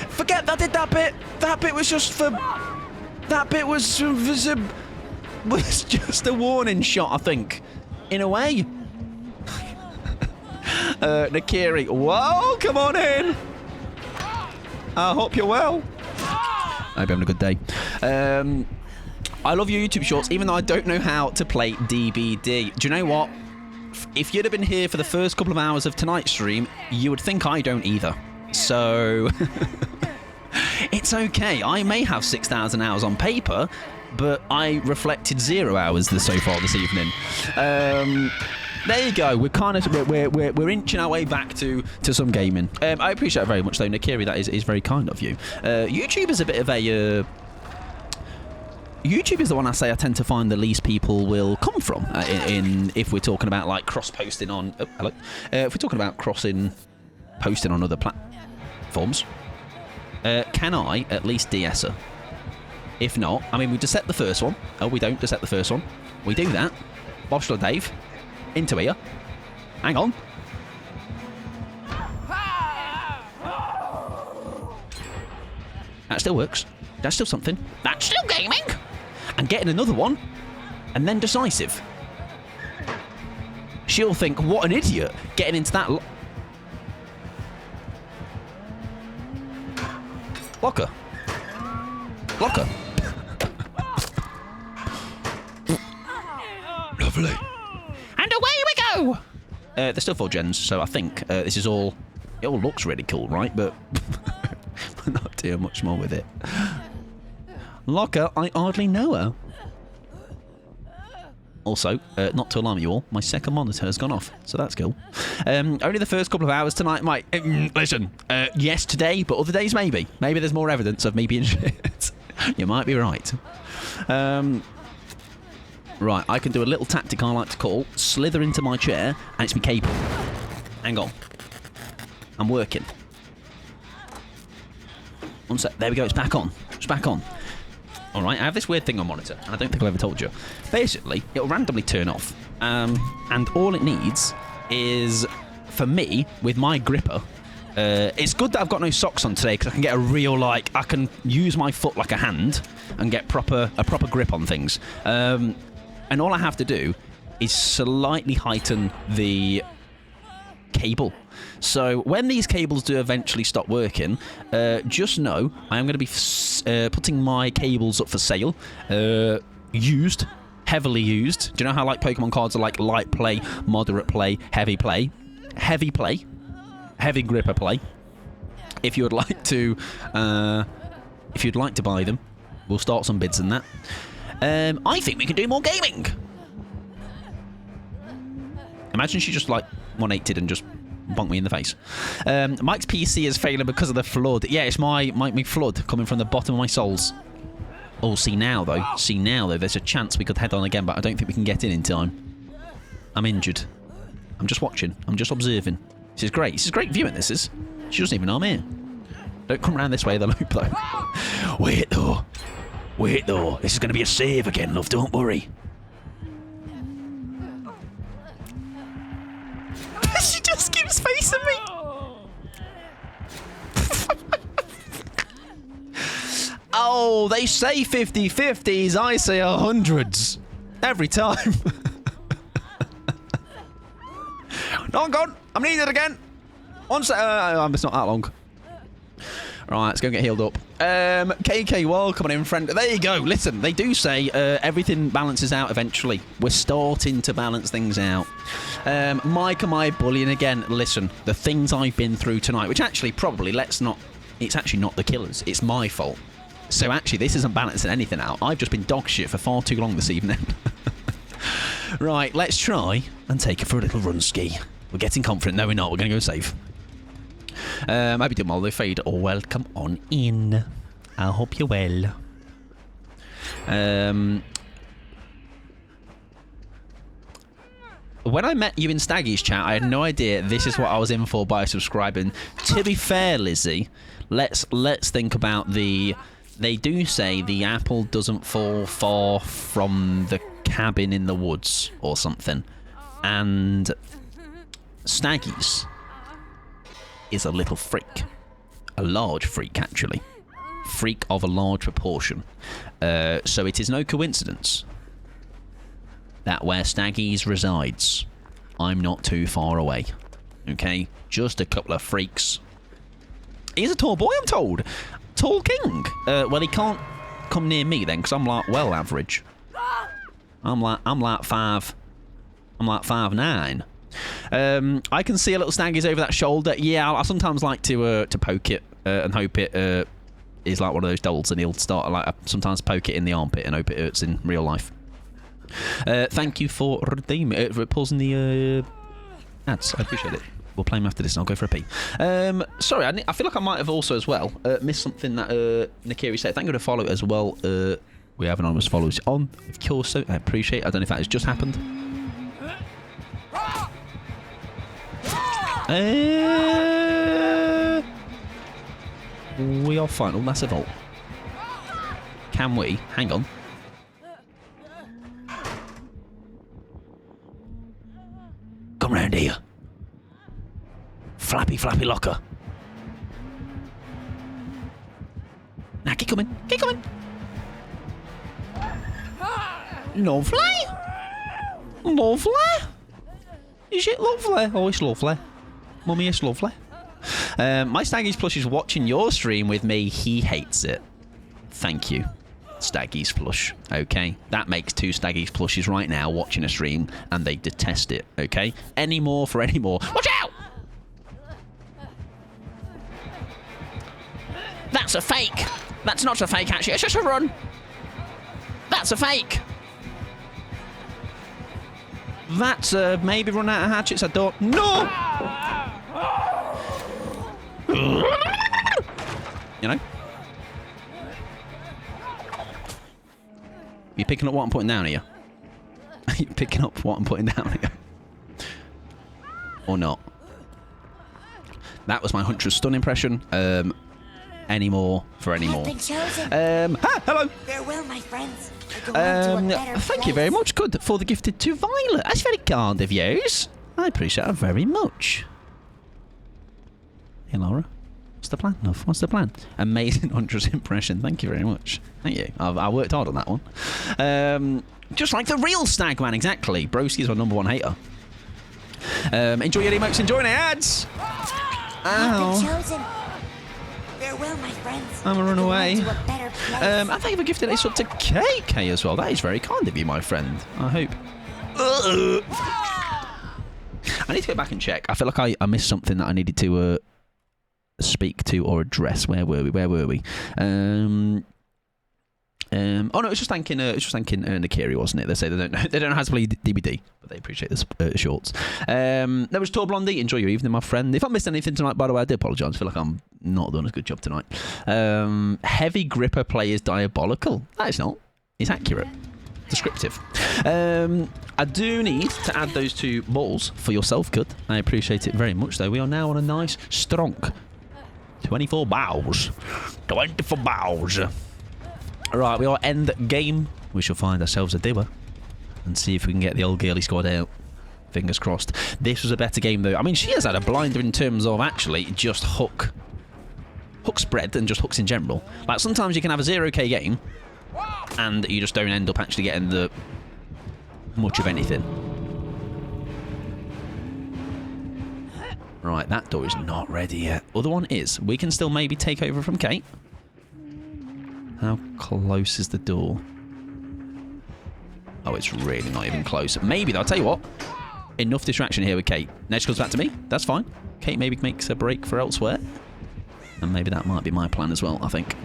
Forget that I did that bit. That bit was just for... That bit was just a warning shot, I think. In a way. Nakiri, whoa, come on in. I hope you're well. I hope you're having a good day. I love your YouTube shorts, even though I don't know how to play DBD. Do you know what? If you'd have been here for the first couple of hours of tonight's stream, you would think I don't either. So... It's okay. I may have 6,000 hours on paper, but I reflected 0 hours so far this evening. There you go. We're kind of we're inching our way back to some gaming. I appreciate it very much, though, Nakiri. That is very kind of you. YouTube is a bit of a. YouTube is the one I say I tend to find the least people will come from. If we're talking about like cross posting on. Oh, hello. If we're talking about posting on other platforms. Can I at least DS her? If not, I mean, we dissect the first one. Oh, we don't dissect the first one. We do that. Bobshler Dave. Into here. Hang on. That still works. That's still something. That's still gaming. And getting another one. And then decisive. She'll think, what an idiot, getting into that... Locker. Locker. Lovely. And away we go! There's still 4 gens, so I think this is all... It all looks really cool, right? But we're not doing much more with it. Locker, I hardly know her. Also, not to alarm you all, my second monitor has gone off, so that's cool. Only the first couple of hours tonight might... listen, yes today, but other days maybe. Maybe there's more evidence of me being shit. You might be right. Right, I can do a little tactic I like to call, slither into my chair, and it's my cable. Hang on. I'm working. One sec, there we go, it's back on. It's back on. Alright, I have this weird thing on monitor, and I don't think I've ever told you. Basically, it'll randomly turn off. And all it needs is, for me, with my gripper, it's good that I've got no socks on today, because I can get a real, like, I can use my foot like a hand and get a proper grip on things. And all I have to do is slightly heighten the cable. So when these cables do eventually stop working, just know I am going to be putting my cables up for sale. Used, heavily used. Do you know how like Pokemon cards are like light play, moderate play, heavy play? Heavy play, heavy gripper play. If you would like to, buy them, we'll start some bids in that. I think we can do more gaming. Imagine she just like 180'd and just bonk me in the face. Mike's PC is failing because of the flood. Yeah, it's my flood coming from the bottom of my souls. Oh, see now though, there's a chance we could head on again, but I don't think we can get in time. I'm injured. I'm just watching. I'm just observing. This is great. This is great viewing, this is. She doesn't even know I'm here. Don't come around this way of the loop though. Wait though. This is going to be a save again, love. Don't worry. She just keeps facing me. Oh, they say 50-50s. I say 100s. Every time. No, I'm gone. I'm needed again. It's not that long. Right, let's go get healed up. KK Wall coming in, friend. There you go. Listen, they do say everything balances out eventually. We're starting to balance things out. Mike and my bullying again. Listen, the things I've been through tonight, which actually probably, it's actually not the killers. It's my fault. So actually, this isn't balancing anything out. I've just been dog shit for far too long this evening. Right, let's try and take it for a little run ski. We're getting confident. No, we're not. We're going to go safe. Maybe do Molly Fade or welcome on in. I hope you're well. When I met you in Staggy's chat, I had no idea this is what I was in for by subscribing. To be fair, Lizzie, let's think about the... They do say the apple doesn't fall far from the cabin in the woods or something. And Staggy's is a little freak. A large freak, actually. Freak of a large proportion. So it is no coincidence that where Staggy's resides, I'm not too far away. Okay? Just a couple of freaks. He's a tall boy, I'm told. Tall king. Well, he can't come near me then, because I'm like well average. I'm like 5'9". I can see a little Staggy's over that shoulder. Yeah, I sometimes like to poke it and hope it is like one of those dolls, and he'll start like sometimes poke it in the armpit and hope it hurts in real life. Thank you for pausing the ads. I appreciate it. We'll play them after this and I'll go for a pee. Sorry, I feel like I might have also as well missed something that Nakiri said. Thank you for the follow as well. We have anonymous followers on. Of course, so I appreciate it. I don't know if that has just happened. We are fine. Oh, that's a vault. Can we? Hang on. Come round here. Flappy locker. Now, keep coming. Keep coming. Lovely. Lovely. Is it lovely? Oh, it's lovely. Mummy, it's lovely. My Staggy's Plush is watching your stream with me. He hates it. Thank you, Staggy's Plush. Okay, that makes 2 Staggy's Plushes right now watching a stream, and they detest it. Okay, any more for any more. Watch out! That's a fake. That's not a fake, actually. It's just a run. That's a fake. That's maybe run out of hatchets. I don't know. You know? You're picking up what I'm putting down here? You're picking up what I'm putting down here? Or not? That was my Huntress Stun impression. Any more for any more. Hello. Farewell, my friends. Thank you very much. Good for the gifted to Violet. That's very kind of yours. I appreciate it very much. Hey, Laura. What's the plan, love? What's the plan? Amazing Huntress impression. Thank you very much. Thank you. I worked hard on that one. Just like the real Stagman, exactly. Broski's my #1 hater. Enjoy your emotes. Enjoy the ads. Ow. Farewell, my friends. I'm gonna run away. I I thank you for gifting a sub to KK as well. That is very kind of you, my friend. I hope. I need to go back and check. I feel like I missed something that I needed to speak to or address. Where were we? Oh no, it's just thanking Nakiri, wasn't it? They say they don't know how to play DBD, but they appreciate the shorts. There was Tor Blondie. Enjoy your evening, my friend. If I missed anything tonight, by the way, I do apologise. I feel like I'm not doing a good job tonight. Heavy gripper play is diabolical. That is not. It's accurate. Descriptive. I do need to add those 2 balls for yourself, good. I appreciate it very much, though. We are now on a nice strong 24 bows. 24 bows. Right, we are end game. We shall find ourselves a doer and see if we can get the old girly squad out. Fingers crossed. This was a better game, though. I mean, she has had a blinder in terms of actually just hook spread and just hooks in general. Like, sometimes you can have a 0k game and you just don't end up actually getting the much of anything. Right, that door is not ready yet. Other one is. We can still maybe take over from Kate. How close is the door? Oh, it's really not even close. Maybe, I'll tell you what. Enough distraction here with Kate. Now she comes back to me. That's fine. Kate maybe makes a break for elsewhere. And maybe that might be my plan as well, I think.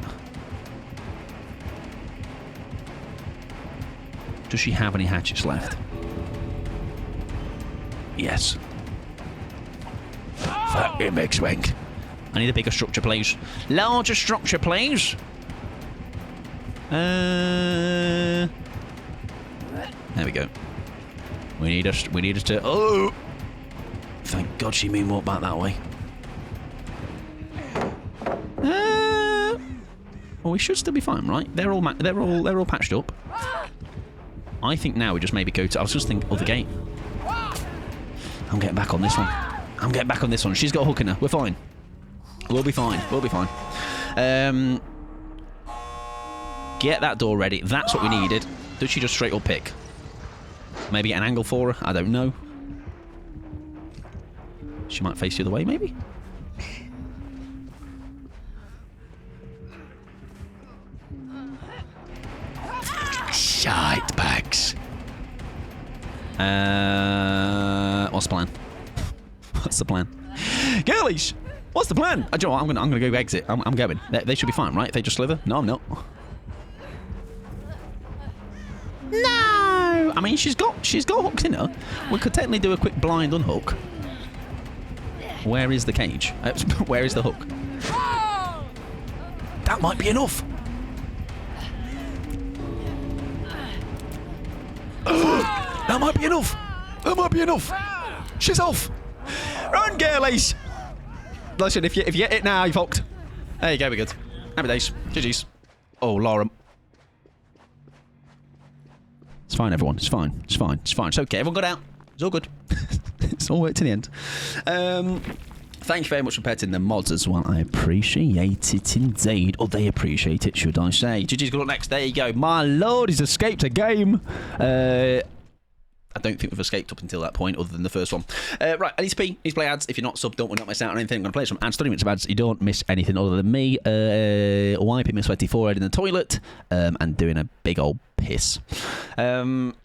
Does she have any hatchets left? Yes. Fucking big swing. I need a bigger structure, please. Larger structure, please. There we go. We need us to. Oh! Thank God she moonwalked back that way. Well, we should still be fine, right? They're all patched up. I think now we just maybe go to. I was just thinking other gate. I'm getting back on this one. She's got a hook in her. We're fine. We'll be fine. Get that door ready. That's what we needed. Does she just straight up pick? Maybe get an angle for her? I don't know. She might face the other way, maybe? Shite bags. What's the plan? What's the plan? Girlies! What's the plan? Do you know what? I'm gonna go exit. I'm going. They should be fine, right? If they just slither? No, I'm not. No! I mean, she's got hooks in her. We could technically do a quick blind unhook. Where is the cage? Where is the hook? That might be enough. That might be enough. That might be enough. She's off. Run, girlies. Listen, if you get it now, you're fucked. There you go, we're good. Happy days. GG's. Oh, Laura. It's fine, everyone. It's fine. It's okay. Everyone got out. It's all good. It's all worked to the end. Thank you very much for petting the mods as well. I appreciate it indeed. Or they appreciate it, should I say. GG's got up next. There you go. My lord, he's escaped a game. I don't think we've escaped up until that point, other than the first one. Right, I need to pee. Need to play ads. If you're not sub, don't want to miss out on anything. I'm going to play some ads, 30 minutes of ads. You don't miss anything other than me wiping my sweaty forehead in the toilet and doing a big old piss. Mike,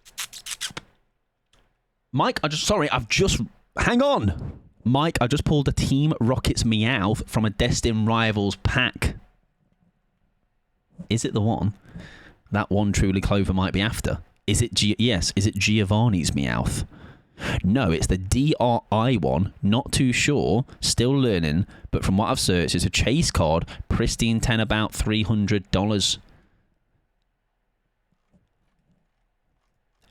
hang on. Mike, I just pulled a Team Rocket's Meowth from a Destin Rivals pack. Is it the one that one truly Clover might be after? Is it yes, is it Giovanni's Meowth? No, it's the DRI one. Not too sure. Still learning. But from what I've searched, it's a chase card. Pristine 10, about $300.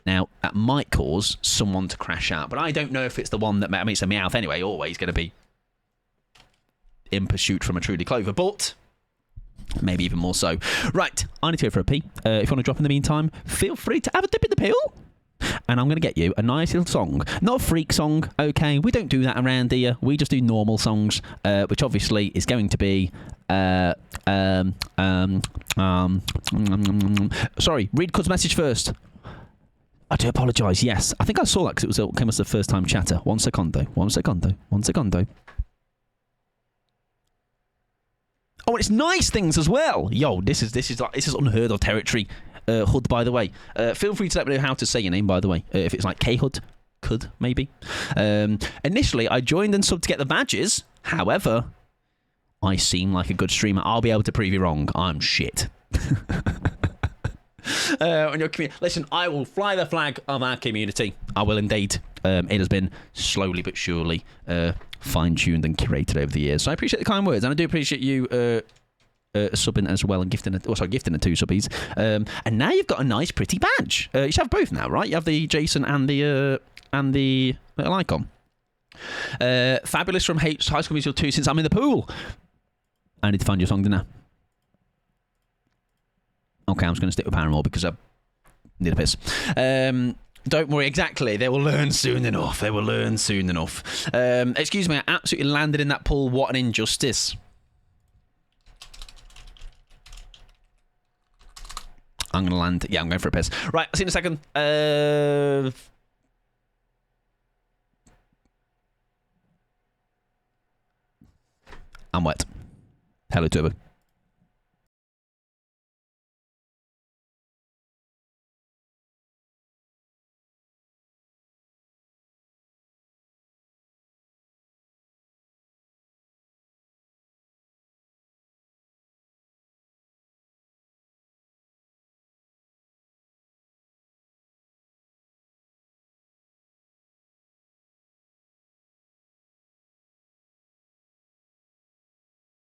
Now, that might cause someone to crash out. But I don't know if it's the one that... I mean, it's a Meowth anyway. Always going to be in pursuit from a truly Clover. But... maybe even more so. Right, I need to go for a pee. If you want to drop in the meantime, feel free to have a dip in the pool. And I'm going to get you a nice little song. Not a freak song, okay? We don't do that around here. We just do normal songs, which obviously is going to be... sorry, read Cud's message first. I do apologise, yes. I think I saw that because it came as the first time chatter. One secondo. Oh, and it's nice things as well. Yo, this is unheard of territory. Hud, by the way. Feel free to let me know how to say your name, by the way. If it's like K-Hud, could maybe. Initially, I joined and subbed to get the badges. However, I seem like a good streamer. I'll be able to prove you wrong. I'm shit. On your community. Listen, I will fly the flag of our community. I will indeed. It has been slowly but surely fine-tuned and curated over the years. So I appreciate the kind words, and I do appreciate you subbing as well and gifting the 2 subbies. And now you've got a nice, pretty badge. You should have both now, right? You have the Jason and the little icon. Fabulous from High School Musical 2 since I'm in the pool. I need to find your song, didn't I? Okay, I'm just going to stick with Paramore because I need a piss. Don't worry, exactly. They will learn soon enough. Excuse me, I absolutely landed in that pool. What an injustice. I'm going to land. Yeah, I'm going for a piss. Right, I'll see you in a second. I'm wet. Hello, Turbo.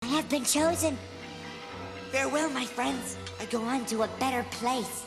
I have been chosen. Farewell, my friends. I go on to a better place.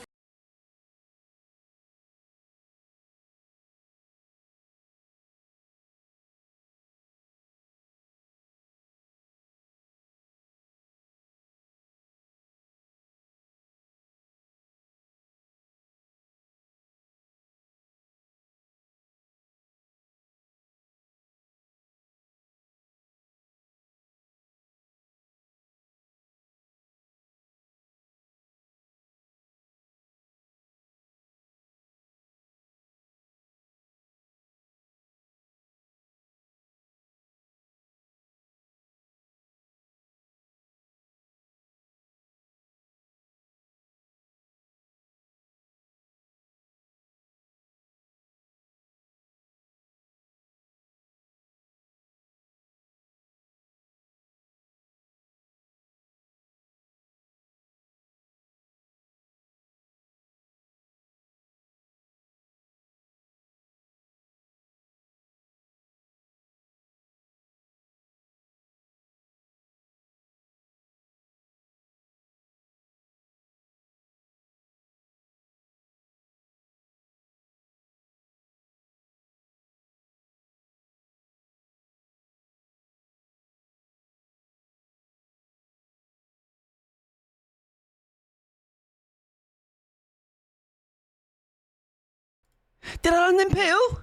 Did I land in pill?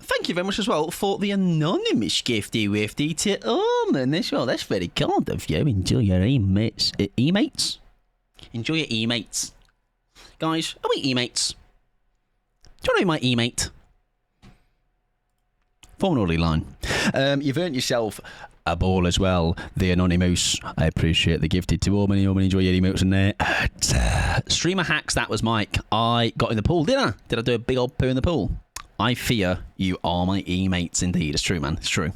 thank you very much as well for the anonymous gifty wifty to Orman as well. That's very kind of you. Enjoy your e-mates. E-mates? Enjoy your e-mates. Guys, are we e-mates? Do you want to be my e-mate? Form an orderly line. You've earned yourself a ball as well, the Anonymous. I appreciate the gifted to Orman. Enjoy your emotes in there. Streamer hacks, that was Mike. I got in the pool, did I? Did I do a big old poo in the pool? I fear you are my e-mates indeed. It's true, man. It's true.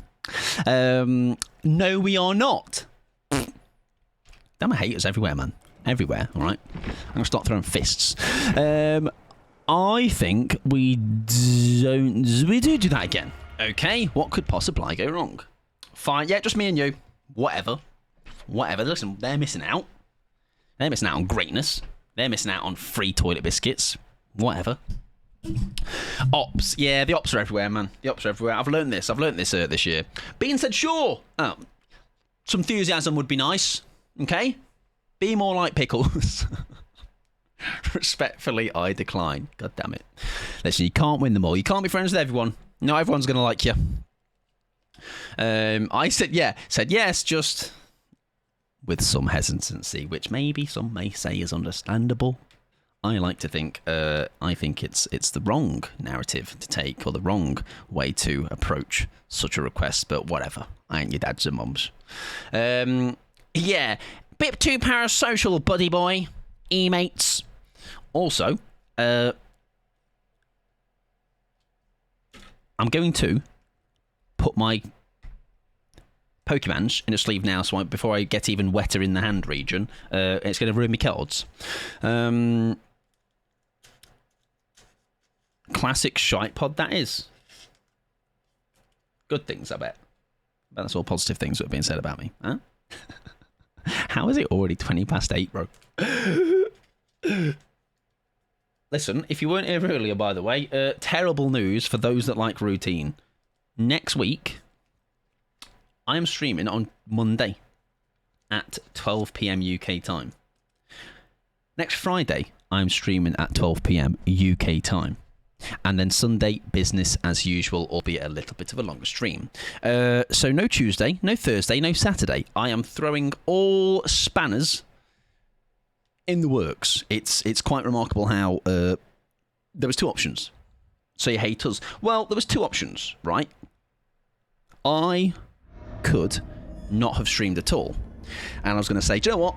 No, we are not. Damn, haters everywhere, man. Everywhere, all right? I'm going to start throwing fists. I think we do that again. Okay, what could possibly go wrong? Fine, yeah, just me and you. Whatever. Listen, they're missing out. They're missing out on greatness. They're missing out on free toilet biscuits. Whatever. Ops. Yeah, the ops are everywhere, man. The ops are everywhere. I've learned this this year. Being said, sure. Some enthusiasm would be nice. Okay? Be more like Pickles. Respectfully, I decline. God damn it. Listen, you can't win them all. You can't be friends with everyone. Not everyone's going to like you. I said yes, just with some hesitancy, which maybe some may say is understandable. I like to think, I think it's the wrong narrative to take, or the wrong way to approach such a request, but whatever. I ain't your dads and mums. Yeah, bit too parasocial, buddy boy. E-mates. Also, I'm going to put my Pokemons in a sleeve now, so before I get even wetter in the hand region, it's going to ruin my cards. Classic shite pod, that is. Good things, I bet. But that's all positive things that are being said about me. Huh? How is it already 8:20, bro? Listen, if you weren't here earlier, by the way, terrible news for those that like routine. Next week, I am streaming on Monday at 12 p.m. UK time. Next Friday, I'm streaming at 12 p.m. UK time. And then Sunday, business as usual, albeit a little bit of a longer stream. So no Tuesday, no Thursday, no Saturday. I am throwing all spanners in the works. It's quite remarkable how there was two options. So you hate us. Well, there was two options, right? I could not have streamed at all. And I was going to say, do you know what?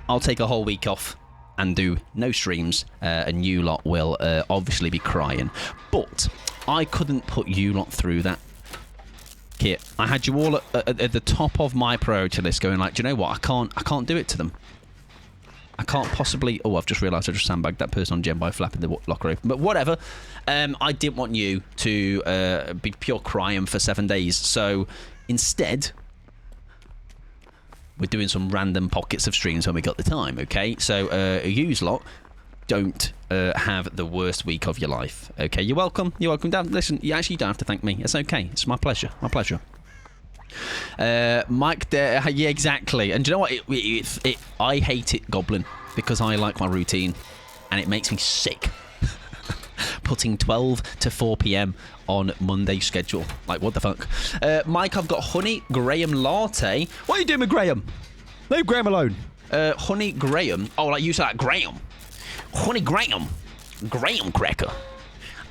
I'll take a whole week off and do no streams, and you lot will obviously be crying. But I couldn't put you lot through that. Kit, I had you all at the top of my priority list going like, do you know what? I can't do it to them. I can't possibly... Oh, I've just realised I just sandbagged that person on Gen by flapping the locker open. But whatever. I didn't want you to be pure crying for 7 days. So instead, we're doing some random pockets of streams when we got the time, okay? So yous lot don't have the worst week of your life, okay? You're welcome. You're welcome. Listen, you actually don't have to thank me. It's okay. It's my pleasure. My pleasure. Mike, yeah, exactly. And do you know what? I hate it, Goblin, because I like my routine, and it makes me sick. Putting 12 to 4 p.m. on Monday schedule. Like, what the fuck? Mike, I've got Honey Graham Latte. What are you doing with Graham? Leave Graham alone. Honey Graham. Oh, like you said that, Graham. Honey Graham. Graham cracker.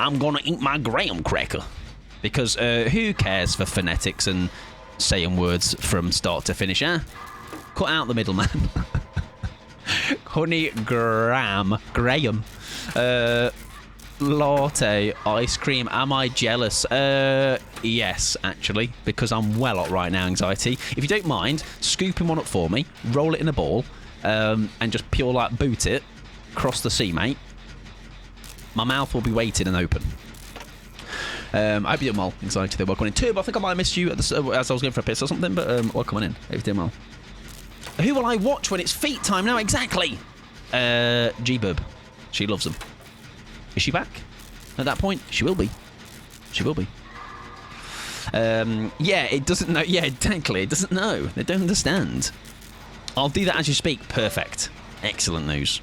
I'm gonna eat my Graham cracker. Because who cares for phonetics and saying words from start to finish, eh? Cut out the middleman. Honey Graham. Latte ice cream. Am I jealous? Yes, actually, because I'm well hot right now, anxiety. If you don't mind, scooping one up for me, roll it in a ball, and just pure like boot it across the sea, mate. My mouth will be waiting and open. I hope you're doing well. Anxiety, they're welcome in too, but I think I might have missed you as I was going for a piss or something, but welcome on in. Hope you're doing well. Who will I watch when it's feet time now? Exactly. G-Bub. She loves them. Is she back? At that point, she will be. She will be. Yeah, it doesn't know. Yeah, technically, it doesn't know. They don't understand. I'll do that as you speak. Perfect. Excellent news.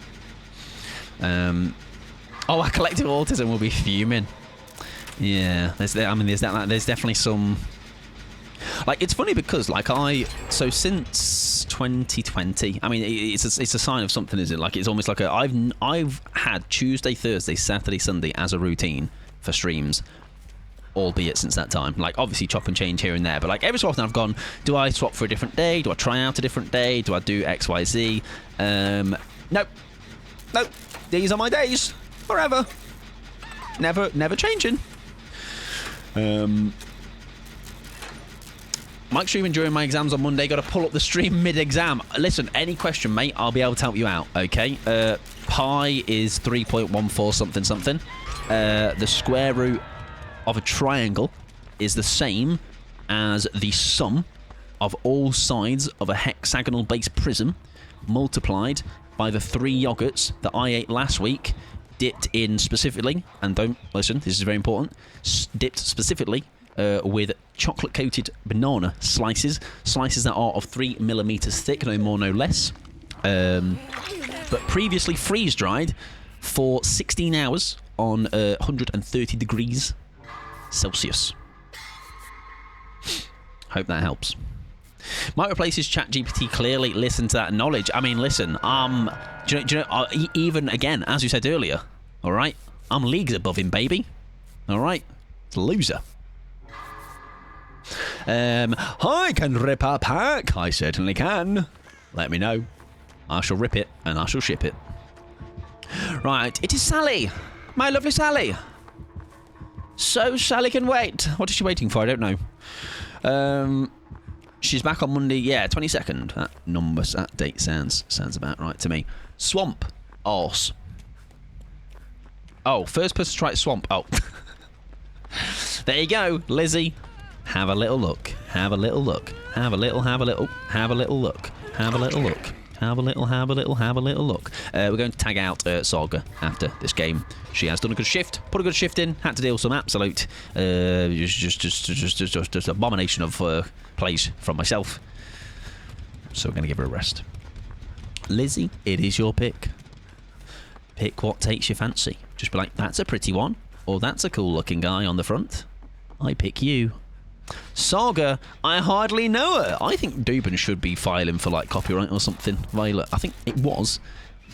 Oh, our collective autism will be fuming. Yeah, there's definitely some. Like, it's funny because since 2020, I mean, it's a sign of something, is it? Like, it's almost like I've had Tuesday, Thursday, Saturday, Sunday as a routine for streams, albeit since that time. Like, obviously chop and change here and there, but like every so often I've gone, do I swap for a different day? Do I try out a different day? Do I do X, Y, Z? Nope. These are my days forever. Never changing. Mike streaming during my exams on Monday. Got to pull up the stream mid-exam. Listen, any question, mate, I'll be able to help you out, okay? Pi is 3.14 something something. The square root of a triangle is the same as the sum of all sides of a hexagonal base prism multiplied by the 3 yogurts that I ate last week, dipped in specifically, and don't listen, this is very important, dipped specifically with chocolate-coated banana slices that are of 3 millimeters thick, no more, no less, but previously freeze-dried for 16 hours on 130 degrees Celsius. Hope that helps. Might replace his ChatGPT. Clearly listen to that knowledge. I mean, listen, do you know, even again, as you said earlier, all right, I'm leagues above him, baby. All right, it's a loser. I can rip a pack. I certainly can. Let me know. I shall rip it and I shall ship it. Right, it is Sally, my lovely Sally. So Sally can wait. What is she waiting for? I don't know. She's back on Monday. Yeah, 22nd. That date sounds about right to me. Swamp. Arse. Oh, first person to try swamp. Oh. There you go, Lizzie. Have a little look. Have a little look. Have a little look. Have a little look. Have a little look. Have a little look. We're going to tag out Saga after this game. She has done a good shift. Put a good shift in. Had to deal with some absolute just abomination of plays from myself. So we're going to give her a rest. Lizzie, it is your pick. Pick what takes your fancy. Just be like, that's a pretty one. Or that's a cool looking guy on the front. I pick you. Saga, I hardly know her. I think Dubin should be filing for like copyright or something. Violet, I think it was.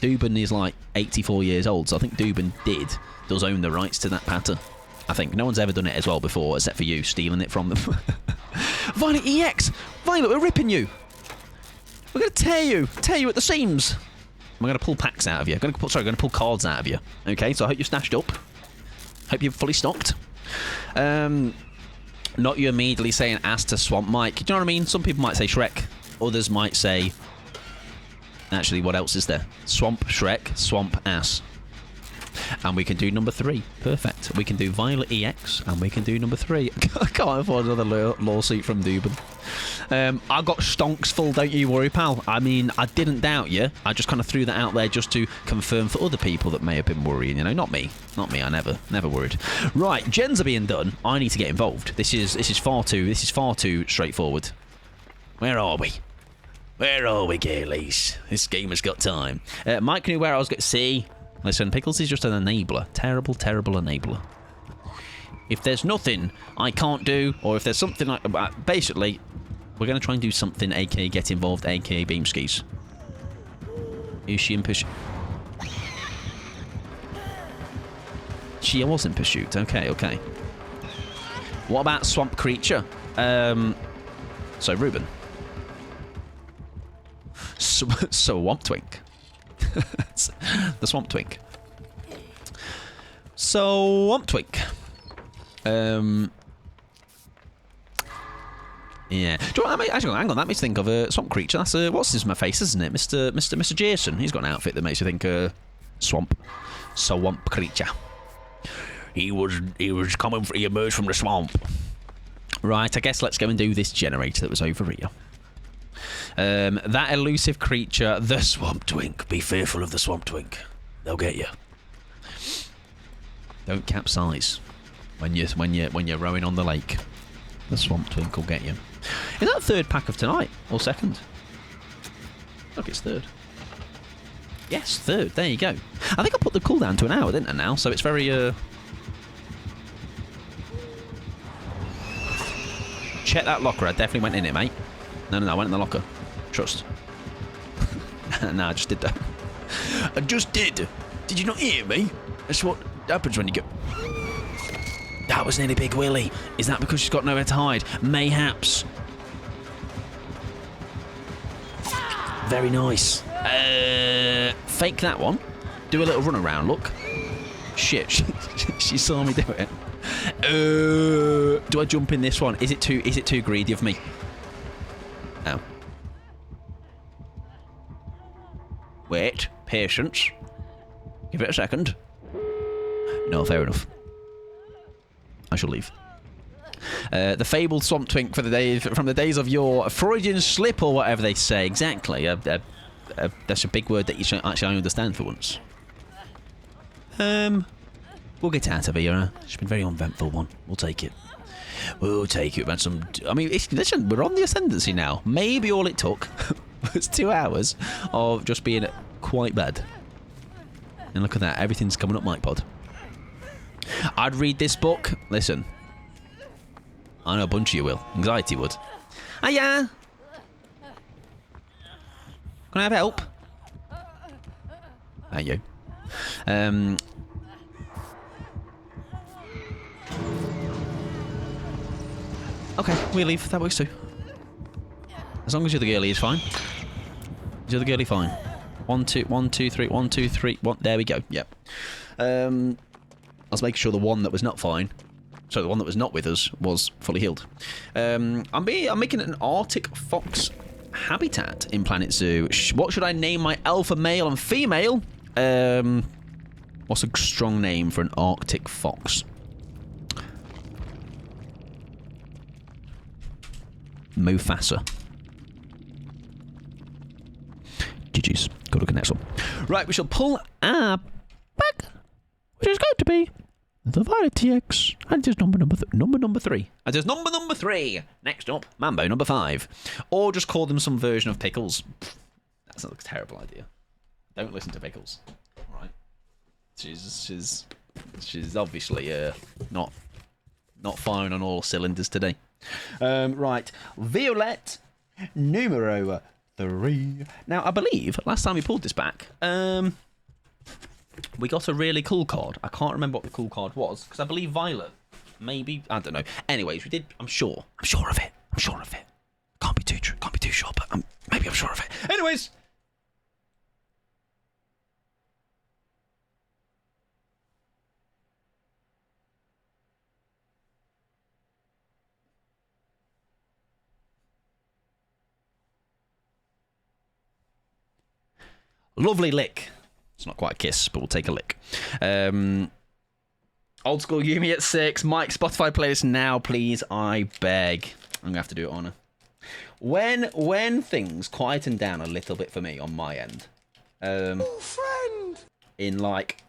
Dubin is like 84 years old, so I think Dubin does own the rights to that patter. I think no one's ever done it as well before, except for you stealing it from them. Violet EX, Violet, we're ripping you. We're gonna tear you at the seams. We're gonna pull packs out of you. We're gonna pull cards out of you. Okay, so I hope you're stashed up. Hope you're fully stocked. Not you immediately saying ass to Swamp Mike. Do you know what I mean? Some people might say Shrek. Others might say... Actually, what else is there? Swamp Shrek, Swamp Ass. And we can do number 3. Perfect. We can do Violet EX, and we can do number 3. I can't afford another lawsuit from Dubin. I got stonks full, don't you worry, pal. I mean, I didn't doubt you. I just kind of threw that out there just to confirm for other people that may have been worrying. You know, not me. Not me. I never worried. Right, gens are being done. I need to get involved. This is far too straightforward. Where are we? Where are we, girlies? This game has got time. Mike knew where I was going to see. Listen, Pickles is just an enabler. Terrible, terrible enabler. If there's nothing I can't do, or if there's something like... basically, we're going to try and do something, a.k.a. get involved, a.k.a. beam skis. Is she in pursuit? She was in pursuit. Okay. What about Swamp Creature? So, Ruben. Swamp Twink. The Swamp Twink. Swamp Twink. Yeah. Do you know what, actually, hang on. That makes me think of a Swamp Creature. That's what's his my face, isn't it? Mr. Jason. He's got an outfit that makes you think Swamp Creature. He emerged from the swamp. Right. I guess let's go and do this generator that was over here. That elusive creature, the Swamp Twink. Be fearful of the Swamp Twink. They'll get you. Don't capsize when you're rowing on the lake. The Swamp Twink will get you. Is that third pack of tonight or second? Look, it's third. Yes, third. There you go. I think I put the cooldown to an hour, didn't I? Now, so it's very check that locker. I definitely went in it, mate. No, I went in the locker. Trust. No, I just did that. I just did. Did you not hear me? That's what happens when you go... That was nearly Big Willie. Is that because she's got nowhere to hide? Mayhaps. Very nice. Fake that one. Do a little run around, look. Shit, she saw me do it. Do I jump in this one? Is it too greedy of me? No. Wait, patience. Give it a second. No, fair enough. I shall leave. The fabled swamp twink from the days of your Freudian slip or whatever they say. Exactly. That's a big word that you should actually understand for once. We'll get out of here. It's been a very uneventful one. We'll take it. We'll take it. About some. I mean, listen, we're on the ascendancy now. Maybe all it took was 2 hours of just being quite bad. And look at that. Everything's coming up, Mike Pod. I'd read this book. Listen. I know a bunch of you will. Anxiety would. Hiya! Can I have help? Thank you. Okay, we leave. That works too. As long as you're the girlie, it's fine. You're the girlie, fine. 1, 2, 1, 2, 3, 1, 2, 3, 1. There we go. Yep. I was making sure the one that was not fine, so the one that was not with us, was fully healed. I'm making an Arctic fox habitat in Planet Zoo. What should I name my alpha male and female? What's a strong name for an Arctic fox? Mufasa. GG's. Go look at the next one. Right, we shall pull our back, which is going to be the Violet TX. And it is number 3. And it is number 3. Next up, Mambo number 5. Or just call them some version of Pickles. That's not a terrible idea. Don't listen to Pickles. Alright. She's obviously not firing on all cylinders today. Right, Violet numero 3. Now, I believe last time we pulled this back, we got a really cool card. I can't remember what the cool card was because I believe Violet, maybe, I don't know. Anyways, we did. I'm sure of it. Can't be too sure, but maybe I'm sure of it. Anyways. Lovely lick. It's not quite a kiss, but we'll take a lick. Old school Yumi at 6. Mike, Spotify playlist now, please. I beg. I'm going to have to do it on her. When things quieten down a little bit for me on my end. Friend. In like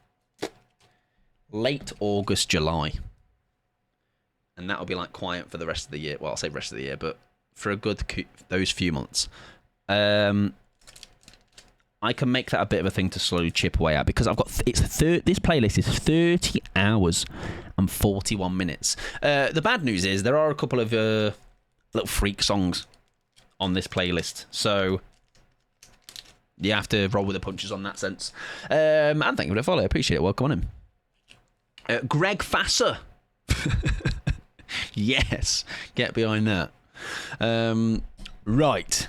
late August, July. And that'll be like quiet for the rest of the year. Well, I'll say rest of the year, but for a good those few months. I can make that a bit of a thing to slowly chip away at because I've got this playlist is 30 hours and 41 minutes. The bad news is there are a couple of little freak songs on this playlist, so you have to roll with the punches on that sense. And thank you for the follow. I appreciate it. Welcome on in. Greg Fasser. Yes, get behind that. Right.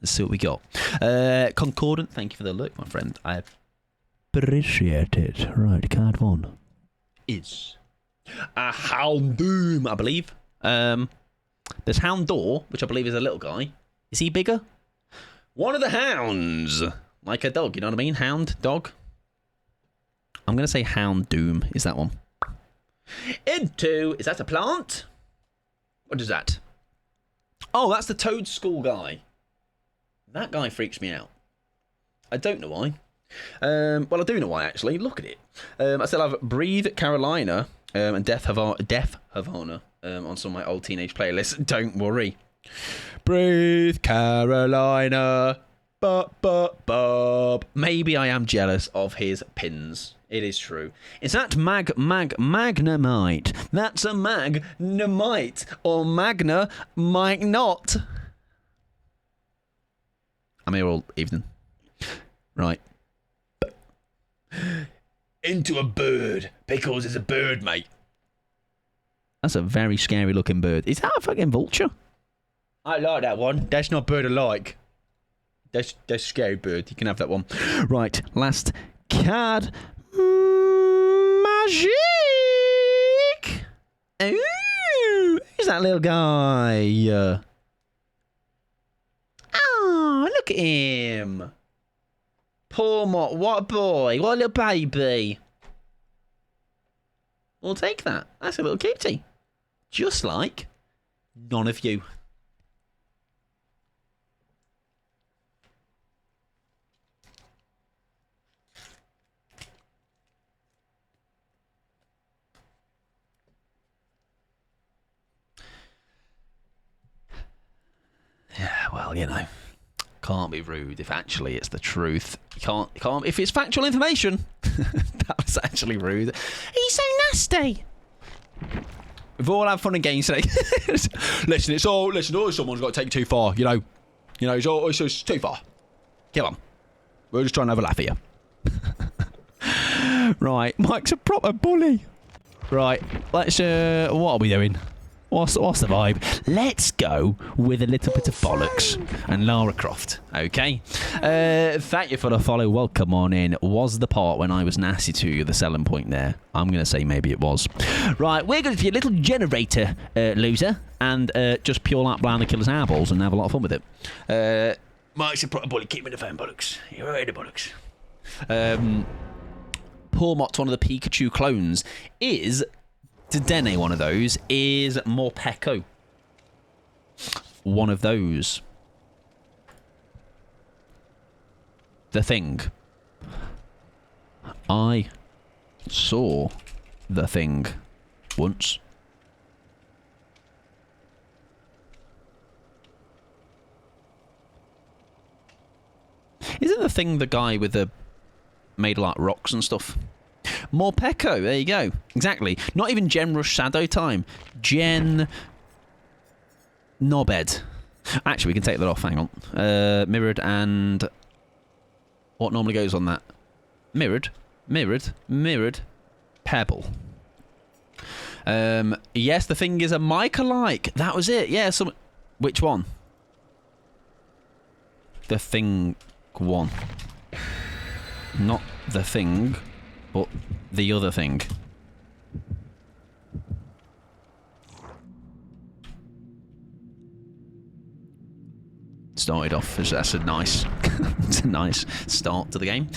Let's see what we got. Concordant, thank you for the look, my friend. I appreciate it. Right, card 1 is a Houndoom, I believe. There's Houndour, which I believe is a little guy. Is he bigger? One of the hounds. Like a dog, you know what I mean? Hound, dog. I'm going to say Houndoom is that one. Into, is that a plant? What is that? Oh, that's the Toad School guy. That guy freaks me out. I don't know why. Well, I do know why, actually. Look at it. I still have Breathe Carolina and Death Havana on some of my old teenage playlists. Don't worry. Breathe Carolina. Bob. Maybe I am jealous of his pins It is true. Is that magnemite? That's a magnemite. Or magna might not. I'm here all evening. Right. Into a bird. Pickles is a bird, mate. That's a very scary looking bird. Is that a fucking vulture? I like that one. That's not a bird I like. That's a scary bird. You can have that one. Right. Last card. Magic! Ooh! Who's that little guy? Oh, look at him. Poor Mott. What a boy. What a little baby. We'll take that. That's a little cutie. Just like none of you. Yeah, well, you know, can't be rude if actually it's the truth. You can't if it's factual information. That was actually rude. He's so nasty. We've all had fun and games today. Listen, always someone's got to take it too far. You know, it's too far. Kill him. We're just trying to have a laugh here. Right, Mike's a proper bully. Right, let's. What are we doing? What's the vibe? Let's go with a little bit of bollocks and Lara Croft. Okay. Thank you for the follow. Welcome on in. Was the part when I was nasty to you the selling point there? I'm going to say maybe it was. Right, we're going to be a little generator loser and just pure out blind the killer's eyeballs and have a lot of fun with it. Mike's a proper bully. Keep me in the phone, bollocks. You're right, the bollocks. Poor Mott, one of the Pikachu clones, is Dedenne, one of those, is Morpeko. One of those. The Thing. I saw The Thing once. Isn't The Thing the guy with the made of like rocks and stuff? Morpeko, there you go. Exactly. Not even Gen Rush Shadow time. Gen Knobhead. Actually, we can take that off. Hang on. Mirrored and what normally goes on that? Mirrored. Pebble. Yes, The Thing is a Mike-alike. That was it. Yeah, which one? The Thing one. Not The Thing, but the other thing. Started off as that's a nice, it's a nice start to the game.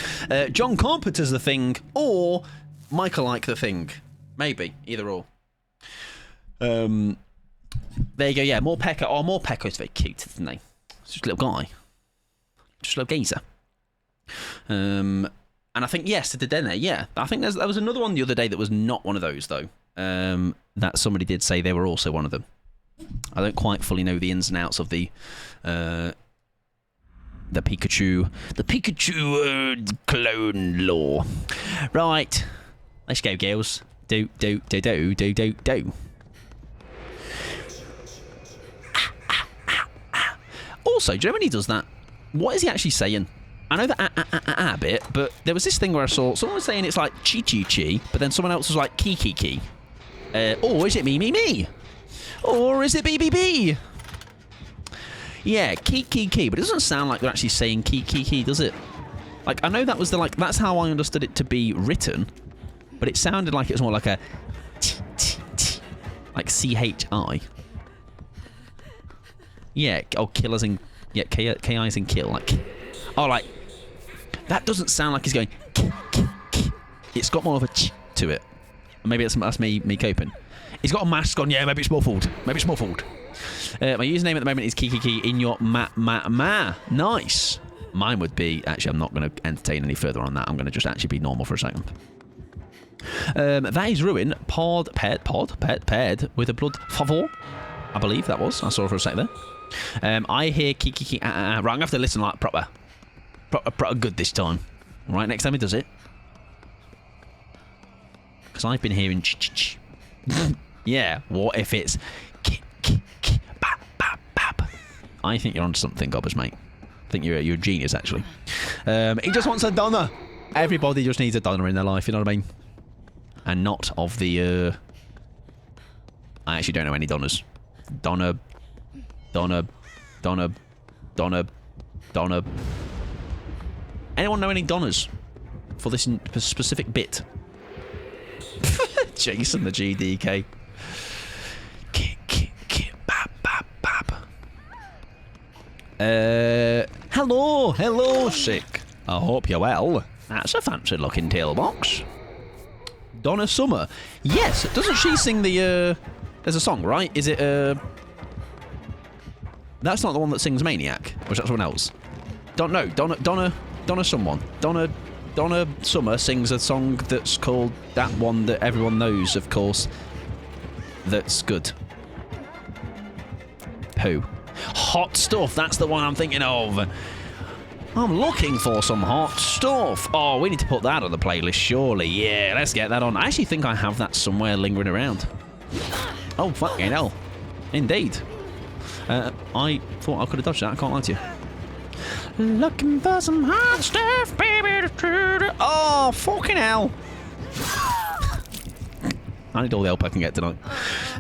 John Carpenter's The Thing, or Michael-like The Thing, maybe either or. There you go. Yeah, Morpeko. Oh, Morpeko's very cute, isn't he? It's just a little guy, just a little geezer. And I think, yes, the Dedenne, yeah. I think there was another one the other day that was not one of those, though. That somebody did say they were also one of them. I don't quite fully know the ins and outs of the Pikachu clone lore. Right. Let's go, girls. Do. Also, do you know when he does that? What is he actually saying? I know the bit, but there was this thing where I saw someone was saying it's like chi, but then someone else was like ki. Or is it me? Or is it BBB? Yeah, ki, but it doesn't sound like they're actually saying ki, does it? Like, I know that was that's how I understood it to be written, but it sounded like it was more like a t, like CHI. Yeah, oh, kill as in, yeah, KI as in kill, like, oh, like, that doesn't sound like he's going, it's got more of a ch to it. Maybe that's me coping. He's got a mask on, yeah, maybe it's muffled. My username at the moment is Kiki in your ma. Nice. Mine would be, actually, I'm not going to entertain any further on that. I'm going to just actually be normal for a second. That is Ruin, paired with a blood favor. I believe that was. I saw it for a sec there. I hear Kiki. Right, I'm going to have to listen like proper good this time. Right, next time he does it. Because I've been hearing ch-ch-ch. Yeah, what if it's bap, bap, bap? I think you're onto something, Gobbers, mate. I think you're a genius, actually. He just wants a Donna. Everybody just needs a Donna in their life, you know what I mean? And not of the, I actually don't know any Donnas. Donna. Anyone know any Donnas for this specific bit? Jason the GDK. Hello, sick. I hope you're well. That's a fancy looking tail box. Donna Summer. Yes, doesn't she sing the, there's a song, right? Is it, that's not the one that sings Maniac, or is that someone else? Donna someone. Donna Summer sings a song that's called that one that everyone knows, of course. That's good. Who? Hot Stuff, that's the one I'm thinking of. I'm looking for some hot stuff. Oh, we need to put that on the playlist, surely. Yeah, let's get that on. I actually think I have that somewhere lingering around. Oh, fucking hell. Indeed. I thought I could have dodged that, I can't lie to you. Looking for some hot stuff, baby. Oh, fucking hell. I need all the help I can get tonight.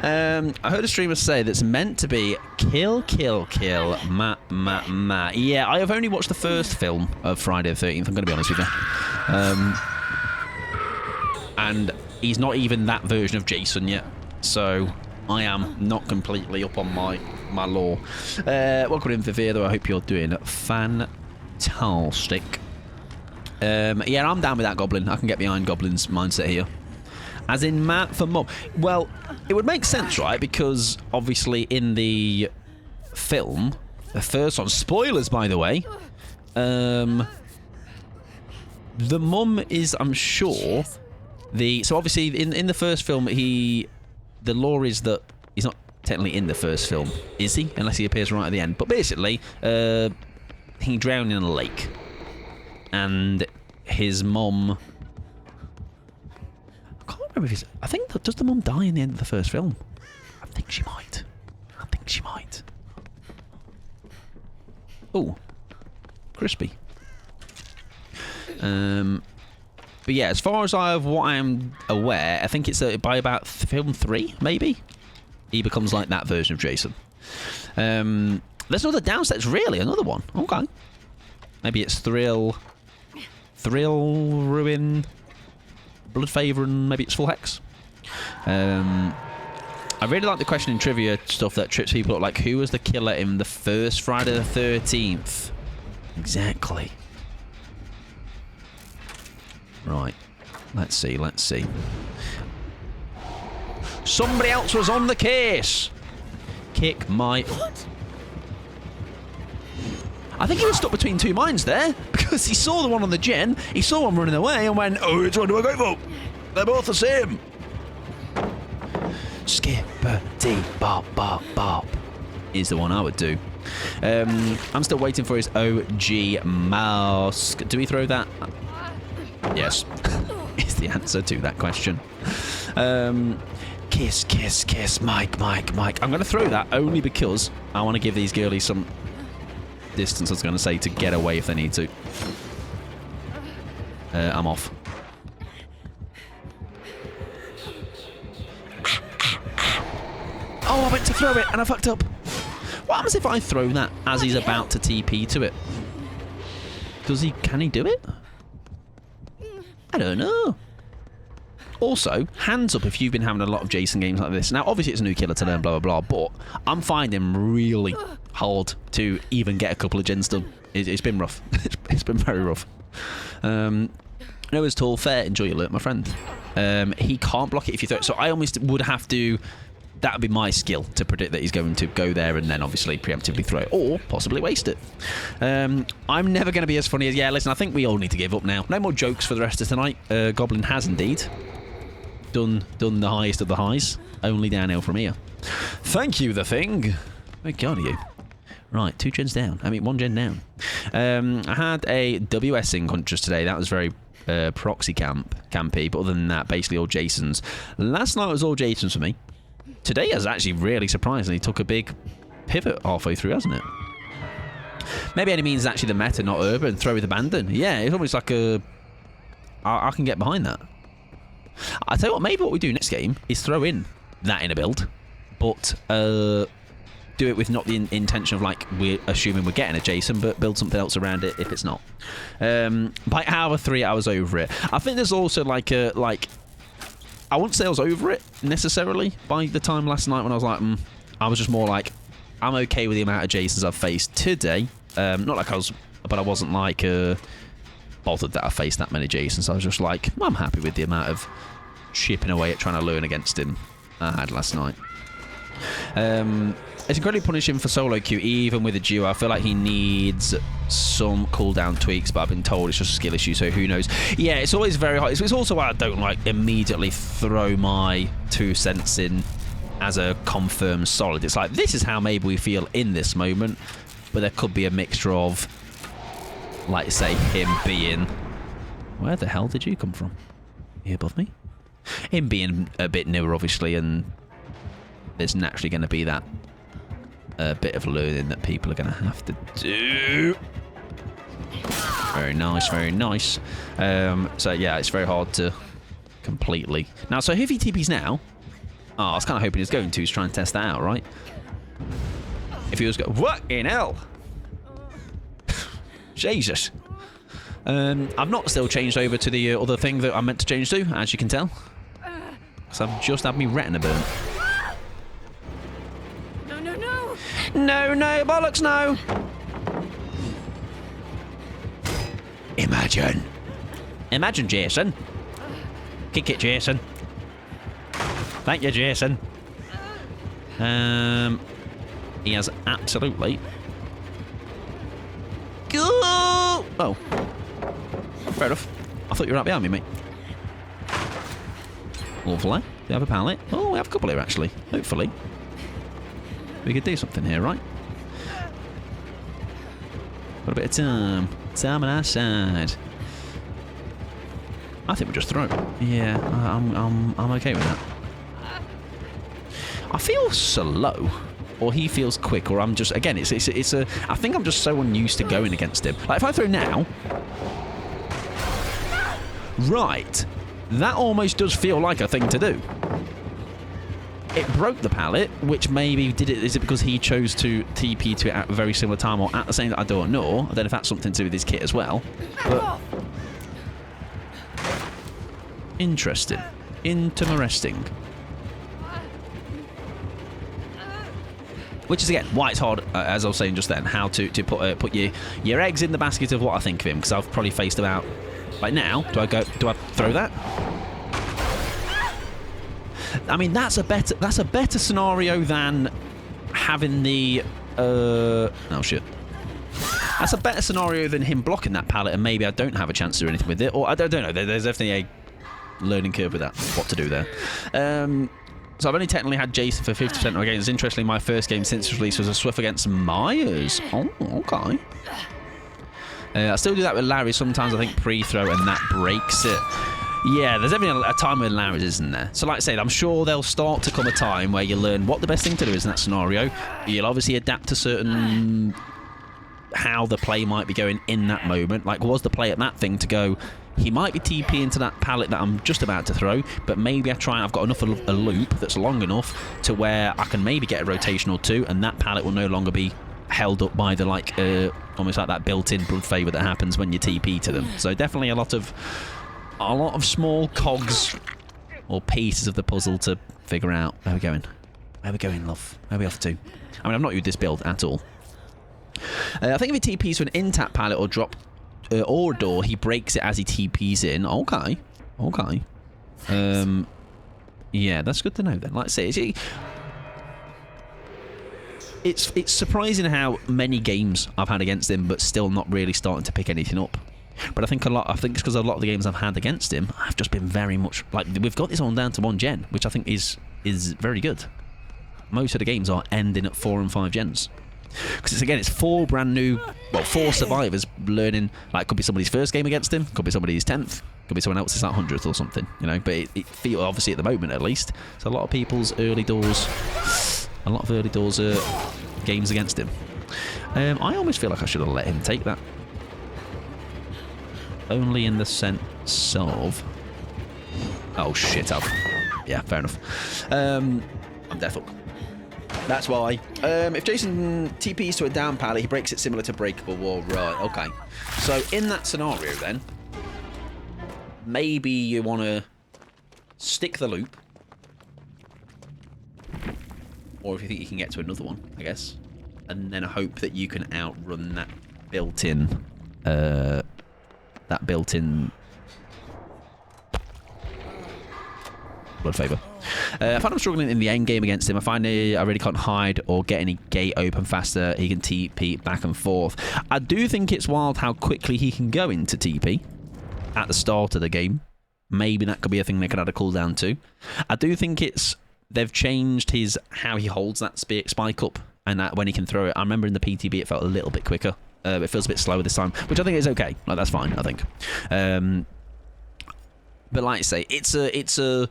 I heard a streamer say that's meant to be kill, ma. Yeah, I have only watched the first film of Friday the 13th, I'm going to be honest with you. And he's not even that version of Jason yet. So I am not completely up on my lore. Welcome in, Vivir, I hope you're doing fantastic. Yeah, I'm down with that Goblin. I can get behind Goblin's mindset here. As in Matt for Mum. Well, it would make sense, right? Because obviously in the film, the first one, spoilers by the way, the mum is, I'm sure, so obviously in the first film, the lore is that he's not technically in the first film, is he? Unless he appears right at the end. But basically, he drowned in a lake. And his mum... I can't remember if he's... I think... Does the mum die in the end of the first film? I think she might. Oh. Crispy. But yeah, as far as what I'm aware, I think it's by about film 3, maybe? He becomes like that version of Jason. There's another downstairs, really? Another one? Okay. Maybe it's Thrill, Ruin, Blood Favor, and maybe it's Full Hex. I really like the question in trivia stuff that trips people up, like, who was the killer in the first Friday the 13th? Exactly. Right. Let's see. Somebody else was on the case! Kick my... What? I think he was stuck between two minds there, because he saw the one on the gen, he saw one running away, and went, oh, which one do I go for? They're both the same. Skipper-dee bop bop bop is the one I would do. I'm still waiting for his OG mask. Do we throw that? Yes. Is the answer to that question. Kiss, Mike. I'm going to throw that only because I want to give these girlies some distance, I was going to say, to get away if they need to. I'm off. Oh, I went to throw it and I fucked up. What happens if I throw that as he's about to TP to it? Can he do it? I don't know. Also, hands up if you've been having a lot of Jason games like this. Now, obviously it's a new killer to learn, blah, blah, blah, but I'm finding really hard to even get a couple of gens done. It's been rough. It's been very rough. Noah's tall, fair, enjoy your alert, my friend. He can't block it if you throw it, so I almost would have to... That would be my skill to predict that he's going to go there and then obviously preemptively throw it, or possibly waste it. I'm never going to be as funny as... Yeah, listen, I think we all need to give up now. No more jokes for the rest of tonight. Goblin has indeed done the highest of the highs. Only downhill from here. Thank you, the thing. Where God are you? Right, 2 gens down. I mean, 1 gen down. I had a WS in Huntress today. That was very proxy campy, but other than that, basically all Jasons. Last night was all Jasons for me. Today has actually really surprisingly took a big pivot halfway through, hasn't it? Maybe any means actually the meta, not urban. Throw with abandon. Yeah, it's almost like a... I can get behind that. I tell you what, maybe what we do next game is throw in that in a build, but do it with not the intention of like we're assuming we're getting a Jason, but build something else around it if it's not. By hour 3, I was over it. I think there's also like a I wouldn't say I was over it necessarily by the time last night when I was like, I was just more like, I'm okay with the amount of Jasons I've faced today. Not like I was, but I wasn't like bothered that I faced that many Jasons. I was just like, well, I'm happy with the amount of chipping away at trying to learn against him I had last night. It's incredibly punishing for solo queue, even with a duo. I feel like he needs some cooldown tweaks, but I've been told it's just a skill issue, so who knows. Yeah, it's always very hard. It's also why I don't like immediately throw my 2 cents in as a confirmed solid. It's like, this is how maybe we feel in this moment, but there could be a mixture of, like, say, him being... Where the hell did you come from? You above me? Him being a bit newer, obviously, and there's naturally going to be that bit of learning that people are going to have to do. Very nice, very nice. So, yeah, it's very hard to completely... Now, so if he TPs now... Oh, I was kind of hoping he was going to. He's trying to test that out, right? If he was going... What in hell? Jesus. I've not still changed over to the other thing that I meant to change to, as you can tell. Because I've just had me retina burn. No, no, no! No, no, bollocks, no! Imagine. Imagine, Jason. Kick it, Jason. Thank you, Jason. He has absolutely... Oh. Fair enough. I thought you were right behind me, mate. Lovely. Do you have a pallet? Oh, we have a couple here, actually. Hopefully. We could do something here, right? Got a bit of time. Time on our side. I think we'll just throw. Yeah, I'm okay with that. I feel slow, or he feels quick, or I'm just, again, it's a, I think I'm just so unused to going against him. Like, if I throw now, right, that almost does feel like a thing to do. It broke the pallet, which maybe did it, is it because he chose to TP to it at a very similar time, or at the same time, I don't know. I don't know if that's something to do with his kit as well, but... Interesting. Interesting. Which is, again, why it's hard, as I was saying just then, how to put your eggs in the basket of what I think of him, because I've probably faced about... Like now, do I throw that? I mean, that's a better scenario than having the... oh, shit. That's a better scenario than him blocking that pallet, and maybe I don't have a chance to do anything with it, or I don't know, there's definitely a learning curve with that, what to do there. So I've only technically had Jason for 50% of my games. Interestingly, my first game since release was a Swift against Myers. Oh, okay. I still do that with Larry. Sometimes I think pre-throw and that breaks it. Yeah, there's definitely a time with Larry's, isn't there? So like I said, I'm sure there'll start to come a time where you learn what the best thing to do is in that scenario. You'll obviously adapt to certain... how the play might be going in that moment. Like, was the play at that thing to go... He might be TP into that pallet that I'm just about to throw, but maybe I've got enough of a loop that's long enough to where I can maybe get a rotation or two, and that pallet will no longer be held up by the, like, almost like that built-in blood favour that happens when you TP to them. So definitely a lot of small cogs or pieces of the puzzle to figure out. Where are we going? Where are we going, love? Where are we off to? I mean, I'm not used this build at all. I think if he TPs to an in-tap pallet or drop... or door, he breaks it as he TPs in. Okay. Okay. Yeah, that's good to know then. Like I say, it's surprising how many games I've had against him, but still not really starting to pick anything up. But I think it's because a lot of the games I've had against him, I've just been very much like, we've got this on down to 1 gen, which I think is very good. Most of the games are ending at 4 and 5 gens. Because it's 4 brand new, well, 4 survivors learning. Like, could be somebody's first game against him, could be somebody's 10th, Could be someone else's like 100th or something, you know. But it feels, obviously at the moment at least, so a lot of people's early doors, games against him. I almost feel like I should have let him take that. Only in the sense of... Oh shit, yeah, fair enough. I'm death hook. That's why. If Jason TPs to a down pallet, he breaks it similar to breakable wall. Right, okay. So in that scenario then, maybe you want to stick the loop. Or if you think you can get to another one, I guess. And then hope that you can outrun that built-in... blood favour. I find I'm struggling in the end game against him. I find I really can't hide or get any gate open faster. He can TP back and forth. I do think it's wild how quickly he can go into TP at the start of the game. Maybe that could be a thing they could add a cooldown to. I do think they've changed how he holds that spike up, and that when he can throw it. I remember in the PTB it felt a little bit quicker. It feels a bit slower this time, which I think is okay. Like, that's fine, I think. But like I say, it's a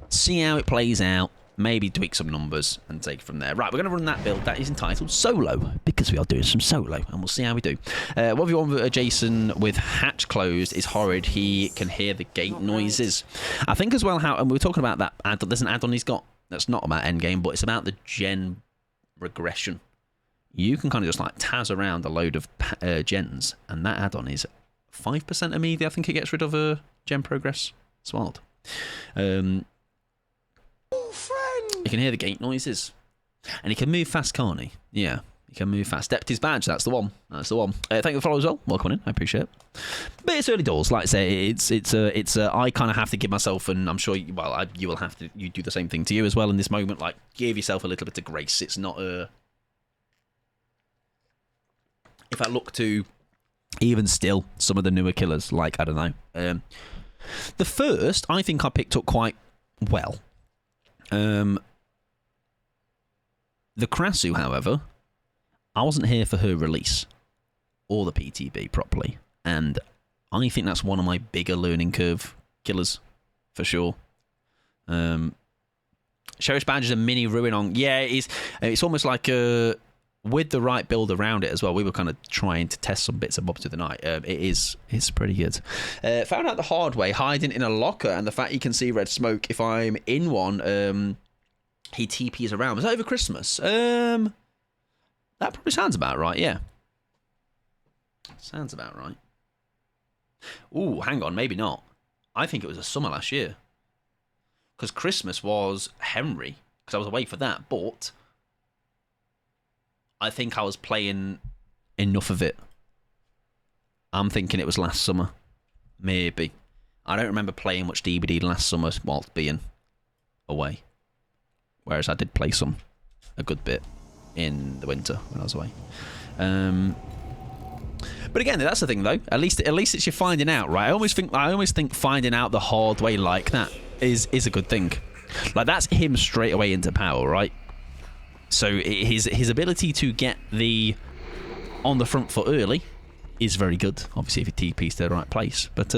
see how it plays out, maybe tweak some numbers and take it from there. Right, we're going to run that build that is entitled Solo, because we are doing some solo, and we'll see how we do. 1v1 with Jason with hatch closed is horrid. He can hear the gate noises. I think as well how, and we were talking about that, there's an add-on he's got that's not about endgame, but it's about the gen regression. You can kind of just like Taz around a load of gens, and that add-on is 5% immediately. I think it gets rid of gen progress. It's wild. He can hear the gate noises. And he can move fast, can't he? Yeah, he can move fast. Deputy's badge, that's the one. That's the one. Thank you for the follow as well. Welcome in, I appreciate it. But it's early doors, like I say. I kind of have to give myself, and I'm sure, you will have to, you do the same thing to you as well in this moment. Like, give yourself a little bit of grace. It's not a... If I look to, even still, some of the newer killers, like, I don't know. The first, I think I picked up quite well. The Krasu, however, I wasn't here for her release or the PTB properly, and I think that's one of my bigger learning curve killers for sure. Sheriff's Badge is a mini ruin on. Yeah, it's almost like with the right build around it as well. We were kind of trying to test some bits and bobs of the night. It's pretty good. Found out the hard way, hiding in a locker, and the fact you can see red smoke if I'm in one. He TPs around. Was that over Christmas? That probably sounds about right, yeah. Sounds about right. Ooh, hang on, maybe not. I think it was a summer last year. Because Christmas was Henry, because I was away for that, but I think I was playing enough of it. I'm thinking it was last summer. Maybe. I don't remember playing much DBD last summer whilst being away. Whereas I did play a good bit in the winter when I was away. But again, that's the thing though. At least it's you finding out, right? I always think finding out the hard way like that is a good thing. Like, that's him straight away into power, right? So his ability to get on the front foot early is very good. Obviously, if he TP's to the right place, but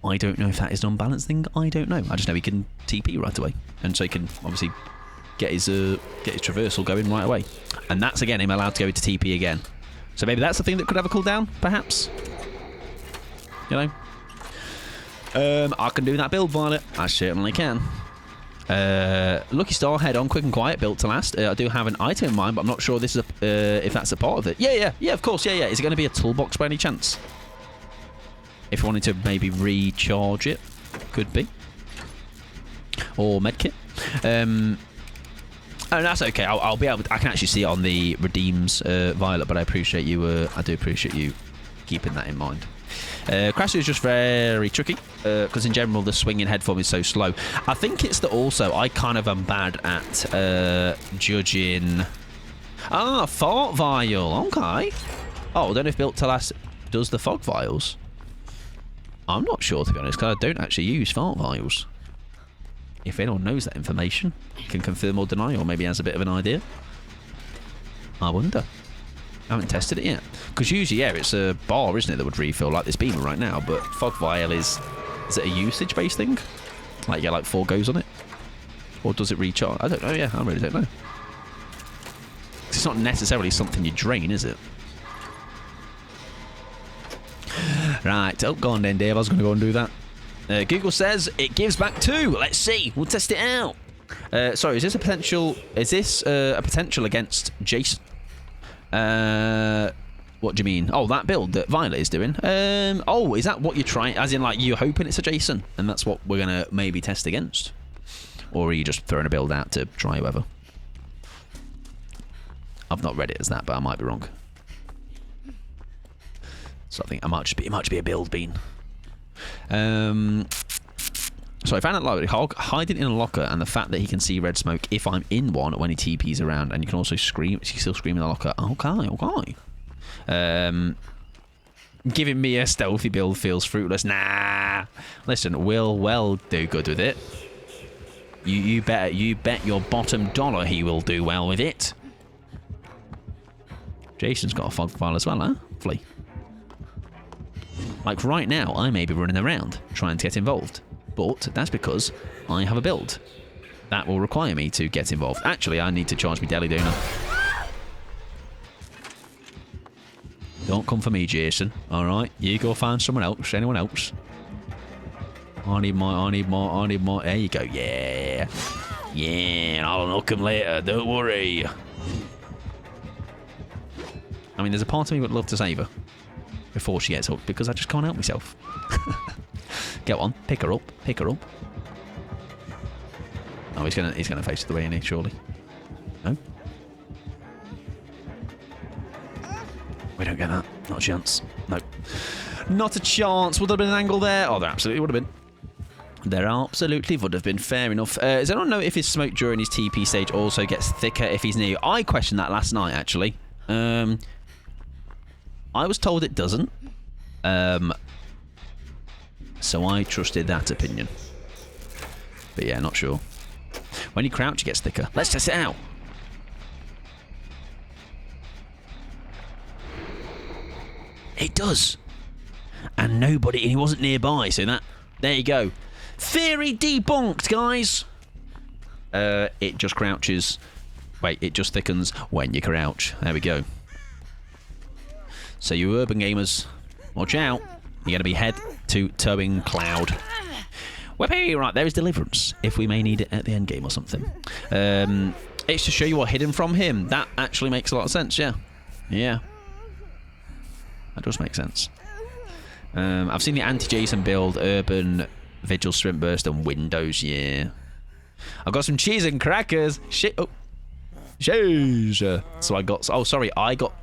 I don't know if that is an unbalanced thing. I don't know. I just know he can TP right away, and so he can obviously get his traversal going right away. And that's again him allowed to go into TP again. So maybe that's the thing that could have a cooldown, perhaps. You know, I can do that build, Violet. I certainly can. Lucky Star, head on, quick and quiet, built to last. I do have an item in mind, but I'm not sure this is if that's a part of it. Yeah, of course, yeah. Is it going to be a toolbox by any chance? If you wanted to maybe recharge it, could be. Or medkit. Oh, that's okay. I'll be able to, I can actually see it on the redeems, Violet, but I appreciate you. I do appreciate you keeping that in mind. Crasher is just very tricky because in general the swinging head form is so slow. I think it's that also I kind of am bad at judging. Fart vial. Okay. Oh, I don't know if built to last does the fog vials. I'm not sure, to be honest, because I don't actually use fart vials. If anyone knows that information, can confirm or deny, or maybe has a bit of an idea. I wonder. I haven't tested it yet. Because usually, yeah, it's a bar, isn't it, that would refill, like this beamer right now. But fog vial is it a usage-based thing? Like, yeah, like 4 goes on it? Or does it recharge? I don't know, yeah, I really don't know. It's not necessarily something you drain, is it? Right, oh, go on then, Dave. I was going to go and do that. Google says it gives back 2. Let's see. We'll test it out. Sorry, is this a potential... Is this a potential against Jason? What do you mean? Oh, that build that Violet is doing. Oh, is that what you're trying? As in, like, you're hoping it's a Jason, and that's what we're gonna maybe test against, or are you just throwing a build out to try whoever? I've not read it as that, but I might be wrong. So I think it might just be a build bean. So I found out like Hog hiding in a locker, and the fact that he can see red smoke if I'm in one when he TPs around, and you can also scream. She's still screaming in the locker. Okay. Giving me a stealthy build feels fruitless. Nah. Listen, we'll do good with it. You bet your bottom dollar he will do well with it. Jason's got a fog file as well, huh? Hopefully. Like right now, I may be running around trying to get involved. But that's because I have a build that will require me to get involved. Actually, I need to charge me deli donor. Don't come for me, Jason. All right, you go find someone else. Anyone else? I need more. There you go. Yeah. I'll unhook him later. Don't worry. I mean, there's a part of me would love to save her before she gets hooked, because I just can't help myself. Go on, pick her up. Oh, he's gonna face the way in here, surely. No? We don't get that. Not a chance. No. Not a chance. Would there have been an angle there? Oh, there absolutely would have been. There absolutely would have been. Fair enough. Does anyone know if his smoke during his TP stage also gets thicker if he's near you? I questioned that last night, actually. I was told it doesn't. So I trusted that opinion. But yeah, not sure. When you crouch, it gets thicker. Let's test it out. It does. And he wasn't nearby, so there you go. Theory debunked, guys. It just crouches. Wait, it just thickens when you crouch. There we go. So you urban gamers, watch out. You're going to be head to towing cloud. Whippy! Right, there is deliverance, if we may need it at the end game or something. It's to show you what hidden from him. That actually makes a lot of sense, yeah. Yeah. That does make sense. I've seen the anti-Jason build, urban, vigil, sprint burst, and windows, yeah. I've got some cheese and crackers. Shit. Oh. Cheese. So I got... Oh, sorry, I got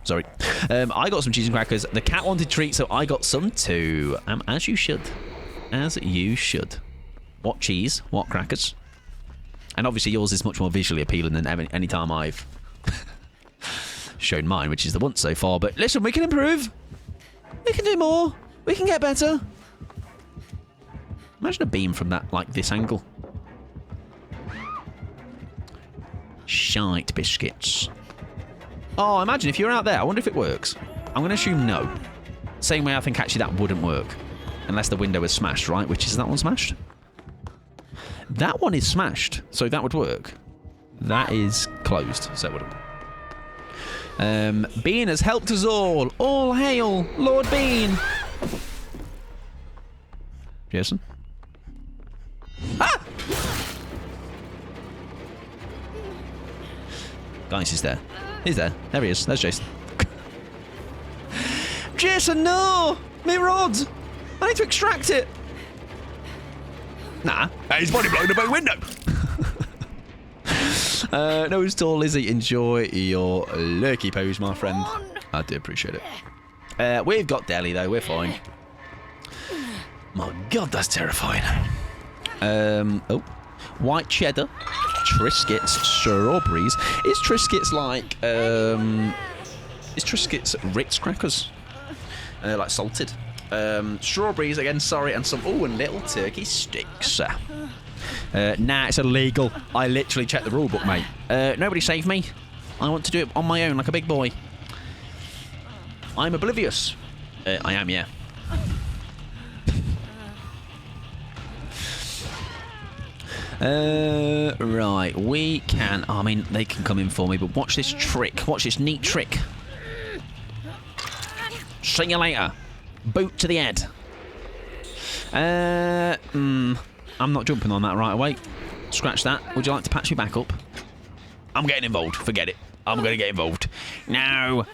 some cheese and crackers. The cat wanted treats, so I got some too. As you should. As you should. What cheese? What crackers? And obviously yours is much more visually appealing than any time I've shown mine, which is the once so far. But listen, we can improve. We can do more. We can get better. Imagine a beam from that, like this angle. Shite biscuits. Oh, imagine if you're out there. I wonder if it works. I'm going to assume no. Same way I think actually that wouldn't work. Unless the window is smashed, right? Which is that one smashed? That one is smashed, so that would work. That is closed, so it wouldn't. Bean has helped us all. All hail, Lord Bean. Jason? Ah! Guys, he's there. He's there. There he is. There's Jason. Jason, no! My rod! I need to extract it. Nah. He's body blown up a window. No, it's tall, Lizzie. Enjoy your lurky pose, my friend. I do appreciate it. We've got deli, though. We're fine. My God, that's terrifying. Oh. White cheddar. Triscuits. Strawberries. Is Triscuits like... Is Triscuits Ritz crackers? Like salted. Strawberries again, sorry, and some... Oh, and little turkey sticks. Nah, it's illegal. I literally checked the rule book, mate. Nobody save me. I want to do it on my own, like a big boy. I'm oblivious. I am, yeah. Right, we can... I mean, they can come in for me, but watch this trick. Watch this neat trick. See you later. Boot to the head. I'm not jumping on that right away. Scratch that. Would you like to patch me back up? I'm getting involved. Forget it. I'm going to get involved. No.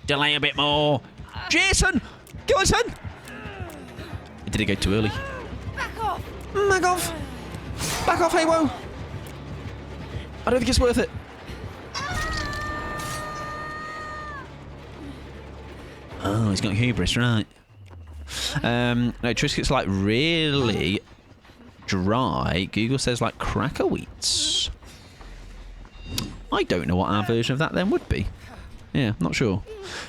Delay a bit more. Jason! Go on, son! Did it go too early? Back off! Back off! Back off, hey, whoa! I don't think it's worth it. Oh, he's got hubris, right. No, Triscuit's like really dry. Google says like cracker wheats. I don't know what our version of that then would be. Yeah, not sure.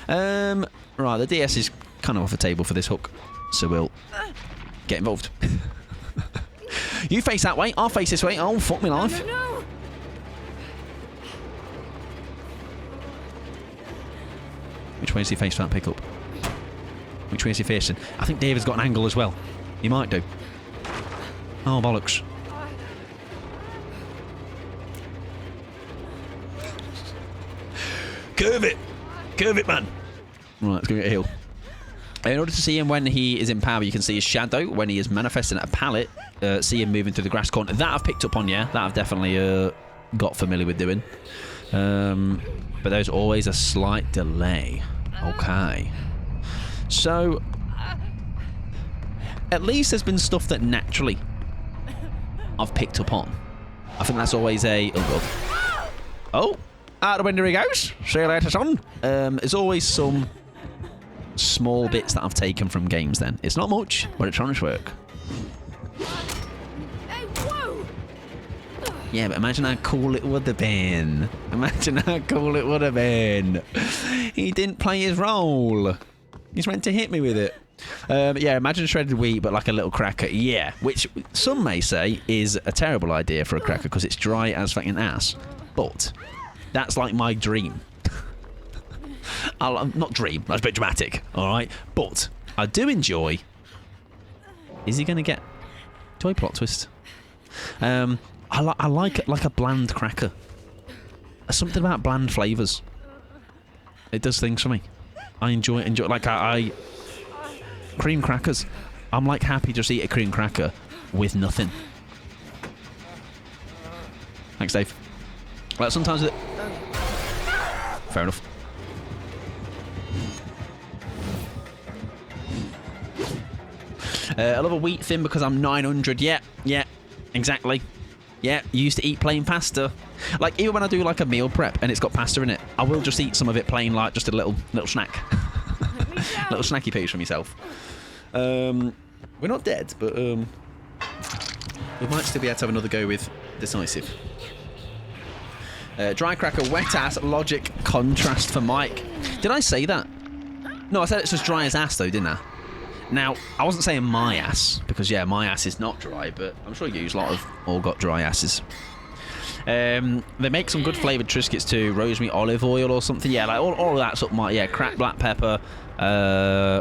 Right, the DS is kind of off the table for this hook, so we'll get involved. You face that way, I'll face this way. Oh, fuck me life. No. Which way is he facing that pickup? Which way is he facing? I think David's got an angle as well. He might do. Oh, bollocks. Curve it! Curve it, man! Right, let's go get a heal. In order to see him when he is in power, you can see his shadow when he is manifesting at a pallet. See him moving through the grass corner. That I've picked up on, yeah. That I've definitely got familiar with doing. But there's always a slight delay. Okay. So, at least there's been stuff that naturally I've picked up on. I think that's always a... Oh, God. Oh! Out the window he goes. See you later, son. There's always some small bits that I've taken from games then. It's not much, but it's honest work. Hey, whoa! Yeah, but imagine how cool it would have been. Imagine how cool it would have been. He didn't play his role. He's meant to hit me with it. Yeah, imagine shredded wheat, but like a little cracker. Yeah, which some may say is a terrible idea for a cracker because it's dry as fucking ass. But that's like my dream. Not dream, that's a bit dramatic, alright? But I do enjoy... Is he going to get... Toy plot twist? I like it like a bland cracker. There's something about bland flavours. It does things for me. I enjoy like I cream crackers. I'm like happy to just eat a cream cracker with nothing. Thanks, Dave. Like sometimes it... Fair enough. I love a wheat thing because I'm 900. Yeah, exactly. Yeah, used to eat plain pasta. Like, even when I do like a meal prep and it's got pasta in it, I will just eat some of it plain, like just a little snack. Little snacky piece for myself. We're not dead, but we might still be able to have another go with decisive. Dry cracker, wet ass, logic, contrast for Mike. Did I say that? No, I said it's as dry as ass though, didn't I? Now, I wasn't saying my ass, because yeah, my ass is not dry, but I'm sure you a lot of all got dry asses. They make some good flavoured Triscuits too, rosemary, olive oil or something. Yeah, like all of that sort of, yeah, cracked black pepper.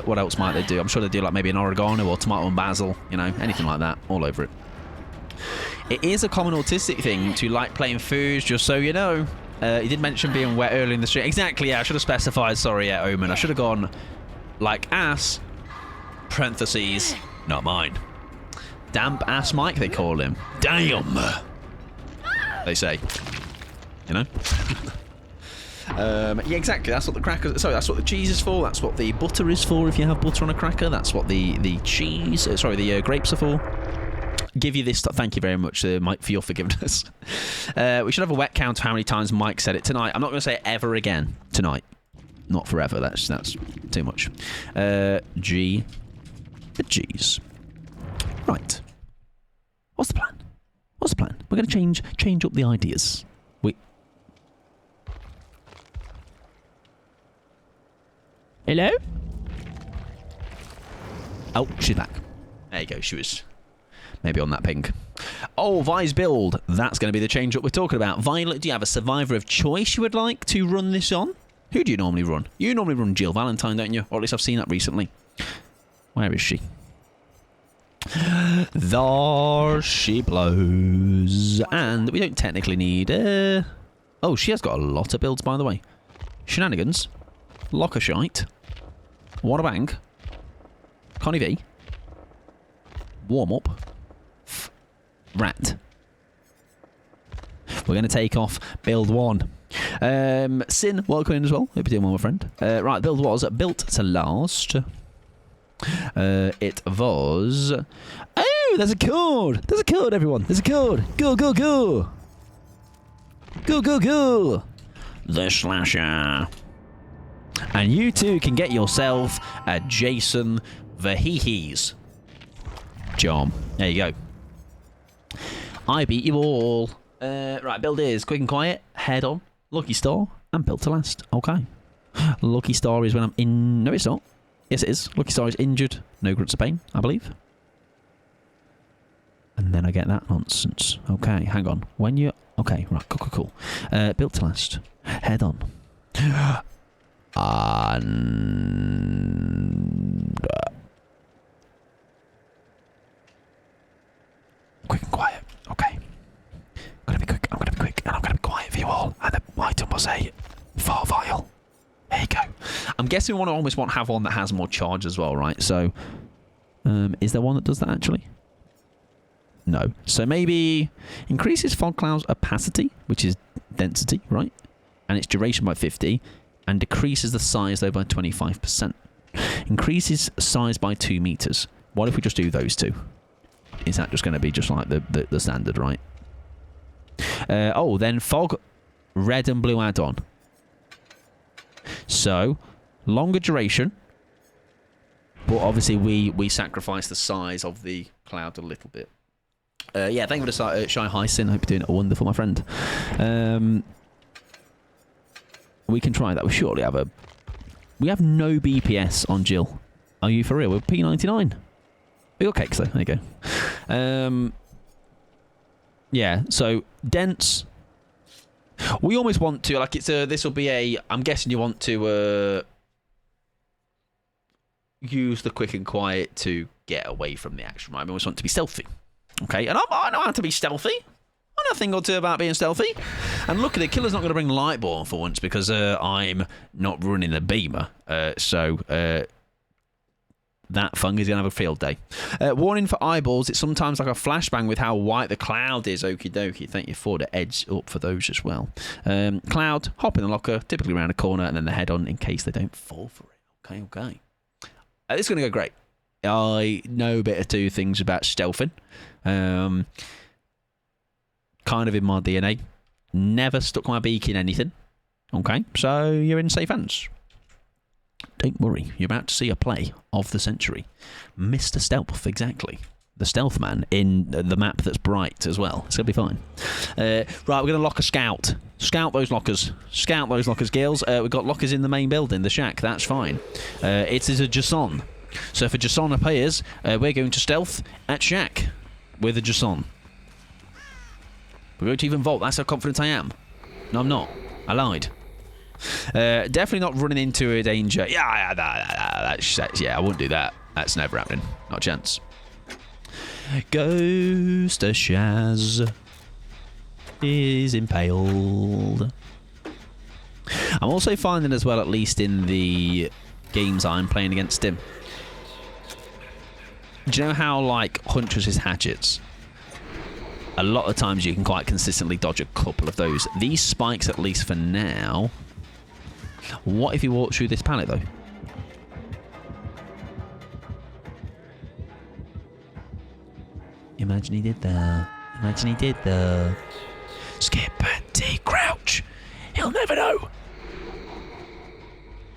What else might they do? I'm sure they do like maybe an oregano or tomato and basil, you know, anything like that, all over it. It is a common autistic thing to like plain foods, just so you know. He did mention being wet early in the stream. Exactly, yeah, I should have specified, sorry, yeah, Omen. I should have gone like ass, parentheses, not mine. Damp ass Mike, they call him. Damn! They say. You know? Yeah, exactly. That's what the crackers... Sorry, that's what the cheese is for. That's what the butter is for if you have butter on a cracker. That's what the cheese... the grapes are for. Give you this... Thank you very much, Mike, for your forgiveness. We should have a wet count of how many times Mike said it tonight. I'm not going to say it ever again tonight. Not forever. That's too much. G... The G's. Right. What's the plan? What's the plan? We're going to change up the ideas. Hello? Oh, she's back. There you go. She was maybe on that ping. Oh, Oh, Vi's build. That's going to be the change up we're talking about. Violet, do you have a survivor of choice you would like to run this on? Who do you normally run? You normally run Jill Valentine, don't you? Or at least I've seen that recently. Where is she? There she blows. And we don't technically need... Oh, she has got a lot of builds, by the way. Shenanigans. Locker shite. What a bang. Connie V. Warm up. Rat. We're going to take off build 1. Sin, welcome in as well. Hope you're doing well, my friend. Right, build was built to last. It was... Oh, there's a code! There's a code, everyone! There's a code! Go, go, go! Go, go, go! The Slasher. And you too can get yourself a Jason Verhees. Charm. There you go. I beat you all. Right, build is quick and quiet, head on, lucky star, and built to last. Okay. Lucky star is when I'm in... No, it's not. Yes, it is. Lucky star is injured. No grunts of pain, I believe. And then I get that nonsense. Okay, hang on. When you... Okay, right, cool, cool, cool. Built to last. Head on. And... quick and quiet. Okay. I'm going to be quick. I'm going to be quick. And I'm going to be quiet for you all. And the item was a far vial. There you go. I'm guessing we want to almost have one that has more charge as well, right? So, is there one that does that actually? No. So maybe increases fog cloud's opacity, which is density, right? And its duration by 50, and decreases the size though by 25%. Increases size by 2 meters. What if we just do those two? Is that just going to be just like the standard, right? Oh, then fog, red and blue add-on. So, longer duration, but obviously we sacrifice the size of the cloud a little bit. Yeah, thank you for the Shy Hyacin. Hope you're doing wonderful, my friend. We can try that. We surely have a... We have no BPS on Jill. Are you for real? We're P99. We got cakes though. There you go. Yeah, so dense. We almost want to, like, it's a... This will be a... I'm guessing you want to use the quick and quiet to get away from the action, right? We always want to be stealthy. Okay, and I know how to be stealthy. I know a thing or two about being stealthy. And look at it, Killer's not going to bring Lightborn for once because I'm not running a beamer. So that fungus is going to have a field day. Warning for eyeballs, it's sometimes like a flashbang with how white the cloud is. Okie dokie, thank you for the edge up for those as well. Cloud, hop in the locker, typically around a corner, and then the head on in case they don't fall for it. Okay, okay. This is going to go great. I know a bit or two things about stealthing. Kind of in my DNA. Never stuck my beak in anything. Okay, so you're in safe hands. Don't worry, you're about to see a play of the century. Mr. Stealth, exactly. The stealth man in the map that's bright as well. It's going to be fine. Right, we're going to lock a scout. Scout those lockers. Scout those lockers, girls. We've got lockers in the main building, the shack. That's fine. It is a Jason. So if a Jason appears, we're going to stealth at shack with a Jason. We're going to even vault. That's how confident I am. No, I'm not. I lied. Definitely not running into a danger. Yeah, I wouldn't do that. That's never happening. Not a chance. Ghost of Shaz is impaled. I'm also finding as well, at least in the games I'm playing against him. Do you know how, like, Huntress's hatchets? A lot of times you can quite consistently dodge a couple of those. These spikes, at least for now. What if he walks through this pallet, though? Imagine he did that. Imagine he did that. Skip and T crouch. He'll never know.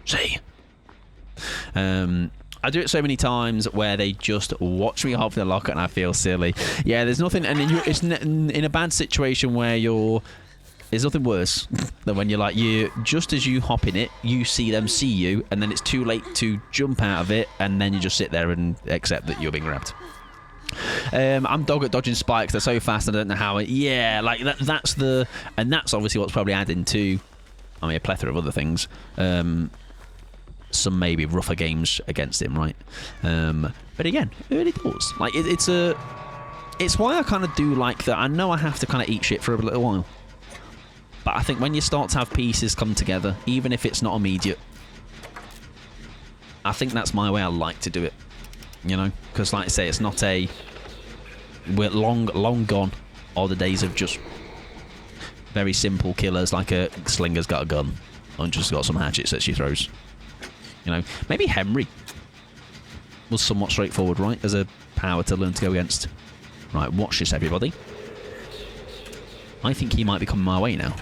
See? I do it so many times where they just watch me hop in the locker and I feel silly. Yeah, there's nothing, and it's in a bad situation where there's nothing worse than when you're like, just as you hop in it, you see them see you, and then it's too late to jump out of it, and then you just sit there and accept that you're being grabbed. I'm dog at dodging spikes. They're so fast. I don't know how. Yeah, like that's obviously what's probably adding to. I mean, a plethora of other things. Some maybe rougher games against him, right? But again, early doors. Like it's why I kind of do like that. I know I have to kind of eat shit for a little while, but I think when you start to have pieces come together, even if it's not immediate, I think that's my way I like to do it. You know, because like I say, it's not a. We're long gone are the days of just very simple killers like a slinger's got a gun and just got some hatchets that she throws. You know, maybe Henry was somewhat straightforward, right, as a power to learn to go against. Right, watch this, everybody. I think he might be coming my way now.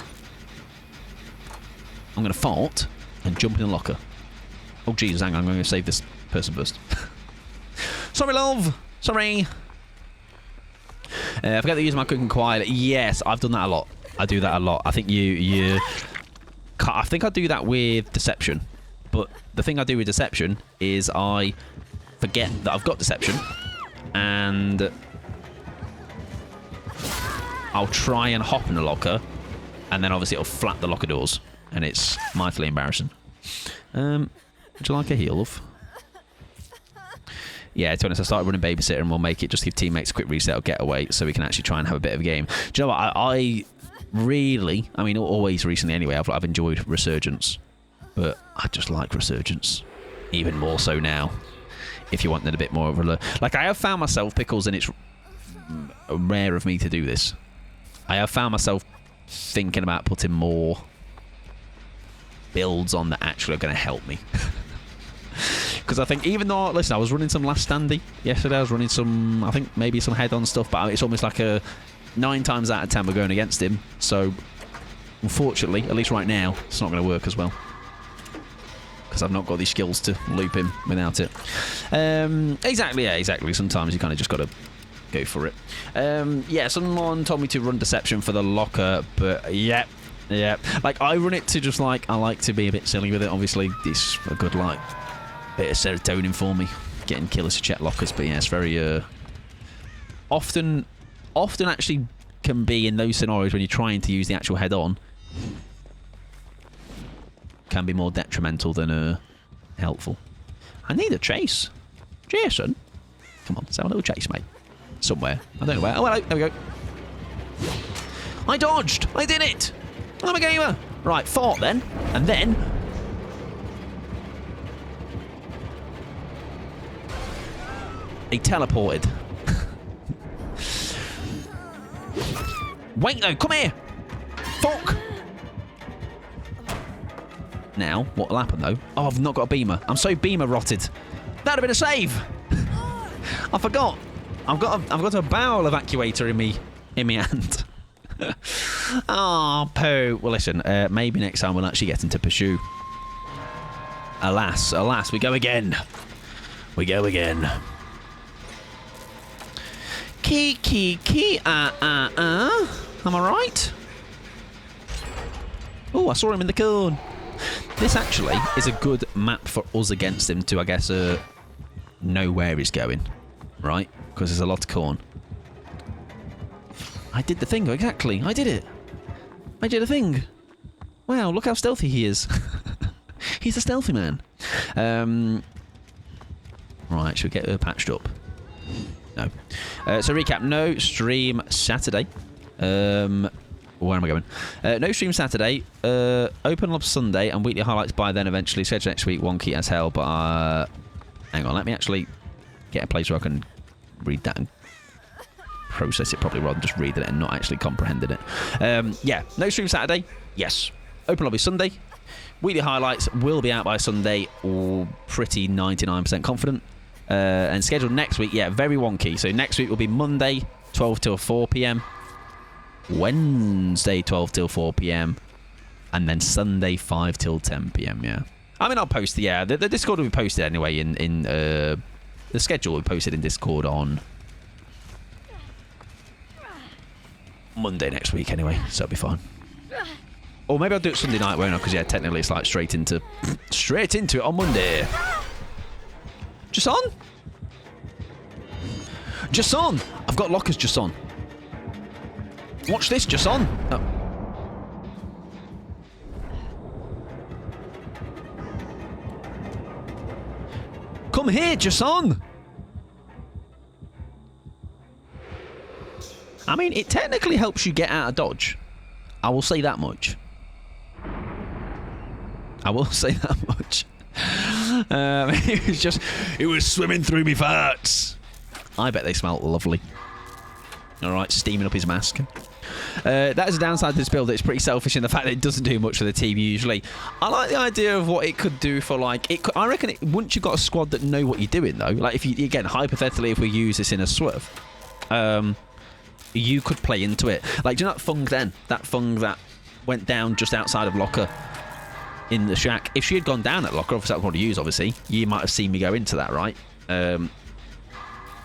I'm going to fart and jump in the locker. Oh, Jesus, hang on, I'm going to save this person first. Sorry, love. Sorry. I forget to use my cooking quiet. Yes, I've done that a lot. I do that a lot. I think I think I do that with deception. But the thing I do with deception is I forget that I've got deception, and I'll try and hop in the locker, and then obviously it'll flap the locker doors, and it's mightily embarrassing. Would you like a heal, love? Yeah, to be honest, I started running babysitter, and we'll make it just give teammates a quick reset or getaway so we can actually try and have a bit of a game. Do you know what? I really, I mean, always recently anyway, I've enjoyed Resurgence. But I just like Resurgence. Even more so now. If you want a bit more of a... Like, I have found myself, Pickles, and it's rare of me to do this. I have found myself thinking about putting more builds on that actually are going to help me. Because I think even though... Listen, I was running some Last Standy yesterday. I was running some... I think maybe some head-on stuff. But it's almost like a... 9 times out of 10 we're going against him. So, unfortunately, at least right now, it's not going to work as well. Because I've not got these skills to loop him without it. Exactly, yeah, exactly. Sometimes you kind of just got to go for it. Yeah, someone told me to run Deception for the locker, but yeah. Like, I run it to just like, I like to be a bit silly with it, obviously. It's a good, like, bit of serotonin for me, getting killers to check lockers, but yeah, it's very, often actually can be in those scenarios when you're trying to use the actual head-on, can be more detrimental than helpful. I need a chase. Jason, come on, let's have a little chase, mate. Somewhere. I don't know where. Oh, hello. There we go. I dodged. I did it. I'm a gamer. Right, fart then. And then... he teleported. Wait, no, come here. Fuck. Now, what will happen though? Oh, I've not got a beamer. I'm so beamer rotted. That'd have been a save. I forgot. I've got a bowel evacuator in me hand. Oh, poo. Well, listen. Maybe next time we'll actually get into pursue. Alas, we go again. We go again. Key. Am I right? Oh, I saw him in the corn. This actually is a good map for us against him to, I guess, know where he's going, right? Because there's a lot of corn. I did the thing, exactly. I did it. I did a thing. Wow, look how stealthy he is. He's a stealthy man. Right, should we get her patched up? No. So recap, no stream Saturday. Where am I going? No stream Saturday. Open up Sunday and weekly highlights by then eventually. Schedule next week, wonky as hell. But hang on, let me actually get a place where I can read that and process it properly rather than just reading it and not actually comprehending it. Yeah, no stream Saturday. Yes. Open lobby Sunday. Weekly highlights will be out by Sunday. Pretty 99% confident. And scheduled next week, yeah, very wonky. So next week will be Monday, 12 till 4 p.m. Wednesday 12 till 4 p.m. and then Sunday 5 till 10 p.m. Yeah, I mean I'll post the Discord will be posted anyway in the schedule will be posted in Discord on Monday next week anyway, so it'll be fine. Or maybe I'll do it Sunday night, won't I? Because yeah, technically it's like straight into it on Monday. Just on. Jason! I've got lockers, Jason. Watch this, Jason. Oh. Come here, Jason! I mean, it technically helps you get out of dodge. I will say that much. I will say that much. It was swimming through me farts. I bet they smell lovely. Alright, steaming up his mask. That is a downside to this build. It's pretty selfish in the fact that it doesn't do much for the team usually. I like the idea of what it could do for, like, I reckon once you've got a squad that know what you're doing, though, like, if you, again, hypothetically, if we use this in a swerve, you could play into it. Like, do you know that Fung then? That Fung that went down just outside of Locker in the shack. If she had gone down at Locker, obviously that's what to use, obviously, you might have seen me go into that, right?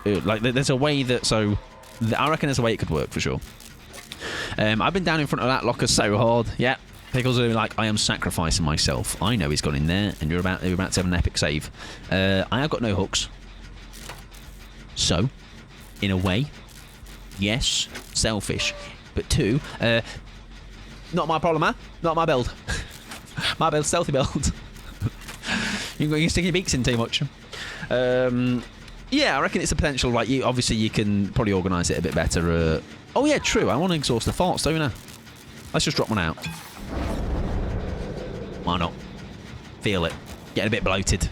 Like, there's a way that, so, I reckon there's a way it could work for sure. I've been down in front of that Locker so hard. Yeah, Pickles are like, I am sacrificing myself. I know he's gone in there, and you're about to have an epic save. I have got no hooks. So, in a way, yes, selfish. But two, not my problem, huh? Not my build. My build, stealthy build. You can stick your beaks in too much. Yeah, I reckon it's a potential. Like, obviously you can probably organise it a bit better. Oh yeah, true. I want to exhaust the farts, don't I? Let's just drop one out. Why not? Feel it. Getting a bit bloated.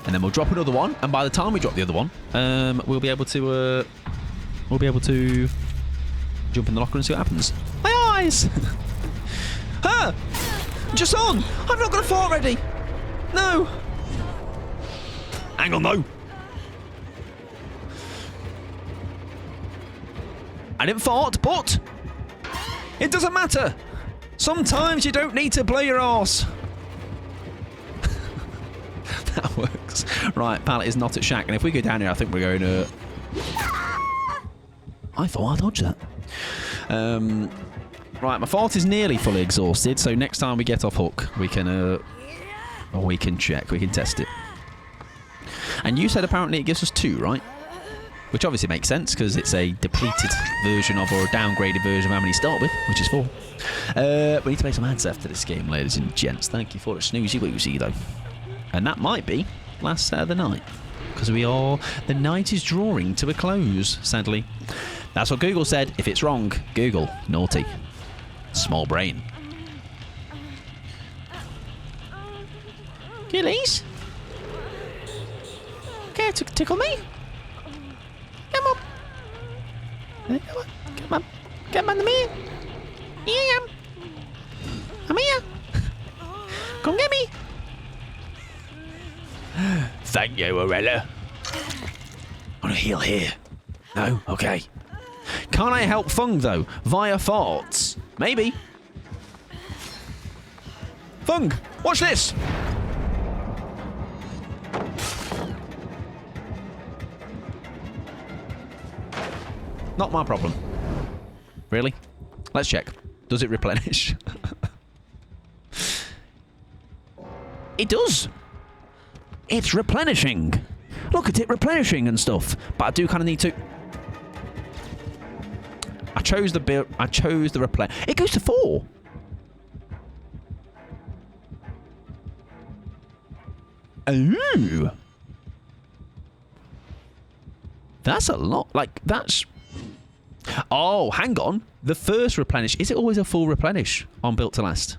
And then we'll drop another one. And by the time we drop the other one, we'll be able to jump in the locker and see what happens. My eyes! Ah! Just on! I've not got a fart ready! No! Hang on, though. I didn't fart, but it doesn't matter. Sometimes you don't need to play your arse. That works. Right, pallet is not at shack, and if we go down here, I think we're going to... I thought I dodged that. Right, my fart is nearly fully exhausted, so next time we get off hook, we can check, we can test it. And you said apparently it gives us 2, right? Which obviously makes sense, because it's a depleted version of, or a downgraded version of how many you start with, which is 4. We need to make some ads after this game, ladies and gents. Thank you for it, snoozy woozy, though. And that might be last Saturday night, because the night is drawing to a close, sadly. That's what Google said. If it's wrong, Google, naughty. Small brain. Gillies? Care to tickle me? Come on. Come on. Come on. Come on, I'm here. Here I am. I'm here. Come get me. Thank you, Aurelia. Want to heal here? No? Okay. Can't I help Fung, though? Via farts? Maybe. Fung, watch this. Not my problem. Really? Let's check. Does it replenish? It does. It's replenishing. Look at it replenishing and stuff. But I do kind of need to... I chose the replen... It goes to 4. Ooh. That's a lot. Like, that's... Oh, hang on. The first replenish. Is it always a full replenish on Built to Last?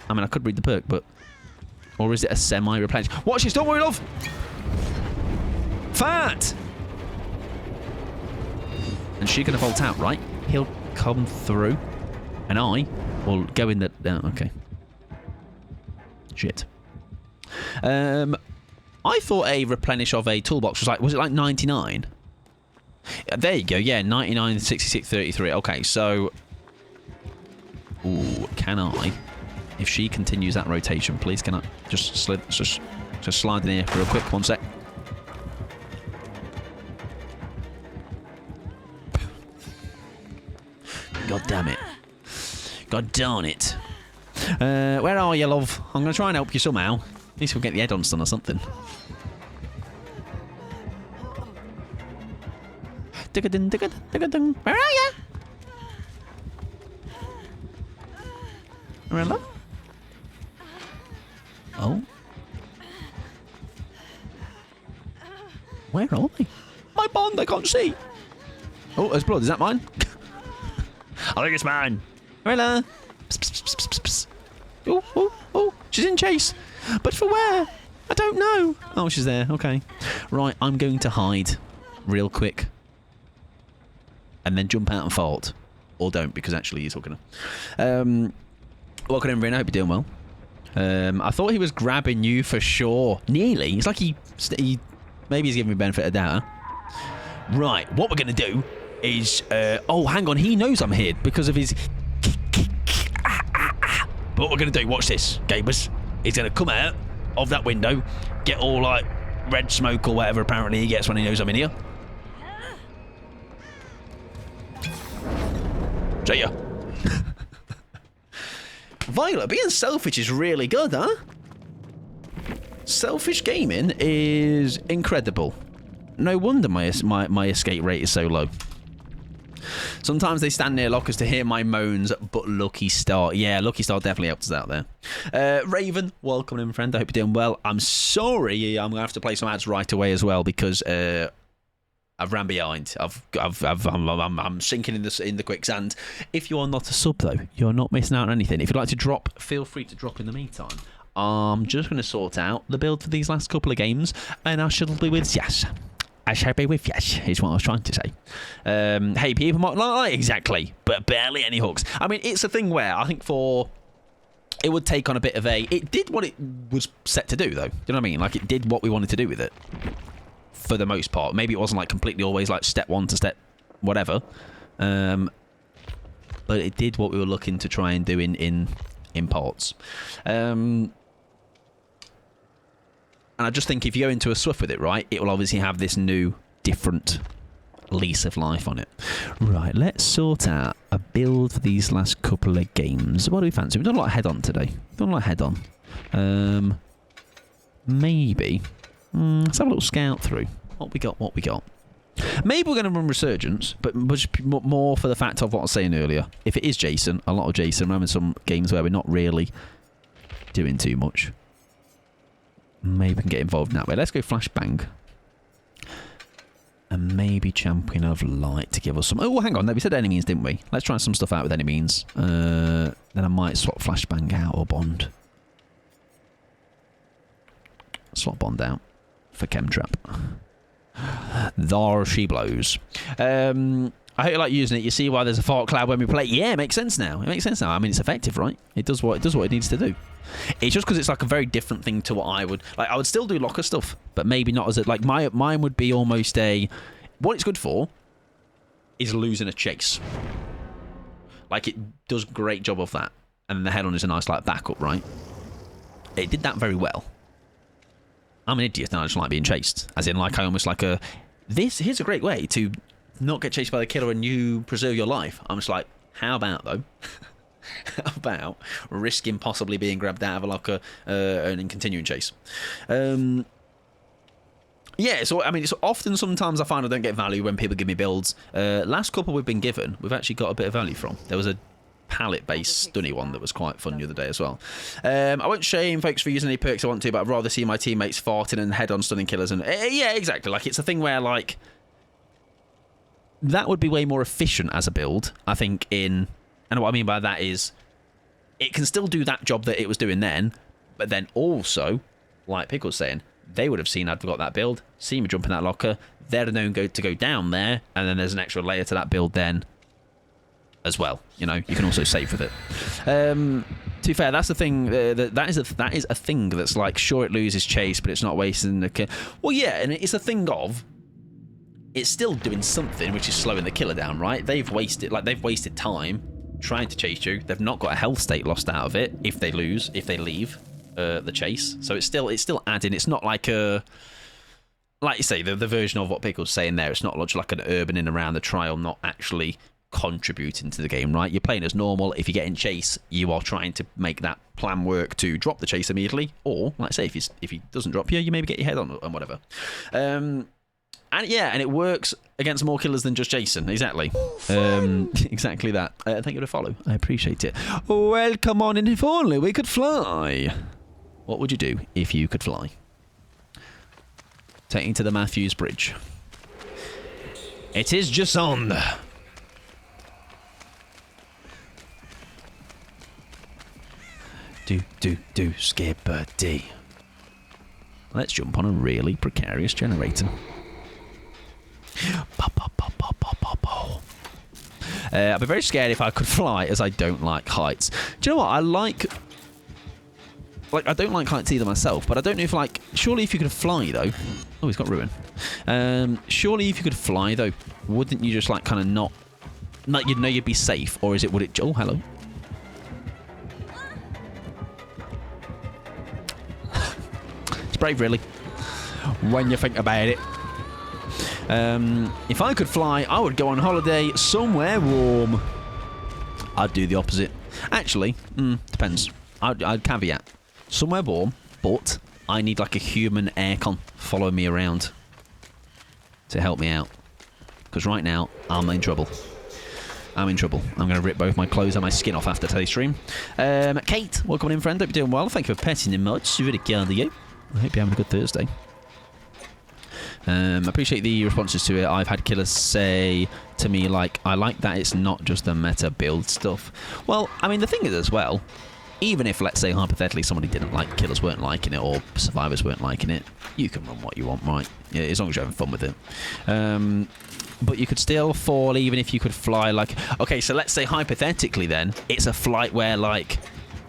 I mean, I could read the perk, but... Or is it a semi-replenish? Watch this. Don't worry, love. Fat. And she's going to vault out, right? He'll come through. And I will go in the... okay. Shit. I thought a replenish of a toolbox was like... Was it like 99? There you go. Yeah, 99, 66, 33. Okay, so... Ooh, can I... If she continues that rotation, please, can I just slide in here real quick? 1 sec. God damn it. God darn it. Where are you, love? I'm going to try and help you somehow. At least we'll get the add-ons done or something. Where are you? Remember? Oh. Where are they? My bond, I can't see. Oh, there's blood. Is that mine? I think it's mine. Marilla. Oh, oh, oh. She's in chase. But for where? I don't know. Oh, she's there. Okay. Right, I'm going to hide real quick. And then jump out and fart. Or don't, because actually he's hooking her. Welcome in, Rin. I hope you're doing well. I thought he was grabbing you for sure. Nearly. It's like he maybe he's giving me benefit of doubt. Huh? Right, what we're going to do is... oh, hang on. He knows I'm here because of his... But what we're going to do, watch this, gamers. He's going to come out of that window, get all, like, red smoke or whatever apparently he gets when he knows I'm in here. See ya. Violet, being selfish is really good, huh? Selfish gaming is incredible. No wonder my escape rate is so low. Sometimes they stand near lockers to hear my moans, but Lucky Star. Yeah, Lucky Star definitely helped us out there. Raven, welcome in, friend. I hope you're doing well. I'm sorry, I'm going to have to play some ads right away as well because I've ran behind. I'm sinking in the quicksand. If you are not a sub, though, you're not missing out on anything. If you'd like to drop, feel free to drop in the meantime. I'm just going to sort out the build for these last couple of games, and I shall be with yes. I shall be with yes, is what I was trying to say. Hey, people might not like exactly, but barely any hooks. I mean, it's a thing where I think it would take on a bit of a... It did what it was set to do, though. Do you know what I mean? Like, it did what we wanted to do with it. For the most part. Maybe it wasn't, like, completely always, like, step one to step whatever. But it did what we were looking to try and do in parts. And I just think if you go into a swift with it, right, it will obviously have this new, different lease of life on it. Right, let's sort out a build for these last couple of games. What do we fancy? We've done a lot of head-on today. Maybe. Let's have a little scout through. What we got. Maybe we're going to run Resurgence, but more for the fact of what I was saying earlier. If it is Jason, a lot of Jason, we're having some games where we're not really doing too much. Maybe we can get involved in that way. Let's go Flashbang. And maybe Champion of Light to give us some... Oh, hang on. We said enemies, didn't we? Let's try some stuff out with enemies. Then I might swap Flashbang out or Bond. Swap Bond out for Chemtrap. There she blows. I hope you like using it. You see why there's a fart cloud when we play. Yeah, it makes sense now. I mean, it's effective, right? It does what it needs to do. It's just because it's like a very different thing to what I would like. I would still do locker stuff, but maybe not as a like mine would be almost a. What it's good for is losing a chase. Like it does a great job of that, and the head-on is a nice like backup, right? It did that very well. I'm an idiot and I just like being chased. As in, like I almost like a. Here's a great way to not get chased by the killer and you preserve your life. I'm just like, how about though? How about risking possibly being grabbed out of a locker and continuing chase? Yeah, so I mean, it's often sometimes I find I don't get value when people give me builds. Last couple we've been given, we've actually got a bit of value from. There was a pallet-based stunny one that was quite fun the other day as well. I won't shame folks for using any perks I want to, but I'd rather see my teammates farting and head-on stunning killers. And yeah, exactly. Like it's a thing where like that would be way more efficient as a build, I think. And what I mean by that is it can still do that job that it was doing then, but then also, like Pickle's saying, they would have seen I'd got that build, seen me jump in that locker, they'd have known to go down there, and then there's an extra layer to that build then as well. You know, you can also save with it. To be fair, that's the thing. That is a thing that's like, sure, it loses chase, but it's not wasting the kill. Well, yeah, and it's a thing of it's still doing something, which is slowing the killer down, right? They've wasted time trying to chase you. They've not got a health state lost out of it if they leave the chase. So it's still adding. It's not like a, like you say, the version of what Pickle's saying there. It's not much like an urban in around the trial, not actually contributing to the game, right? You're playing as normal. If you get in chase, you are trying to make that plan work to drop the chase immediately, or like I say, if he doesn't drop you, you maybe get your head on and whatever. And it works against more killers than just Jason. Exactly. Exactly that. Thank you for the follow. I appreciate it. Well, come on in. If only we could fly. What would you do if you could fly? Taking to the Matthews Bridge. It is Jason. Do, Skipper D. Let's jump on a really precarious generator. I'd be very scared if I could fly, as I don't like heights. Do you know what? I don't like heights either myself, but I don't know if, like, surely if you could fly, though... Oh, he's got ruin. Surely if you could fly, though, wouldn't you just, like, kind of not... Like, you'd know you'd be safe, or is it... Would it... Oh, hello. It's brave, really, when you think about it. If I could fly, I would go on holiday somewhere warm. I'd do the opposite. Actually, depends. I'd caveat. Somewhere warm, but I need like a human aircon following me around to help me out. Because right now, I'm in trouble. I'm going to rip both my clothes and my skin off after today's stream. Kate, welcome in, friend. Hope you're doing well. Thank you for petting the mods. Really kind of you. I hope you're having a good Thursday. I appreciate the responses to it. I've had killers say to me, like, I like that it's not just the meta build stuff. Well, I mean, the thing is as well, even if, let's say, hypothetically, somebody didn't like, killers weren't liking it, or survivors weren't liking it, you can run what you want, right? Yeah, as long as you're having fun with it. But you could still fall even if you could fly, like... Okay, so let's say, hypothetically, then, it's a flight where, like,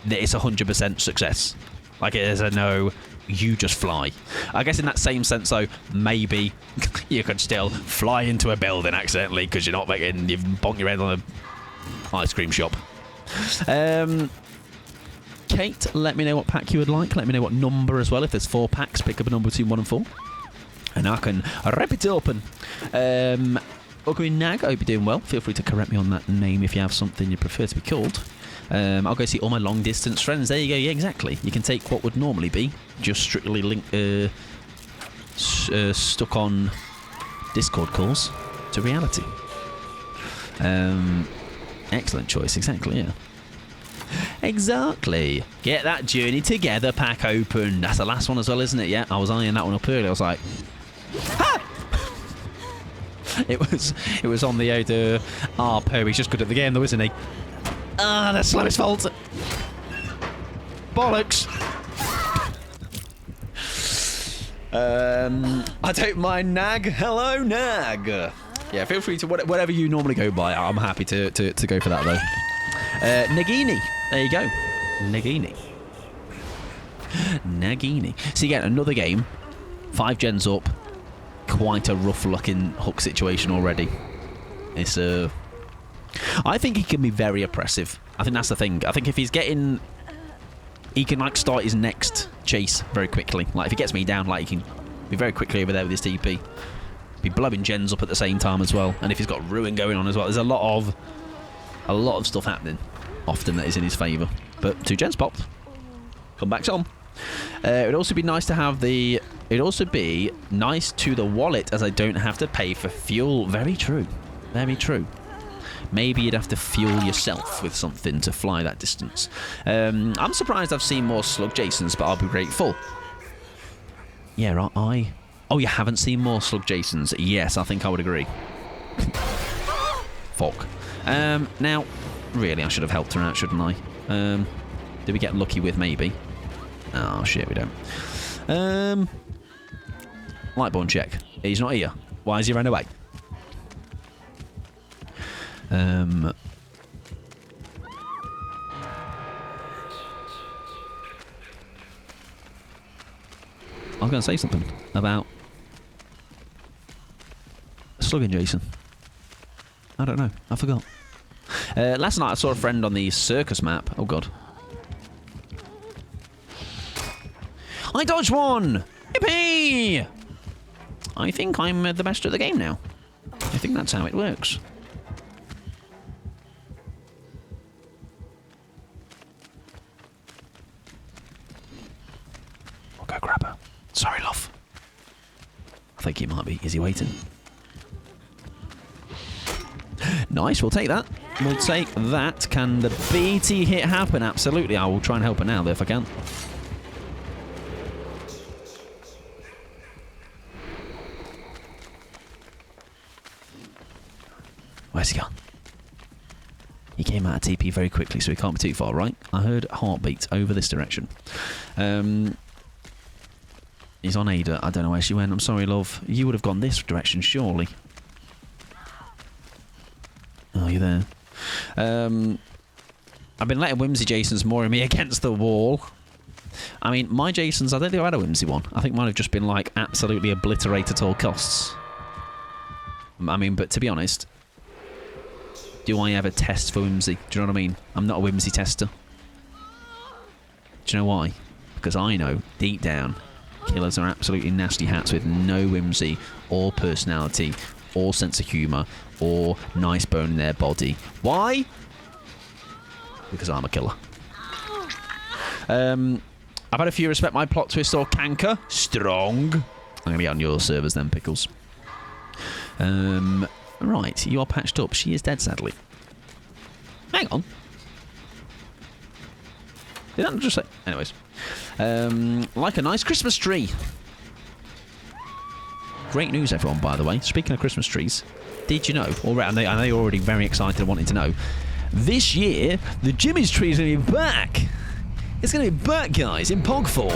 it's 100% success. Like, it is a no... You just fly. I guess in that same sense, though, maybe you could still fly into a building accidentally because you're not making... You've bonked your head on a ice cream shop. Kate, let me know what pack you would like. Let me know what number as well. If there's 4 packs, pick up a number between 1 and 4. And I can rip it open. Welcome in, Nag. I hope you're doing well. Feel free to correct me on that name if you have something you prefer to be called. I'll go see all my long-distance friends. There you go. Yeah, exactly. You can take what would normally be just strictly stuck on Discord calls to reality. Excellent choice. Exactly, yeah. Exactly. Get that journey together pack open. That's the last one as well, isn't it? Yeah, I was eyeing that one up earlier. I was like... Ha! It was on the old... Poe, he's just good at the game though, isn't he? That's Slowest fault. Bollocks. I don't mind, Nag. Hello, Nag. Yeah, feel free to whatever you normally go by. I'm happy to go for that though. Nagini. There you go. Nagini. So you get another game. 5 gens up. Quite a rough looking hook situation already. It's I think he can be very oppressive. I think that's the thing. I think if he's getting... He can, like, start his next chase very quickly. Like, if he gets me down, like, he can be very quickly over there with his TP. Be blubbing gens up at the same time as well. And if he's got ruin going on as well. There's a lot of stuff happening. Often that is in his favour. But 2 gens popped. Come back on. It would also be nice to have the... It'd also be nice to the wallet as I don't have to pay for fuel. Very true. Very true. Maybe you'd have to fuel yourself with something to fly that distance. I'm surprised I've seen more Slug Jasons, but I'll be grateful. Yeah, Oh, you haven't seen more Slug Jasons? Yes, I think I would agree. Fuck. Now, really, I should have helped her out, shouldn't I? Did we get lucky with maybe? Oh, shit, we don't. Lightborn check. He's not here. Why has he run away? I was going to say something about slugging Jason. I don't know. I forgot. Last night I saw a friend on the circus map. Oh, God. I dodged one! Yippee! I think I'm the best at the game now. I think that's how it works. I'll go grab her. Sorry, love. I think he might be. Is he waiting? Nice, we'll take that. We'll take that. Can the BT hit happen? Absolutely. I will try and help her now, though, if I can. Where's he gone? He came out of TP very quickly, so he can't be too far, right? I heard heartbeat over this direction. He's on Ada. I don't know where she went. I'm sorry, love. You would have gone this direction, surely. Oh, you're there. I've been letting Whimsy Jasons mooring me against the wall. I mean, my Jasons, I don't think I had a Whimsy one. I think mine have just been, like, absolutely obliterate at all costs. I mean, but to be honest, do I ever test for Whimsy? Do you know what I mean? I'm not a Whimsy tester. Do you know why? Because I know, deep down, killers are absolutely nasty hats with no whimsy or personality or sense of humour or nice bone in their body. Why? Because I'm a killer. I've had a few respect my plot twist or canker. Strong. I'm going to be on your servers then, Pickles. Right, you are patched up. She is dead, sadly. Hang on. Did that just say... Anyways. Like a nice Christmas tree. Great news, everyone, by the way. Speaking of Christmas trees, did you know, I know you're already very excited and wanting to know, this year, the Jimmy's tree is going to be back. It's going to be back, guys, in Pog form.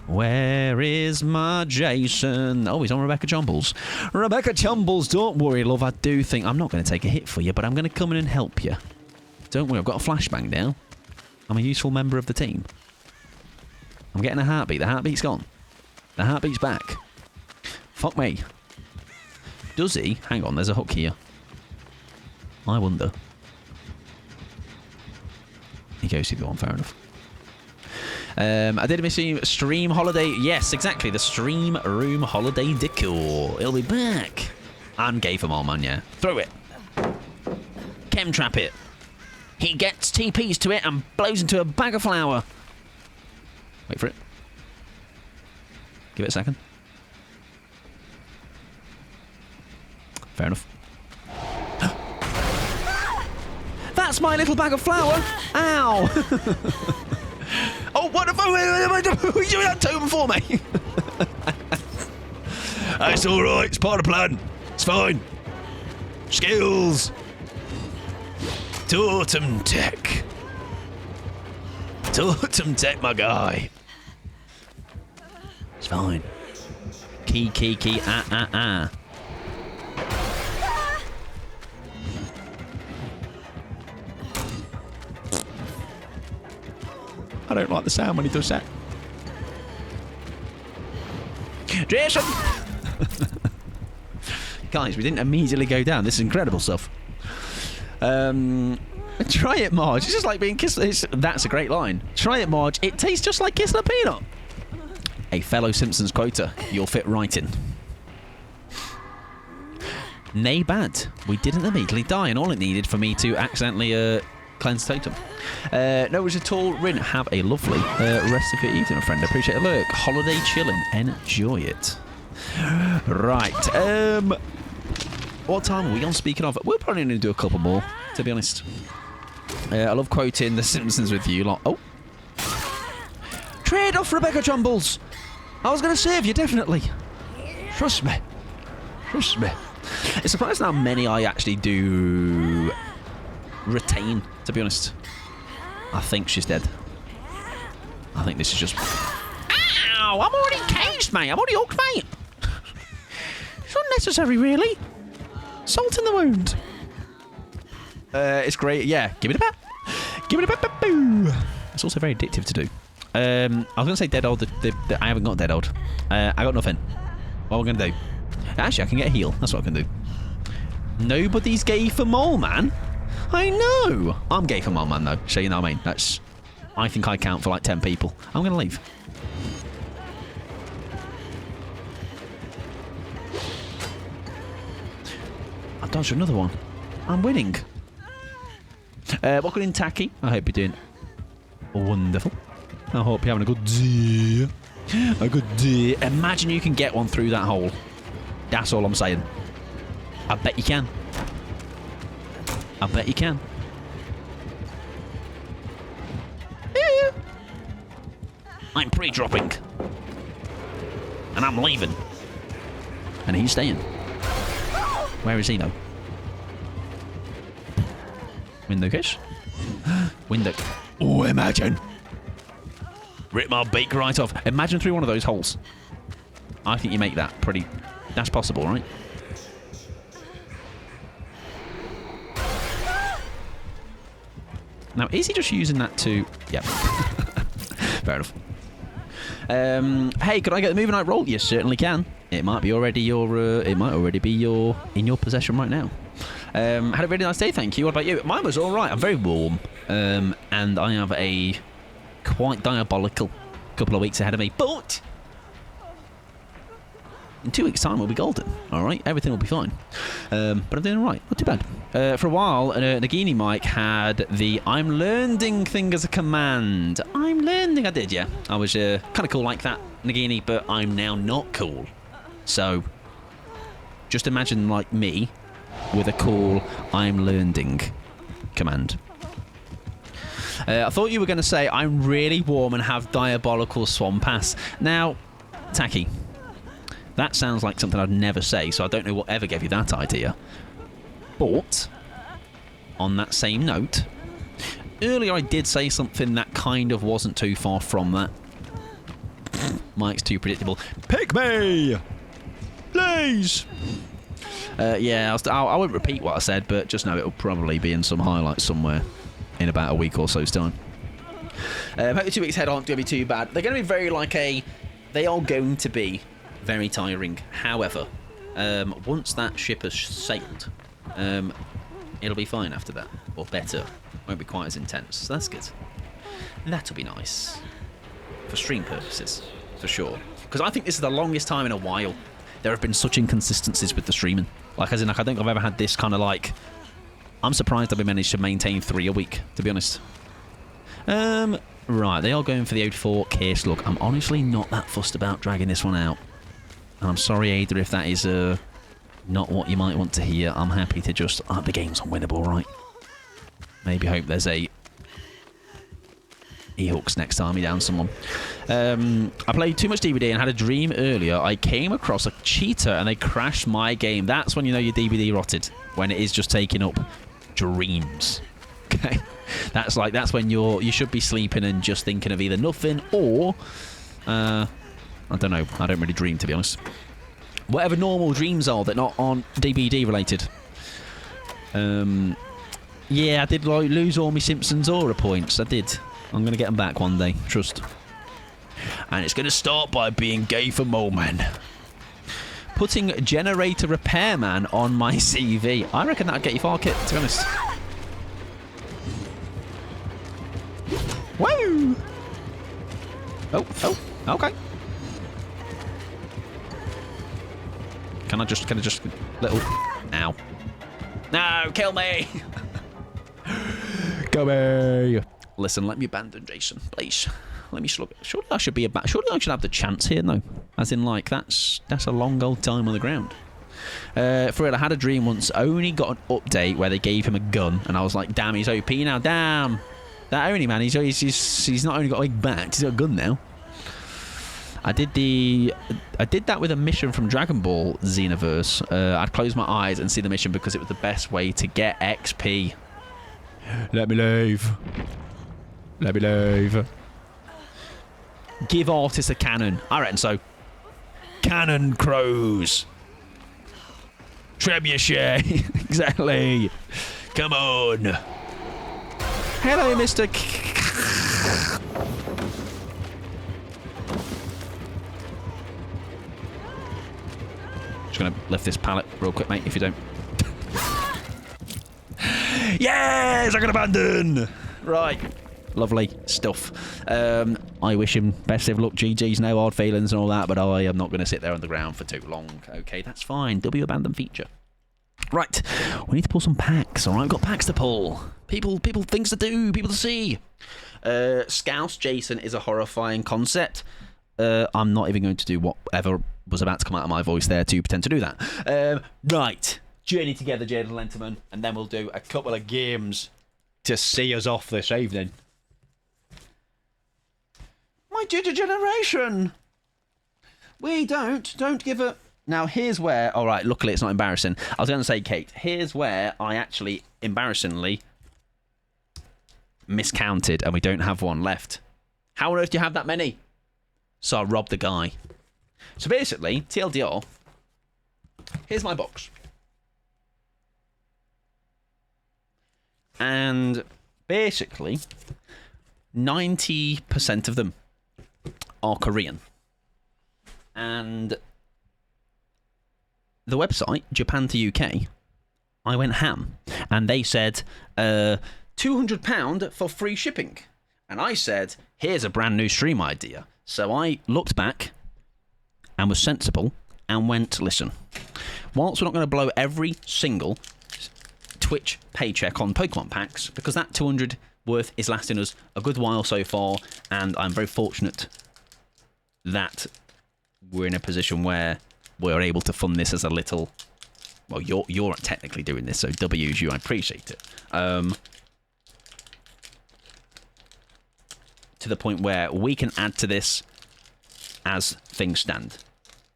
Where is my Jason? Oh, he's on Rebecca Chumbles. Rebecca Chumbles, don't worry, love. I do think... I'm not going to take a hit for you, but I'm going to come in and help you. Don't worry, I've got a flashbang now. I'm a useful member of the team. I'm getting a heartbeat. The heartbeat's gone. The heartbeat's back. Fuck me. Does he? Hang on, there's a hook here. I wonder. He goes to the one, fair enough. I did miss you. Stream holiday. Yes, exactly. The stream room holiday decor. It'll be back. I'm gay for more, man, yeah. Throw it. Chemtrap it. He gets TPs to it and blows into a bag of flour. Wait for it. Give it a second. Fair enough. That's my little bag of flour. Ow. Oh, what the fuck? Are you doing that totem for me? It's alright. It's part of the plan. It's fine. Skills. Totem tech. Totem tech, my guy. It's fine. Key. I don't like the sound when he does that. Jason! Guys, we didn't immediately go down. This is incredible stuff. Try it, Marge. It's just like being kissed. That's a great line. Try it, Marge. It tastes just like kissing a peanut. A fellow Simpsons quota. You'll fit right in. Nay bad. We didn't immediately die, and all it needed for me to accidentally cleanse totem. No worries at all. Rin, have a lovely rest of your evening, my friend. I appreciate it. Look, holiday chilling. Enjoy it. Right. What time are we on? Speaking of, we're probably going to do a couple more, to be honest. I love quoting The Simpsons with you. Like, oh. Trade off, Rebecca Chumbles. I was going to save you, definitely. Trust me. Trust me. It's surprising how many I actually do retain, to be honest. I think she's dead. I think this is just... Ow! I'm already caged, mate. I'm already hooked, mate. It's unnecessary, really. Salt in the wound. It's great. Yeah, give it a pat. Give it a pat. Boo. It's also very addictive to do. I was going to say dead old. I haven't got dead old. I got nothing. What am I going to do? Actually, I can get a heal. That's what I can do. Nobody's gay for mole, man. I know. I'm gay for mole, man, though. So you know what I mean? That's... I think I count for like 10 people. I'm going to leave. I dodged another one. I'm winning. Welcome in, Tacky. I hope you're doing wonderful. I hope you're having a good day. A good day. Imagine you can get one through that hole. That's all I'm saying. I bet you can. I bet you can. I'm pre-dropping. And I'm leaving. And he's staying. Where is he, though? Window kiss? Window. Oh, imagine. Rip my beak right off. Imagine through one of those holes. I think you make that pretty... That's possible, right? Now, is he just using that to... Yeah. Fair enough. Hey, could I get the movie night roll? You certainly can. It might be already your... it might already be in your possession right now. Had a really nice day, thank you. What about you? Mine was all right. I'm very warm. And I have a quite diabolical couple of weeks ahead of me. But in 2 weeks' time, we'll be golden. All right? Everything will be fine. But I'm doing all right. Not too bad. For a while, Nagini Mike had the I'm learning thing as a command. I'm learning. I did, yeah. I was kind of cool like that, Nagini, but I'm now not cool. So just imagine like me with a cool I'm learning command. I thought you were going to say I'm really warm and have diabolical swamp ass. Now, Tacky, that sounds like something I'd never say, so I don't know what ever gave you that idea. But on that same note, earlier I did say something that kind of wasn't too far from that. Mike's too predictable. Pick me! Please! Yeah, I won't repeat what I said, but just know it'll probably be in some highlights somewhere in about a week or so's time. Hope the 2 weeks ahead aren't going to be too bad. They're going to be very they are going to be very tiring. However, once that ship has sailed, it'll be fine after that, or better. Won't be quite as intense. So that's good. That'll be nice for stream purposes, for sure. Because I think this is the longest time in a while there have been such inconsistencies with the streaming. Like, as in, like, I think I've ever had this kind of like... I'm surprised that we managed to maintain 3 a week, to be honest. Right, they are going for the 04 case look. I'm honestly not that fussed about dragging this one out. And I'm sorry, Ada, if that is not what you might want to hear. I'm happy to just... the game's unwinnable, right? Maybe hope there's a... E-hooks next time he down someone. I played too much DVD and had a dream earlier. I came across a cheater and they crashed my game. That's when you know your DVD rotted. When it is just taking up dreams. Okay, that's when you should be sleeping and just thinking of either nothing or I don't know. I don't really dream, to be honest. Whatever normal dreams are that not aren't DVD related. Yeah, I did lose all my Simpsons Aura points. I did. I'm going to get them back one day, trust. And it's going to start by being gay for Moleman. Putting generator repairman on my CV. I reckon that'd get you far, Kit, to be honest. Woo! Oh, okay. Can I just little... Ow. No, kill me! Go away! Listen, let me abandon Jason, please. Let me slug. Surely I should be surely I should have the chance here, no? As in, like, that's a long old time on the ground. For real, I had a dream once. Only got an update where they gave him a gun, and I was like, damn, he's OP now. Damn, that Oni man, he's not only got a big bat, he's got a gun now. I did that with a mission from Dragon Ball Xenoverse. I'd close my eyes and see the mission because it was the best way to get XP. Let me leave. Let me leave. Give artists a cannon. I reckon so. Cannon crows. Trebuchet. Exactly. Come on. Hello, Mr. Just gonna lift this pallet real quick, mate, if you don't. Yes, I can abandon. Right. Lovely stuff. I wish him best of luck. GG's, no hard feelings and all that, but I am not going to sit there on the ground for too long. Okay, that's fine. W abandon feature. Right, we need to pull some packs. All right, we've got packs to pull. People, things to do, people to see. Scouse Jason is a horrifying concept. I'm not even going to do whatever was about to come out of my voice there to pretend to do that. Right. Journey together, Jade and Lenterman, and then we'll do a couple of games to see us off this evening. My Ginger Generation! We don't give a... Now, here's where... All right, luckily it's not embarrassing. I was going to say, Kate, here's where I actually, embarrassingly, miscounted, and we don't have one left. How on earth do you have that many? So I robbed the guy. So basically, TLDR, here's my box. And basically, 90% of them are Korean. And the website, Japan to UK, I went ham. And they said, £200 for free shipping. And I said, here's a brand new stream idea. So I looked back and was sensible and went, listen, whilst we're not going to blow every single Twitch paycheck on Pokemon packs, because that 200 worth is lasting us a good while so far, and I'm very fortunate that we're in a position where we're able to fund this as a little... Well, you're technically doing this, so W's you, I appreciate it. To the point where we can add to this as things stand.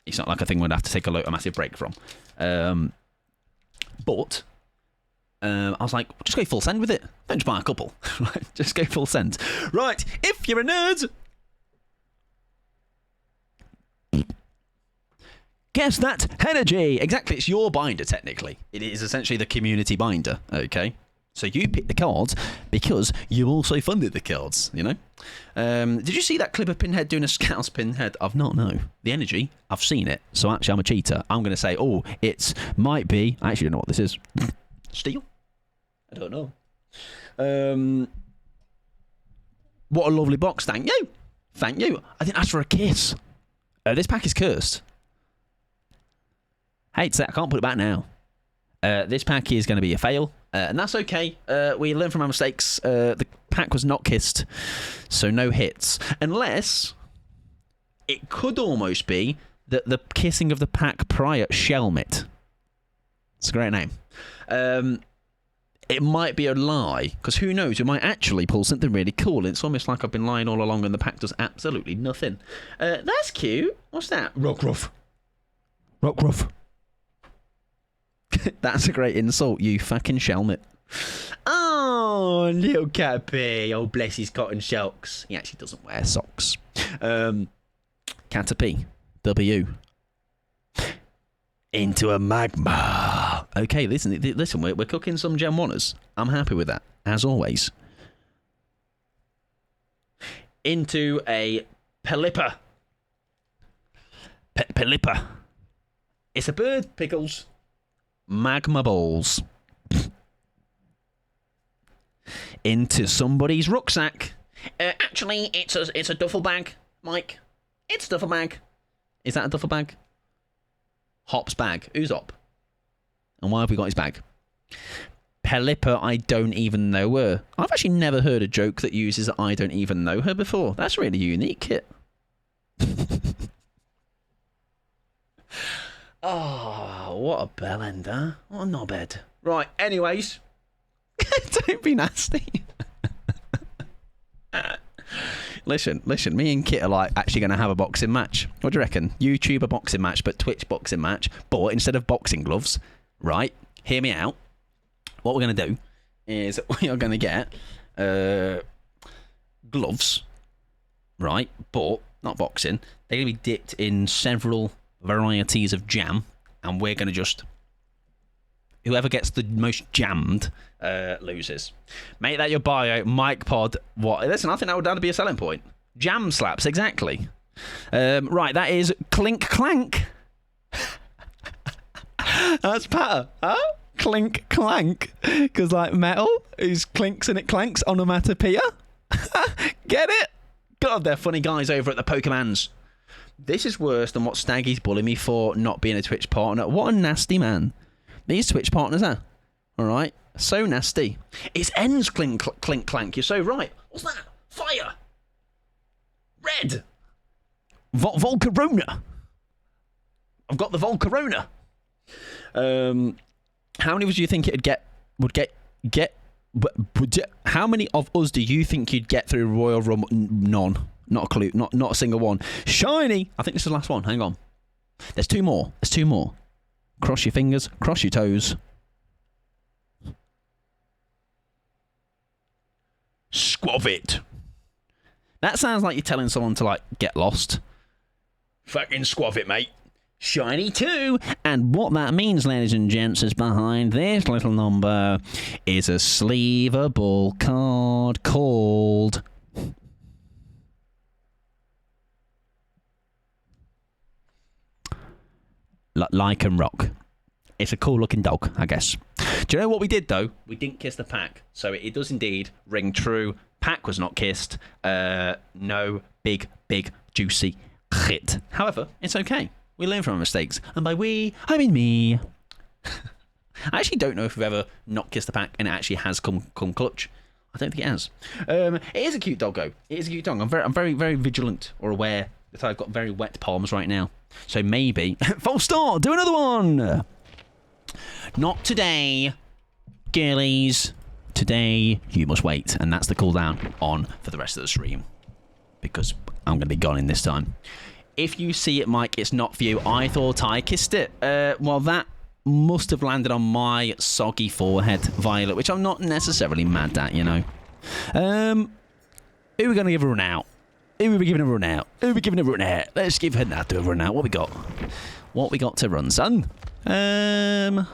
It's not like a thing we'd have to take a massive break from. But I was like, just go full send with it. Don't just buy a couple. Right? Just go full send. Right, if you're a nerd... Guess that energy. Exactly, it's your binder, technically. It is essentially the community binder, okay? So you pick the cards because you also funded the cards, you know? Did you see that clip of Pinhead doing a Scouse Pinhead? I've not, no. The energy, I've seen it. So actually, I'm a cheater. I'm going to say, oh, it might be... I actually don't know what this is. Steel? I don't know. What a lovely box. Thank you. Thank you. I didn't ask for a kiss. This pack is cursed. Hate to say, I can't put it back now. This pack is going to be a fail. And that's okay. We learn from our mistakes. The pack was not kissed, so no hits. Unless it could almost be that the kissing of the pack prior, Shelmit. It's a great name. It might be a lie, because who knows? We might actually pull something really cool. It's almost like I've been lying all along and the pack does absolutely nothing. That's cute. What's that? Rockruff. Rockruff. That's a great insult, you fucking Shelmit. Oh, little Caterpie. Oh, bless his cotton socks. He actually doesn't wear socks. Caterpie. W. Into a magma. Okay, listen, we're cooking some Gen 1ers. I'm happy with that, as always. Into a Pelipper. Pelipper. It's a bird, Pickles. Magma balls. Into somebody's rucksack. Actually, it's a duffel bag, Mike. It's a duffel bag. Is that a duffel bag? Hop's bag. Who's Hop? And why have we got his bag? Pelipper, I don't even know her. I've actually never heard a joke that uses I don't even know her before. That's really unique, Kit. Oh, what a bellender. What a knobhead. Right, anyways. Don't be nasty. Listen, me and Kit are like actually going to have a boxing match. What do you reckon? YouTube a boxing match, but Twitch boxing match. But instead of boxing gloves, right, hear me out. What we're going to do is we are going to get gloves, right, but not boxing. They're going to be dipped in several varieties of jam, and we're going to just... Whoever gets the most jammed loses. Make that your bio, Mike Pod. What? Listen, I think that would be a selling point. Jam slaps, exactly. Right, that is Clink Clank. That's patter. Huh? Clink Clank. Because, like, metal is clinks and it clanks, onomatopoeia. Get it? God, they're funny guys over at the Pokemans. This is worse than what Staggy's bullying me for not being a Twitch partner. What a nasty man. These Twitch partners are. Alright? So nasty. It's ends clink clank. You're so right. What's that? Fire! Red! Volcarona. I've got the Volcarona. How many do you think it'd get? How many of us do you think you'd get through Royal Rumble? None. Not a clue. Not a single one. Shiny. I think this is the last one. Hang on. There's two more. Cross your fingers. Cross your toes. Squav it. That sounds like you're telling someone to, like, get lost. Fucking squav it, mate. Shiny 2. And what that means, ladies and gents, is behind this little number is a sleeveable card called... Like and Rock. It's a cool looking dog, I guess. Do you know what we did, though? We didn't kiss the pack. So it does indeed ring true. Pack was not kissed. No big, juicy shit. However, it's okay. We learn from our mistakes. And by we, I mean me. I actually don't know if we've ever not kissed the pack and it actually has come clutch. I don't think it has. It is a cute doggo. It is a cute dog. I'm very vigilant or aware that I've got very wet palms right now. So maybe... False start! Do another one! Not today, girlies. Today, you must wait. And that's the cooldown on for the rest of the stream. Because I'm going to be gone in this time. If you see it, Mike, it's not for you. I thought I kissed it. Well, that must have landed on my soggy forehead, Violet, which I'm not necessarily mad at, you know. Who are we going to give a run out? Who are we giving a run out? Let's give Hennato a run out. What we got? What we got to run, son? Rat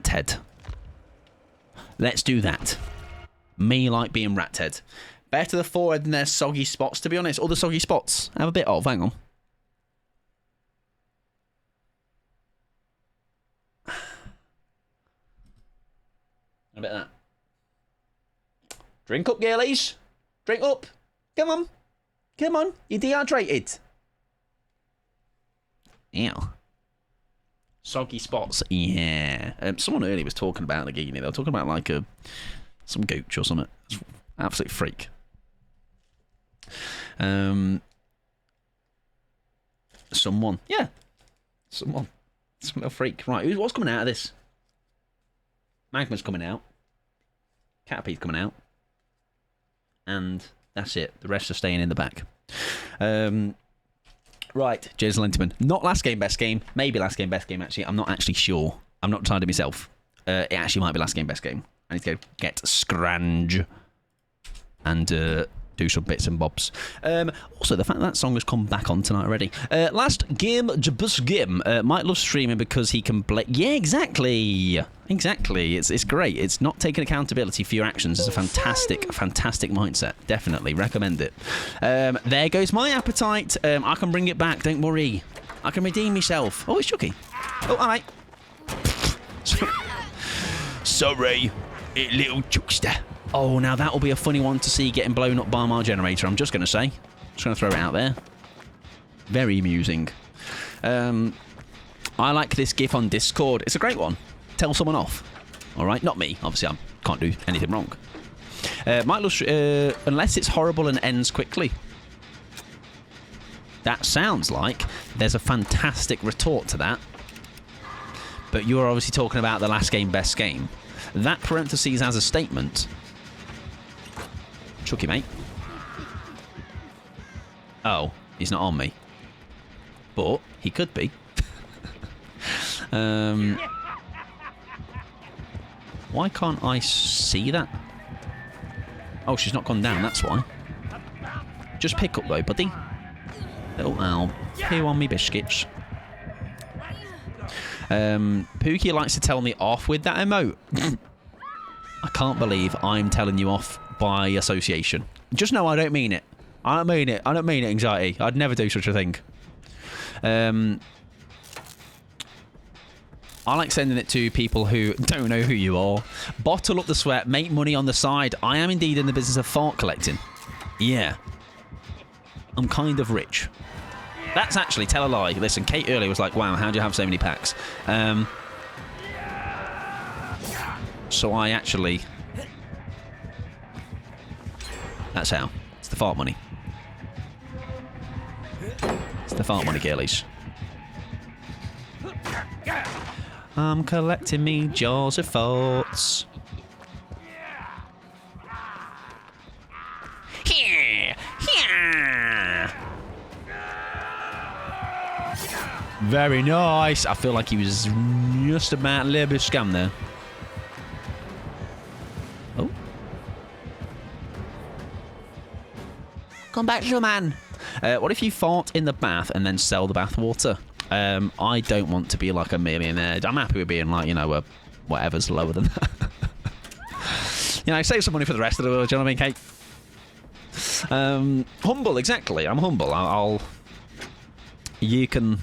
head. Let's do that. Me like being rat head. Better the forehead than their soggy spots, to be honest. All the soggy spots. Have a bit of. Hang on. A bit of that. Drink up, girlies. Drink up. Come on. Come on. You're dehydrated. Ew. Soggy spots. Yeah. Someone earlier was talking about the Nagini. They were talking about like some gooch or something. It's absolute freak. Someone. Yeah. Some little freak. Right. What's coming out of this? Magma's coming out. Caterpie's coming out. And that's it. The rest are staying in the back. Right, Jason Linterman. Not last game, best game. Maybe last game, best game, actually. I'm not actually sure. I'm not decided myself. It actually might be last game, best game. I need to go get Scrange and do some bits and bobs. Also, the fact that song has come back on tonight already. Last game, best game. Might love streaming because he can play. Yeah, exactly. Exactly. It's great. It's not taking accountability for your actions. It's a fantastic mindset. Definitely recommend it. There goes my appetite. I can bring it back. Don't worry. I can redeem myself. Oh, it's Chucky. Oh, all right. Sorry, little Chuckster. Oh, now that will be a funny one to see getting blown up by my generator. I'm just going to say. Just going to throw it out there. Very amusing. I like this GIF on Discord. It's a great one. Tell someone off. All right, not me. Obviously, I can't do anything wrong. Unless it's horrible and ends quickly. That sounds like there's a fantastic retort to that. But you're obviously talking about the last game, best game. That parentheses as a statement. Chucky, mate. Oh, he's not on me. But he could be. Why can't I see that? Oh, she's not gone down, that's why. Just pick up though, buddy. Little owl. Poo on me biscuits. Pookie likes to tell me off with that emote. I can't believe I'm telling you off by association. Just know I don't mean it. I don't mean it, anxiety. I'd never do such a thing. I like sending it to people who don't know who you are. Bottle up the sweat, make money on the side. I am indeed in the business of fart collecting. Yeah. I'm kind of rich. That's actually, tell a lie. Listen, Kate earlier was like, wow, how do you have so many packs? So I actually... That's how. It's the fart money. The fart money, girlies. I'm collecting me jars of farts. Here! Here! Very nice. I feel like he was just about a little bit of scam there. Oh. Come back, little man. What if you fart in the bath and then sell the bath water? I don't want to be like a millionaire. I'm happy with being like, you know, whatever's lower than that. You know, save some money for the rest of the world. Do you know what I mean, Kate? Humble, exactly. I'm humble. I'll. You can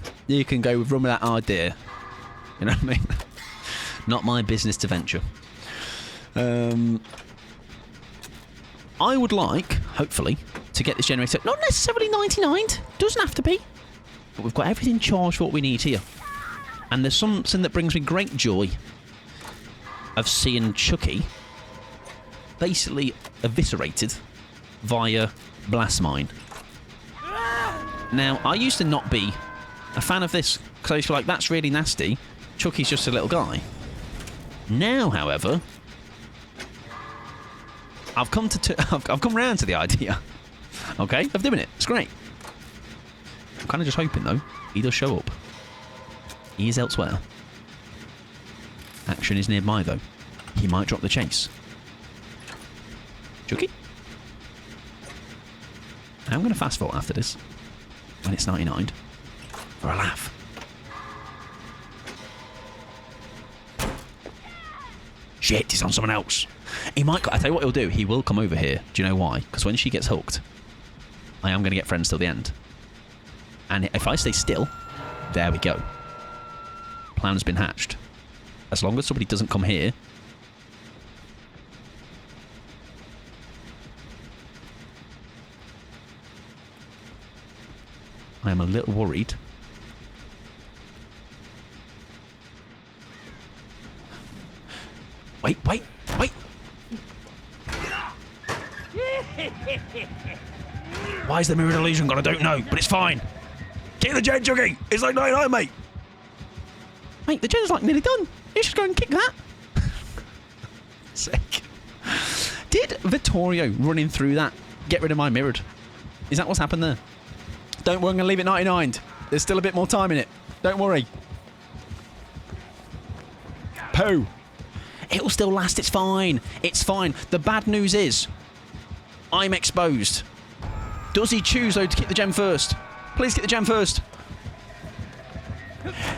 go with run with that idea. You know what I mean? Not my business to venture. I would like, hopefully, to get this generator. Not necessarily 99. Doesn't have to be. But we've got everything charged for what we need here. And there's something that brings me great joy of seeing Chucky basically eviscerated via blast mine. Now, I used to not be a fan of this because I used to be like, that's really nasty. Chucky's just a little guy. Now, however, I've come round to the idea, okay, of doing it. It's great. I'm kind of just hoping, though, he does show up. He is elsewhere. Action is nearby, though. He might drop the chase. Chucky? I'm going to fast forward after this, when it's 99, for a laugh. Shit, he's on someone else. He might. I tell you what he'll do. He will come over here. Do you know why? Because when she gets hooked, I am going to get friends till the end. And if I stay still, there we go. Plan's been hatched. As long as somebody doesn't come here. I am a little worried. Wait. Why is the mirrored illusion gone? I don't know, but it's fine. Kick the gen, Chucky! It's like 99, mate! Mate, the gen's like nearly done. You should go and kick that. Sick. Did Vittorio running through that get rid of my mirrored? Is that what's happened there? Don't worry, I'm going to leave it 99. There's still a bit more time in it. Don't worry. Pooh. It'll still last. It's fine. It's fine. The bad news is I'm exposed. Does he choose, though, to kick the gem first? Please kick the gem first.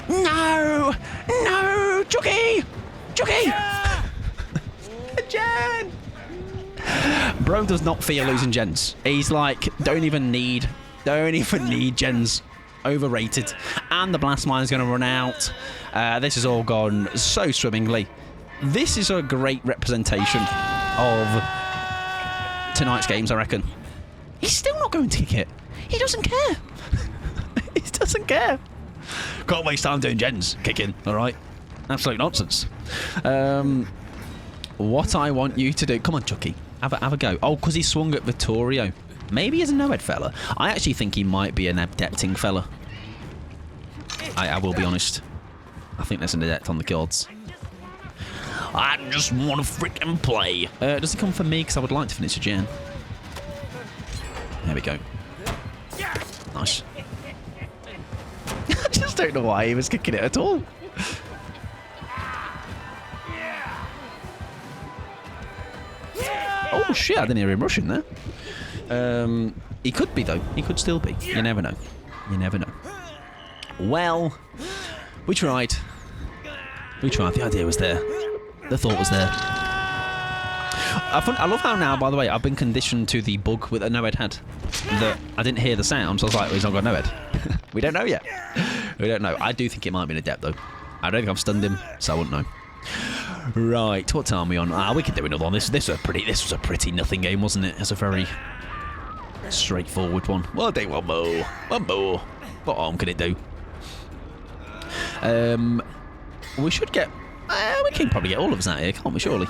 No! No! Chucky! Chucky! Yeah! The gen! Bro does not fear losing gens. He's like, don't even need gens. Overrated. And the blast mine is going to run out. This has all gone so swimmingly. This is a great representation of tonight's games, I reckon. He's still not going to kick it. He doesn't care. He doesn't care. Can't waste time doing gens. Kicking, all right? Absolute nonsense. What I want you to do... Come on, Chucky. Have a go. Oh, because he swung at Vittorio. Maybe he's a no-ed fella. I actually think he might be an adepting fella. I will be honest. I think there's an adept on the cards. I just want to frickin' play. Does he come for me? Because I would like to finish a gen. There we go. Nice. I just don't know why he was kicking it at all. Oh shit, I didn't hear him rushing there. He could be though. He could still be. You never know. You never know. Well, we tried. We tried. The idea was there. The thought was there. I love how now, by the way, I've been conditioned to the bug with a no-ed had. That I didn't hear the sound, so I was like, well, he's not got no-ed. We don't know yet. We don't know. I do think it might be an adept, though. I don't think I've stunned him, so I wouldn't know. Right, what time are we on? We could do another one. This was a pretty nothing game, wasn't it? It's a very straightforward one. Well, do one more. One more. What harm can it do? We should get... we can probably get all of us out here, can't we, surely?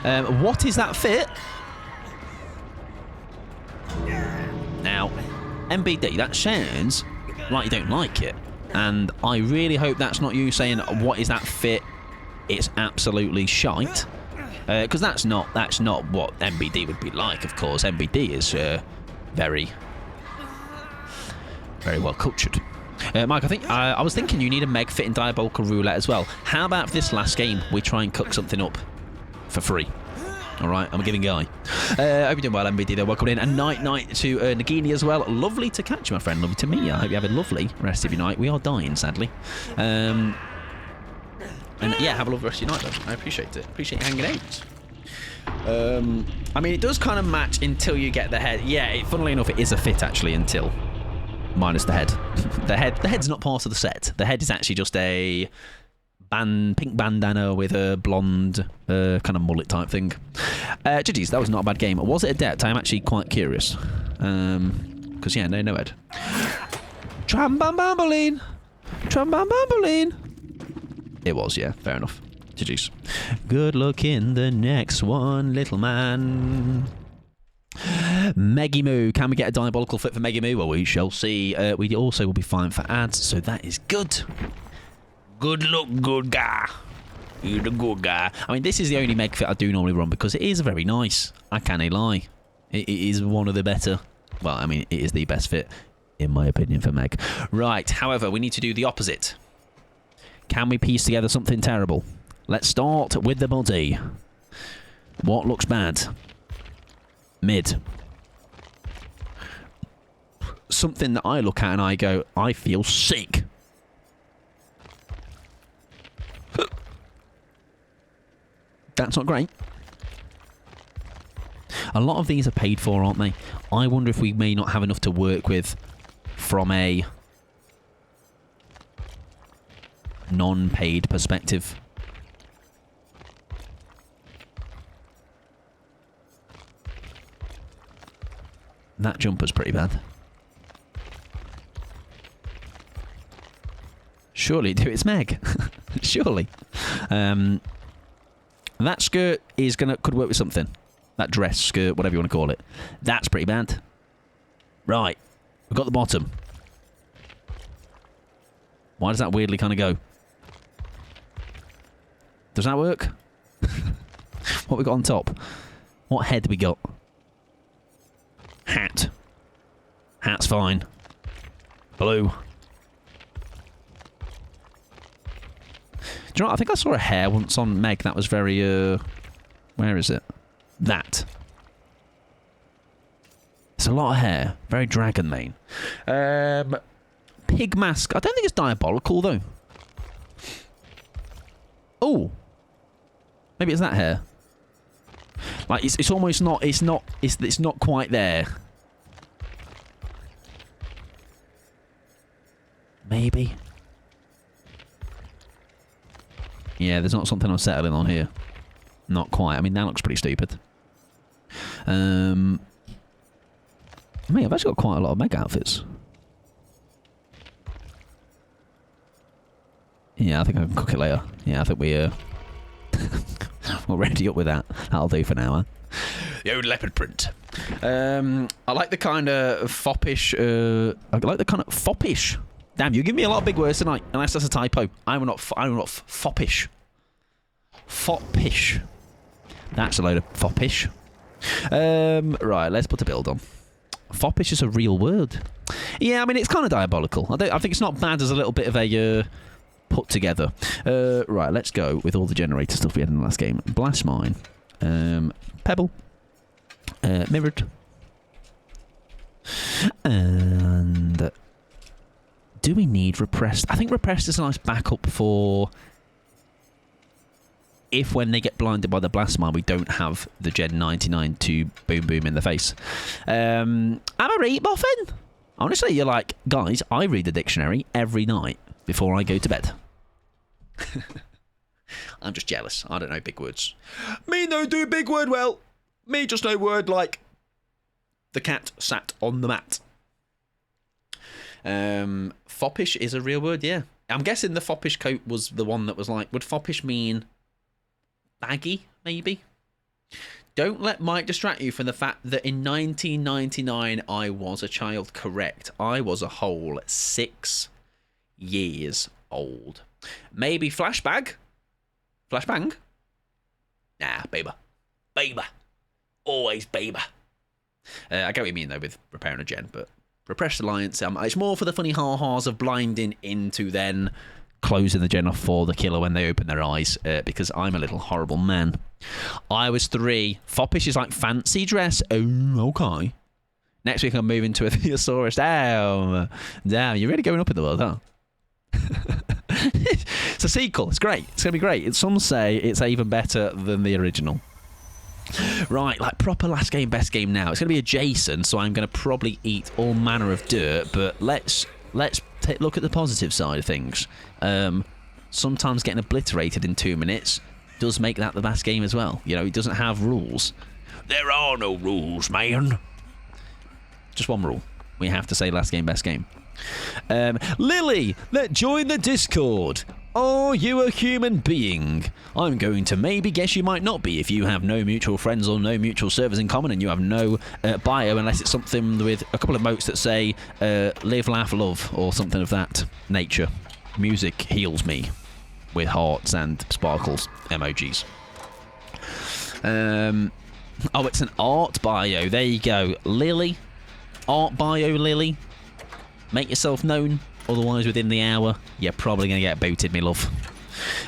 What is that fit? Now, MBD, that sounds like you don't like it. And I really hope that's not you saying, what is that fit? It's absolutely shite. Because that's not what MBD would be like, of course. MBD is very, very well cultured. Mike, I think I was thinking you need a Meg fit in Diabolical Roulette as well. How about for this last game, we try and cook something up for free? All right, I'm a giving guy. Hope you're doing well, MBD, though. Welcome in. And night to Nagini as well. Lovely to catch you, my friend. Lovely to meet you. I hope you have a lovely rest of your night. We are dying, sadly. And yeah, have a lovely rest of your night, though. I appreciate it. Appreciate you hanging out. I mean, it does kind of match until you get the head. Yeah, funnily enough, it is a fit, actually, until... minus the head. The head's not part of the set. The head is actually just a... pink bandana with a blonde kind of mullet type thing. GG's, that was not a bad game. Was it a debt? I'm actually quite curious. Because, yeah, no Ed. Trambambamboline! Trambambamboline! It was, yeah, fair enough. GG's. Good luck in the next one, little man. Megimoo. Can we get a diabolical fit for Megimoo? Well, we shall see. We also will be fine for ads, so that is good. Good luck, good guy. You're the good guy. I mean, this is the only Meg fit I do normally run because it is very nice. I can't lie. It is one of the better... well, I mean, it is the best fit, in my opinion, for Meg. Right, however, we need to do the opposite. Can we piece together something terrible? Let's start with the body. What looks bad? Mid. Something that I look at and I go, I feel sick. That's not great. A lot of these are paid for, aren't they? I wonder if we may not have enough to work with from a non-paid perspective. That jumper's pretty bad. Surely do it's Meg. Surely. That skirt is could work with something. That dress, skirt, whatever you want to call it. That's pretty bad. Right. We've got the bottom. Why does that weirdly kind of go? Does that work? What we got on top? What head we got? Hat. Hat's fine. Blue. Do you know what? I think I saw a hair once on Meg that was very, where is it? That. It's a lot of hair. Very dragon mane. Pig mask. I don't think it's diabolical, though. Oh. Maybe it's that hair. Like, it's almost not, it's not quite there. Maybe. Yeah, there's not something I'm settling on here. Not quite. I mean, that looks pretty stupid. I mean, I've actually got quite a lot of Meg outfits. Yeah, I think I can cook it later. Yeah, I think we're ready up with that. That'll do for now, huh? The old leopard print. I like the kind of foppish... I like the kind of foppish. Damn, you give me a lot of big words tonight, unless that's a typo. I'm not foppish. Foppish. That's a load of foppish. Right, let's put a build on. Foppish is a real word. Yeah, I mean, it's kind of diabolical. I think it's not bad as a little bit of a put together. Right, let's go with all the generator stuff we had in the last game. Blast Mine. Pebble. Mirrored. And... do we need Repressed? I think Repressed is a nice backup for... if when they get blinded by the Blast Mine, we don't have the Gen 99 to boom boom in the face. Am I right, Boffin? Honestly, you're like, guys, I read the dictionary every night before I go to bed. I'm just jealous. I don't know big words. Me no do big word well. Me just know word like the cat sat on the mat. Foppish is a real word, yeah. I'm guessing the foppish coat was the one that was like, would foppish mean baggy, maybe? Don't let Mike distract you from the fact that in 1999 I was a child. Correct. I was a whole 6 years old. Maybe flashbang? Flashbang? Nah, baby. Baby. Always baby. I get what you mean, though, with repairing a gen, but Repressed Alliance, it's more for the funny ha-has of blinding into then closing the gen off for the killer when they open their eyes, because I'm a little horrible man. I was 3. Foppish is like fancy dress. Oh, okay. Next week I'm moving to a Theosaurus. Damn, you're really going up in the world, huh? It's a sequel. It's great. It's going to be great. Some say it's even better than the original. Right, like proper last game, best game now. It's going to be a Jason, so I'm going to probably eat all manner of dirt, but let's look at the positive side of things. Sometimes getting obliterated in 2 minutes does make that the best game as well. You know, it doesn't have rules. There are no rules, man. Just one rule. We have to say last game, best game. Lily, join the Discord. Are you a human being? I'm going to maybe guess you might not be if you have no mutual friends or no mutual servers in common and you have no bio unless it's something with a couple of emotes that say live, laugh, love or something of that nature. Music heals me with hearts and sparkles emojis. Oh, it's an art bio. There you go. Lily. Art bio, Lily. Make yourself known. Otherwise, within the hour, you're probably going to get booted, me love.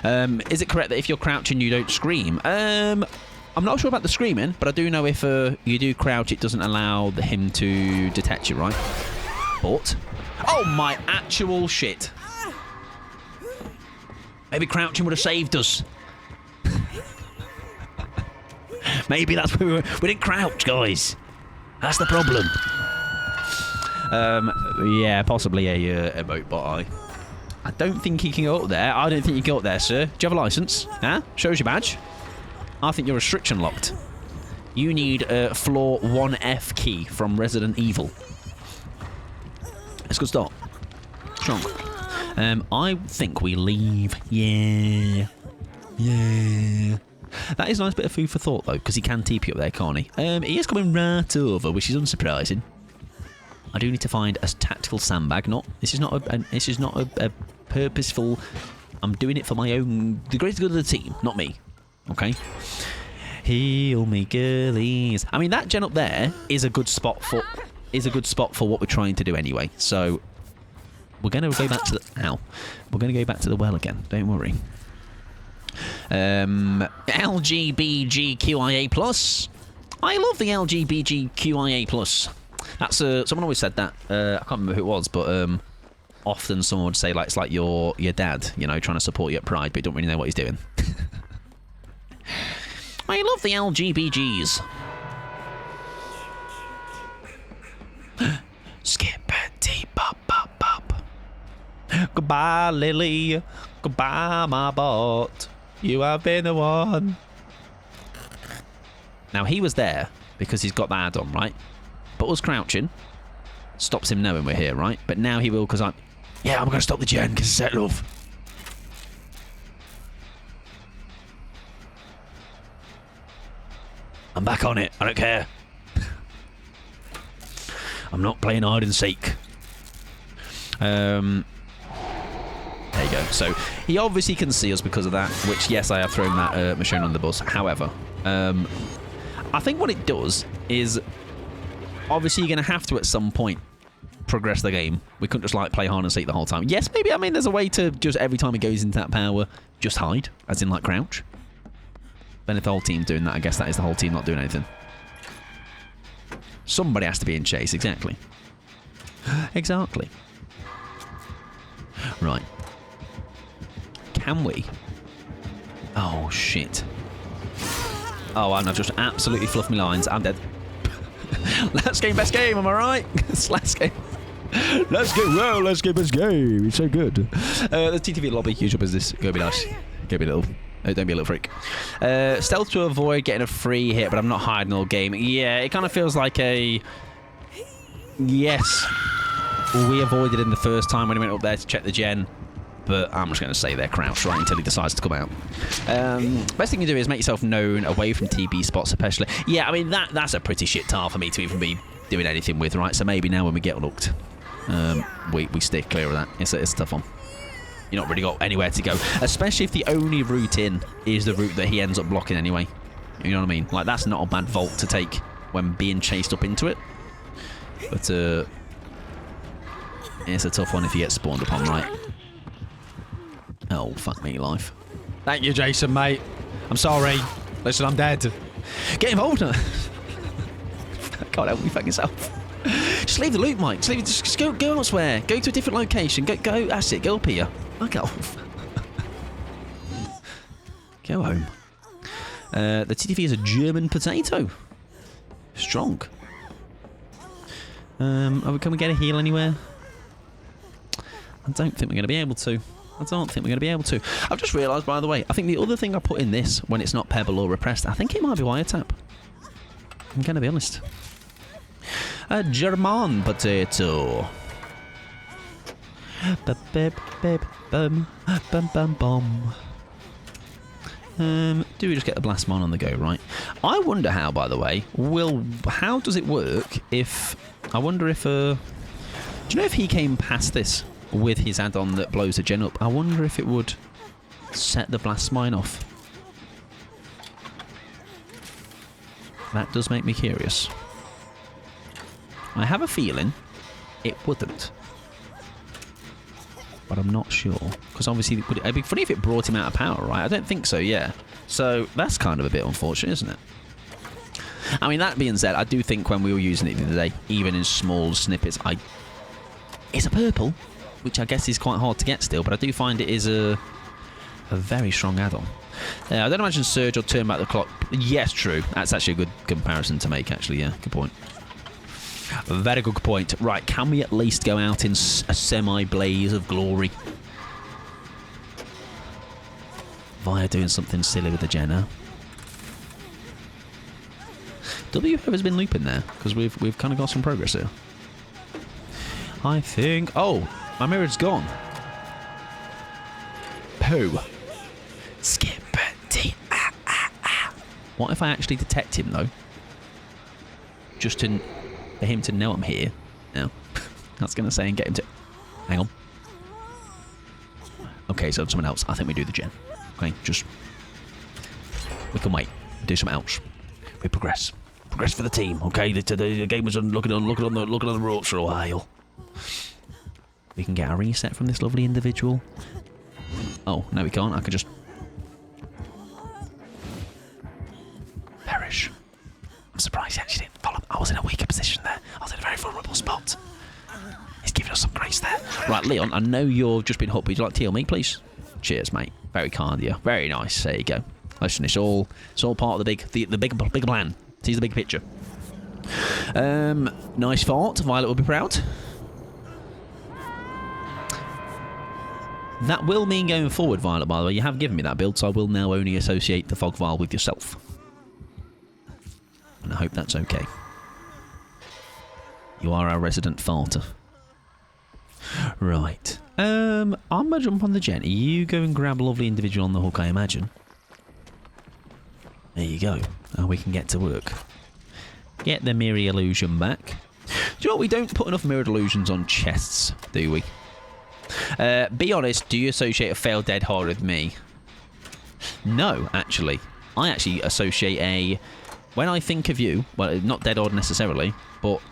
Is it correct that if you're crouching, you don't scream? I'm not sure about the screaming, but I do know if you do crouch, it doesn't allow him to detect you, right? But... oh, my actual shit. Maybe crouching would have saved us. Maybe that's where we didn't crouch, guys. That's the problem. Yeah, possibly a emote bot. I don't think he can go up there. I don't think you can go up there, sir. Do you have a license? Huh? Shows your badge. I think you're restriction locked. You need a floor 1F key from Resident Evil. It's a good start. Strong. I think we leave. Yeah. That is a nice bit of food for thought, though, because he can TP up there, can't he? He is coming right over, which is unsurprising. I do need to find a tactical sandbag. This is not a purposeful. I'm doing it for my own, the greater good of the team, not me. Okay. Heal me, girlies. I mean, that gen up there is a good spot for what we're trying to do anyway. So we're going to go back to the We're going to go back to the well again. Don't worry. LGBTQIA+. I love the LGBTQIA+. That's someone always said that. I can't remember who it was, but often someone would say like it's like your dad, you know, trying to support you at Pride, but you don't really know what he's doing. I love the LGBTs. Skippity bop bop bop. Goodbye, Lily. Goodbye, my bot. You have been the one. Now he was there because he's got the add-on, right? But us crouching stops him knowing we're here, right? But now he will because I'm going to stop the gen because it's set love. I'm back on it. I don't care. I'm not playing hide and seek. There you go. So he obviously can see us because of that, which, yes, I have thrown that Michonne on the bus. However, I think what it does is obviously you're going to have to at some point progress the game. We couldn't just like play hide and seek the whole time. Yes, maybe, I mean, there's a way to just every time he goes into that power, just hide, as in like crouch. Then if the whole team's doing that, I guess that is the whole team not doing anything. Somebody has to be in chase, exactly. Exactly. Right. Can we? Oh, shit. Oh, I've just absolutely fluffed my lines. I'm dead. Last game, best game, am I right? It's last game. Let's go, well, let's go, best game. It's so good. The TTV lobby, usual business. Go be nice. Go be a little... don't be a little freak. Stealth to avoid getting a free hit, but I'm not hiding all game. Yeah, it kind of feels like a... Yes. We avoided him the first time when he went up there to check the gen. but I'm just going to stay there crouched right until he decides to come out. Best thing you do is make yourself known away from TB spots, especially. Yeah, I mean, that's a pretty shit tile for me to even be doing anything with, right? So maybe now when we get looked, we stay clear of that. It's a tough one. You're not really got anywhere to go, especially if the only route in is the route that he ends up blocking anyway. You know what I mean? Like, that's not a bad vault to take when being chased up into it. But it's a tough one if you get spawned upon, right? Oh, fuck me, life. Thank you, Jason, mate. I'm sorry. Listen, I'm dead. Get involved in it. Can't help me, fuck yourself. Just leave the loot, Mike. Just go elsewhere. Go to a different location. Go. That's it. Go up here. Fuck off. Go home. The TTV is a German potato. Strong. Can we get a heal anywhere? I don't think we're going to be able to. I've just realised, by the way, I think the other thing I put in this, when it's not Pebble or Repressed, I think it might be Wiretap. I'm going to be honest. A German potato. Do we just get the blast mine on the go, right? I wonder how, by the way, how does it work if... I wonder if... do you know if he came past this with his add-on that blows the gen up? I wonder if it would set the blast mine off. That does make me curious. I have a feeling it wouldn't. But I'm not sure. Because obviously, it'd be funny if it brought him out of power, right? I don't think so, yeah. So, that's kind of a bit unfortunate, isn't it? I mean, that being said, I do think when we were using it the other day, even in small snippets, it's a purple, which I guess is quite hard to get still, but I do find it is a very strong add-on. I don't imagine Surge or turn back the clock. Yes, true. That's actually a good comparison to make, actually, yeah. Good point. Very good point. Right, can we at least go out in a semi-blaze of glory? Via doing something silly with the Jenna. W has been looping there, because we've kind of got some progress here. I think... Oh, my mirror's gone. Pooh. Skip. What if I actually detect him, though? Just for him to know I'm here. No. That's going to say and get him to... Hang on. Okay, so someone else. I think we do the gen. Okay, just... We can wait. Do something else. We progress. Progress for the team, okay? The game was looking on the ropes for a while. We can get a reset from this lovely individual. Oh, no we can't. I can just... Perish. I'm surprised he actually didn't follow. I was in a weaker position there. I was in a very vulnerable spot. He's giving us some grace there. Right, Leon, I know you've just been hooked. Would you like to heal me, please? Cheers, mate. Very kind of you. Very nice. There you go. Listen, it's all part of the big plan. Sees the big picture. Nice fart. Violet will be proud. That will mean going forward, Violet, by the way. You have given me that build, so I will now only associate the Fog Vial with yourself. And I hope that's okay. You are our resident farter. Right. I'm going to jump on the gen. You go and grab a lovely individual on the hook, I imagine. There you go. Now we can get to work. Get the mirror illusion back. Do you know what? We don't put enough mirrored illusions on chests, do we? Be honest, do you associate a failed dead hard with me? No, actually. I actually associate a... When I think of you, well, not dead hard necessarily, but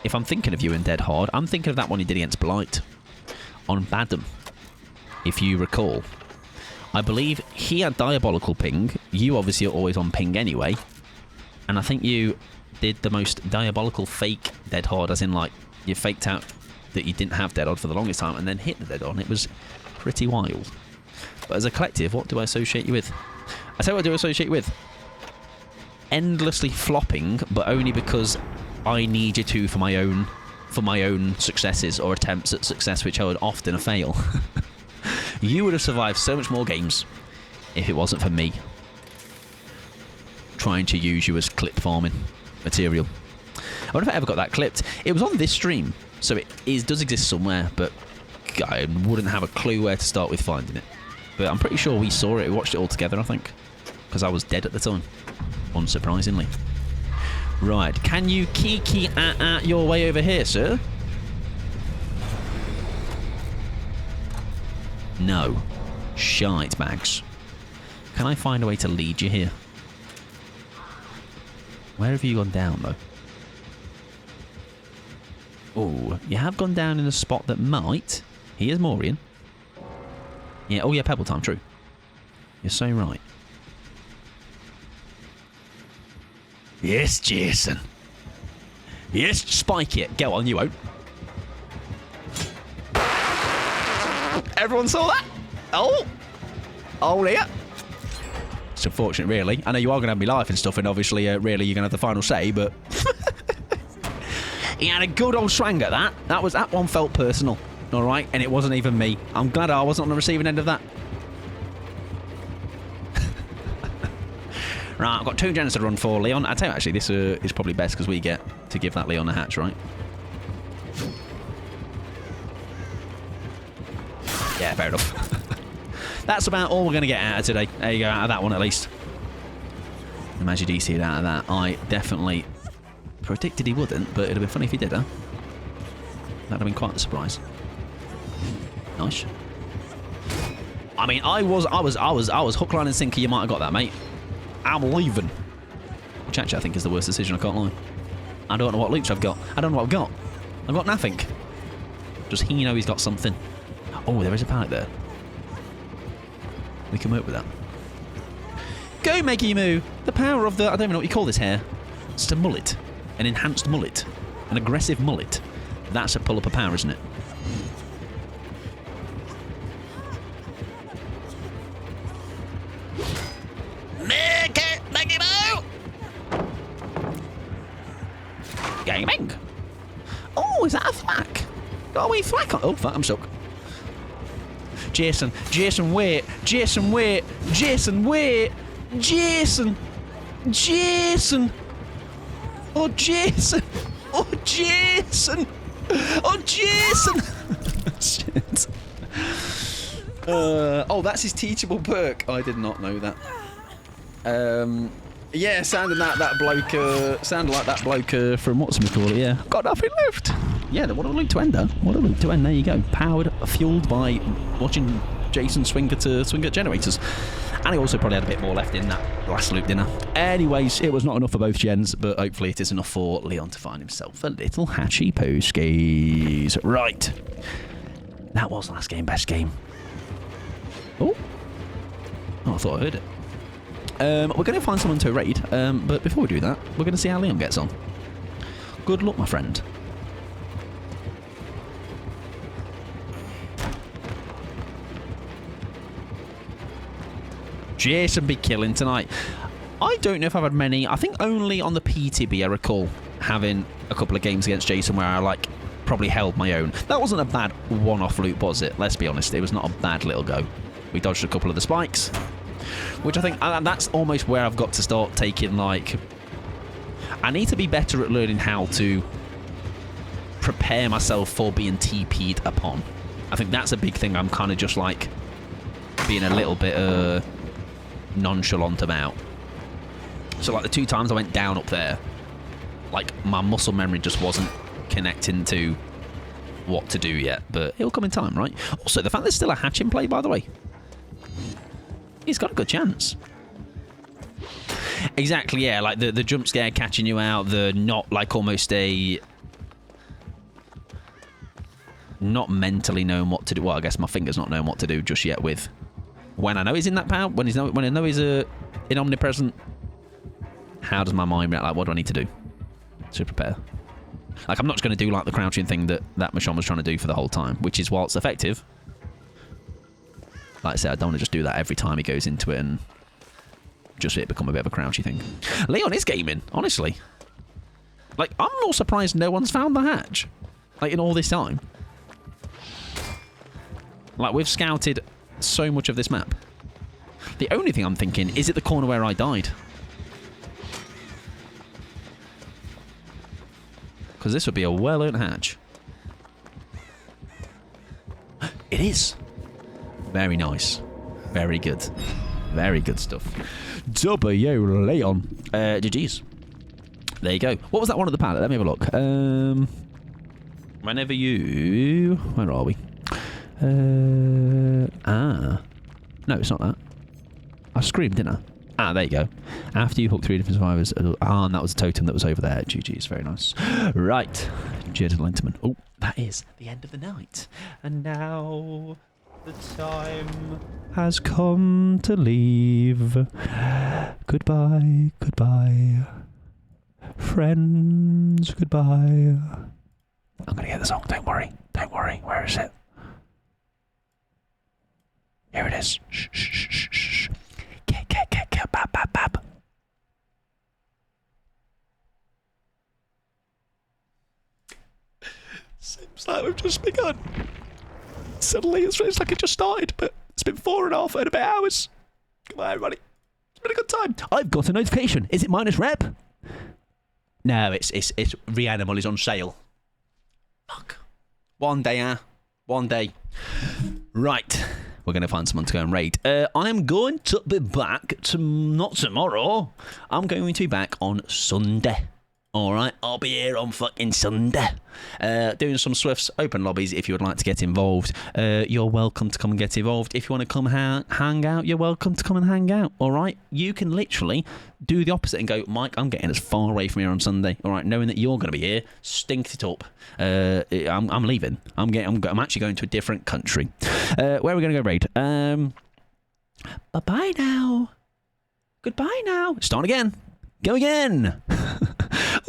if I'm thinking of you in dead hard, I'm thinking of that one you did against Blight on Badham, if you recall. I believe he had diabolical ping. You obviously are always on ping anyway. And I think you did the most diabolical fake dead hard, as in, like, you faked out that you didn't have dead hard for the longest time and then hit the dead on. It was pretty wild. But as a collective, what do I associate you with? I tell you what I do associate you with. Endlessly flopping, but only because I need you to for my own successes or attempts at success, which I would often fail. You would have survived so much more games if it wasn't for me trying to use you as clip farming material. I wonder if I ever got that clipped. It was on this stream, so it does exist somewhere, but I wouldn't have a clue where to start with finding it. But I'm pretty sure we saw it. We watched it all together, I think. Because I was dead at the time. Unsurprisingly. Right. Can you kiki your way over here, sir? No. Shite bags. Can I find a way to lead you here? Where have you gone down, though? Oh, you have gone down in a spot that might... Here's Maureen. Yeah, oh yeah, Pebble Time, true. You're so right. Yes, Jason. Yes, spike it. Go on, you won't. Everyone saw that? Oh! Oh, yeah. It's unfortunate, really. I know you are going to have me life and stuff, and obviously, really, you're going to have the final say, but... He had a good old swang at that. That one felt personal, all right? And it wasn't even me. I'm glad I wasn't on the receiving end of that. Right, I've got 2 gens to run for, Leon. I tell you, actually, this is probably best because we get to give that Leon a hatch, right? Yeah, fair enough. That's about all we're going to get out of today. There you go, out of that one at least. Imagine DC'd out of that. I definitely predicted he wouldn't, but it'd have been funny if he did, huh? That'd have been quite a surprise. Nice. I mean, I was hook, line, and sinker. You might have got that, mate. I'm leaving. Which actually I think is the worst decision. I can't lie. I don't know what loops I've got. I don't know what I've got. I've got nothing. Does he know he's got something? Oh, there is a pallet there. We can work with that. Go, Meggy Moo! The power of the... I don't even know what you call this hair. It's a mullet. An enhanced mullet. An aggressive mullet. That's a pull up of power, isn't it? Meggy Moo! Gaming! Oh, is that a thwack? Got a wee thwack on... Oh, fuck, I'm stuck. Jason, wait! Jason, wait! Jason, wait! Jason! Jason! Oh, Jason! Oh, Jason! Oh, Jason! Shit. Oh, that's his teachable perk. I did not know that. Yeah, sounded like that bloke. Sounded like that bloke from what's it called? Yeah, got nothing left. Yeah, what a loop to end, though. What a loop to end. There you go. Powered, fueled by watching Jason swing at generators. And he also probably had a bit more left in that last loop dinner. Anyways, it was not enough for both gens, but hopefully it is enough for Leon to find himself a little hatchy poskies. Right. That was last game, best game. Oh, I thought I heard it. We're going to find someone to raid, but before we do that, we're going to see how Leon gets on. Good luck, my friend. Jason be killing tonight. I don't know if I've had many. I think only on the PTB I recall having a couple of games against Jason where I probably held my own. That wasn't a bad one-off loop, was it? Let's be honest, it was not a bad little go. We dodged a couple of the spikes, which I think that's almost where I've got to start taking, I need to be better at learning how to prepare myself for being TP'd upon. I think that's a big thing I'm kind of just being a little bit nonchalant about. So the 2 times I went down up there, my muscle memory just wasn't connecting to what to do yet, but it'll come in time, right? Also, the fact there's still a hatch in play, by the way, he's got a good chance. Exactly, yeah, the jump scare catching you out, the not almost a not mentally knowing what to do. Well, I guess my finger's not knowing what to do just yet with when I know he's in that power, when I know he's in omnipresent. How does my mind react? What do I need to do to prepare? I'm not just going to do the crouching thing that Michonne was trying to do for the whole time, which is, whilst effective, like I said, I don't want to just do that every time he goes into it and just it become a bit of a crouchy thing. Leon is gaming, honestly. I'm not surprised no one's found the hatch, in all this time. We've scouted so much of this map. The only thing I'm thinking, is it the corner where I died? Because this would be a well-earned hatch. It is. Very nice. Very good. Very good stuff. W. Leon. GG's. There you go. What was that one at the palette? Let me have a look. Whenever you... Where are we? No, it's not that. I screamed, didn't I? Ah, there you go. After you hook 3 different survivors. And that was a totem that was over there. GG's. Very nice. Right. Gentlemen. Oh, that is the end of the night. And now... the time has come to leave. Goodbye, goodbye. Friends, goodbye. I'm going to get the song, don't worry. Don't worry. Where is it? Here it is. Shh, shh, shh, shh, shh. Get, bab, bab, bab. Seems like we've just begun. Suddenly, it's like it just started, but it's been 4.5 and a bit hours. Come on, everybody. It's been a good time. I've got a notification. Is it minus rep? No, it's Reanimal is on sale. Fuck. One day, One day. Right. We're going to find someone to go and raid. I am going to be back not tomorrow. I'm going to be back on Sunday. Alright, I'll be here on fucking Sunday. Doing some Swifts open lobbies if you would like to get involved. You're welcome to come and get involved. If you want to come hang out, you're welcome to come and hang out. Alright, you can literally do the opposite and go, Mike, I'm getting as far away from here on Sunday. Alright, knowing that you're going to be here, stink it up. I'm leaving. I'm actually going to a different country. Where are we going to go raid? Bye-bye now. Goodbye now. Start again. Go again.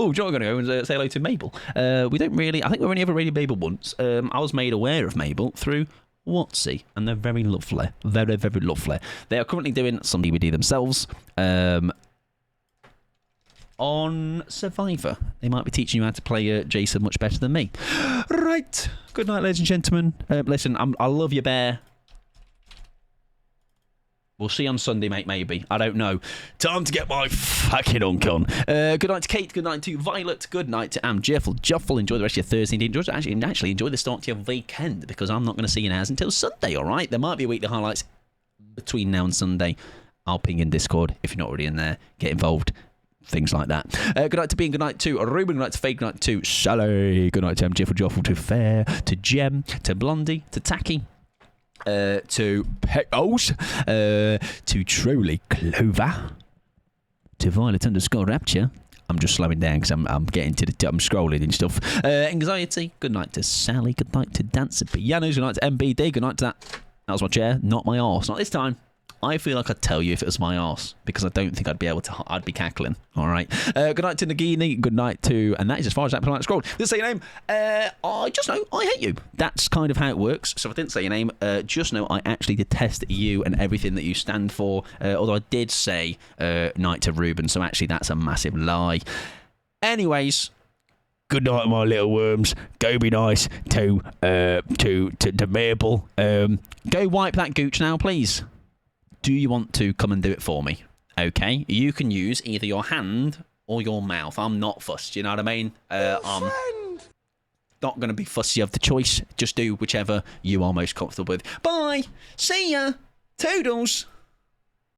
Oh, John, I'm going to go and say hello to Mabel. We don't really... I think we've only ever raided Mabel once. I was made aware of Mabel through Watsy, and they're very lovely. Very, very lovely. They are currently doing some DVD themselves on Survivor. They might be teaching you how to play Jason much better than me. Right. Good night, ladies and gentlemen. Listen, I love you, Bear. We'll see on Sunday, mate, maybe. I don't know. Time to get my fucking unk on. Good night to Kate. Good night to Violet. Good night to Am Juffle. Enjoy the rest of your Thursday. Actually enjoy the start to your weekend, because I'm not going to see you now until Sunday, all right? There might be weekly highlights between now and Sunday. I'll ping in Discord if you're not already in there. Get involved. Things like that. Good night to Bean. Good night to Ruben. Good night to Faye. Good night to Sally. Good night to Am Juffle. To Fair. To Jem. To Blondie. To Tacky. To Petals, to Truly Clover, to Violet_Rapture. I'm just slowing down because I'm getting to I'm scrolling and stuff. Anxiety. Good night to Sally. Good night to Dancer Pianos. Good night to MBD. Good night to that. That was my chair, not my arse. Not this time. I feel like I'd tell you if it was my arse, because I don't think I'd be able to. I'd be cackling. All right. Good night to Nagini. Good night to, and that is as far as that polite scroll. Didn't say your name. I just know I hate you. That's kind of how it works. So if I didn't say your name, just know I actually detest you and everything that you stand for. Although I did say night to Ruben, so actually that's a massive lie. Anyways. Good night, my little worms. Go be nice to Mabel. Go wipe that gooch now, please. Do you want to come and do it for me? Okay, you can use either your hand or your mouth. I'm not fussed, you know what I mean? I'm not going to be fussy of the choice. Just do whichever you are most comfortable with. Bye! See ya! Toodles!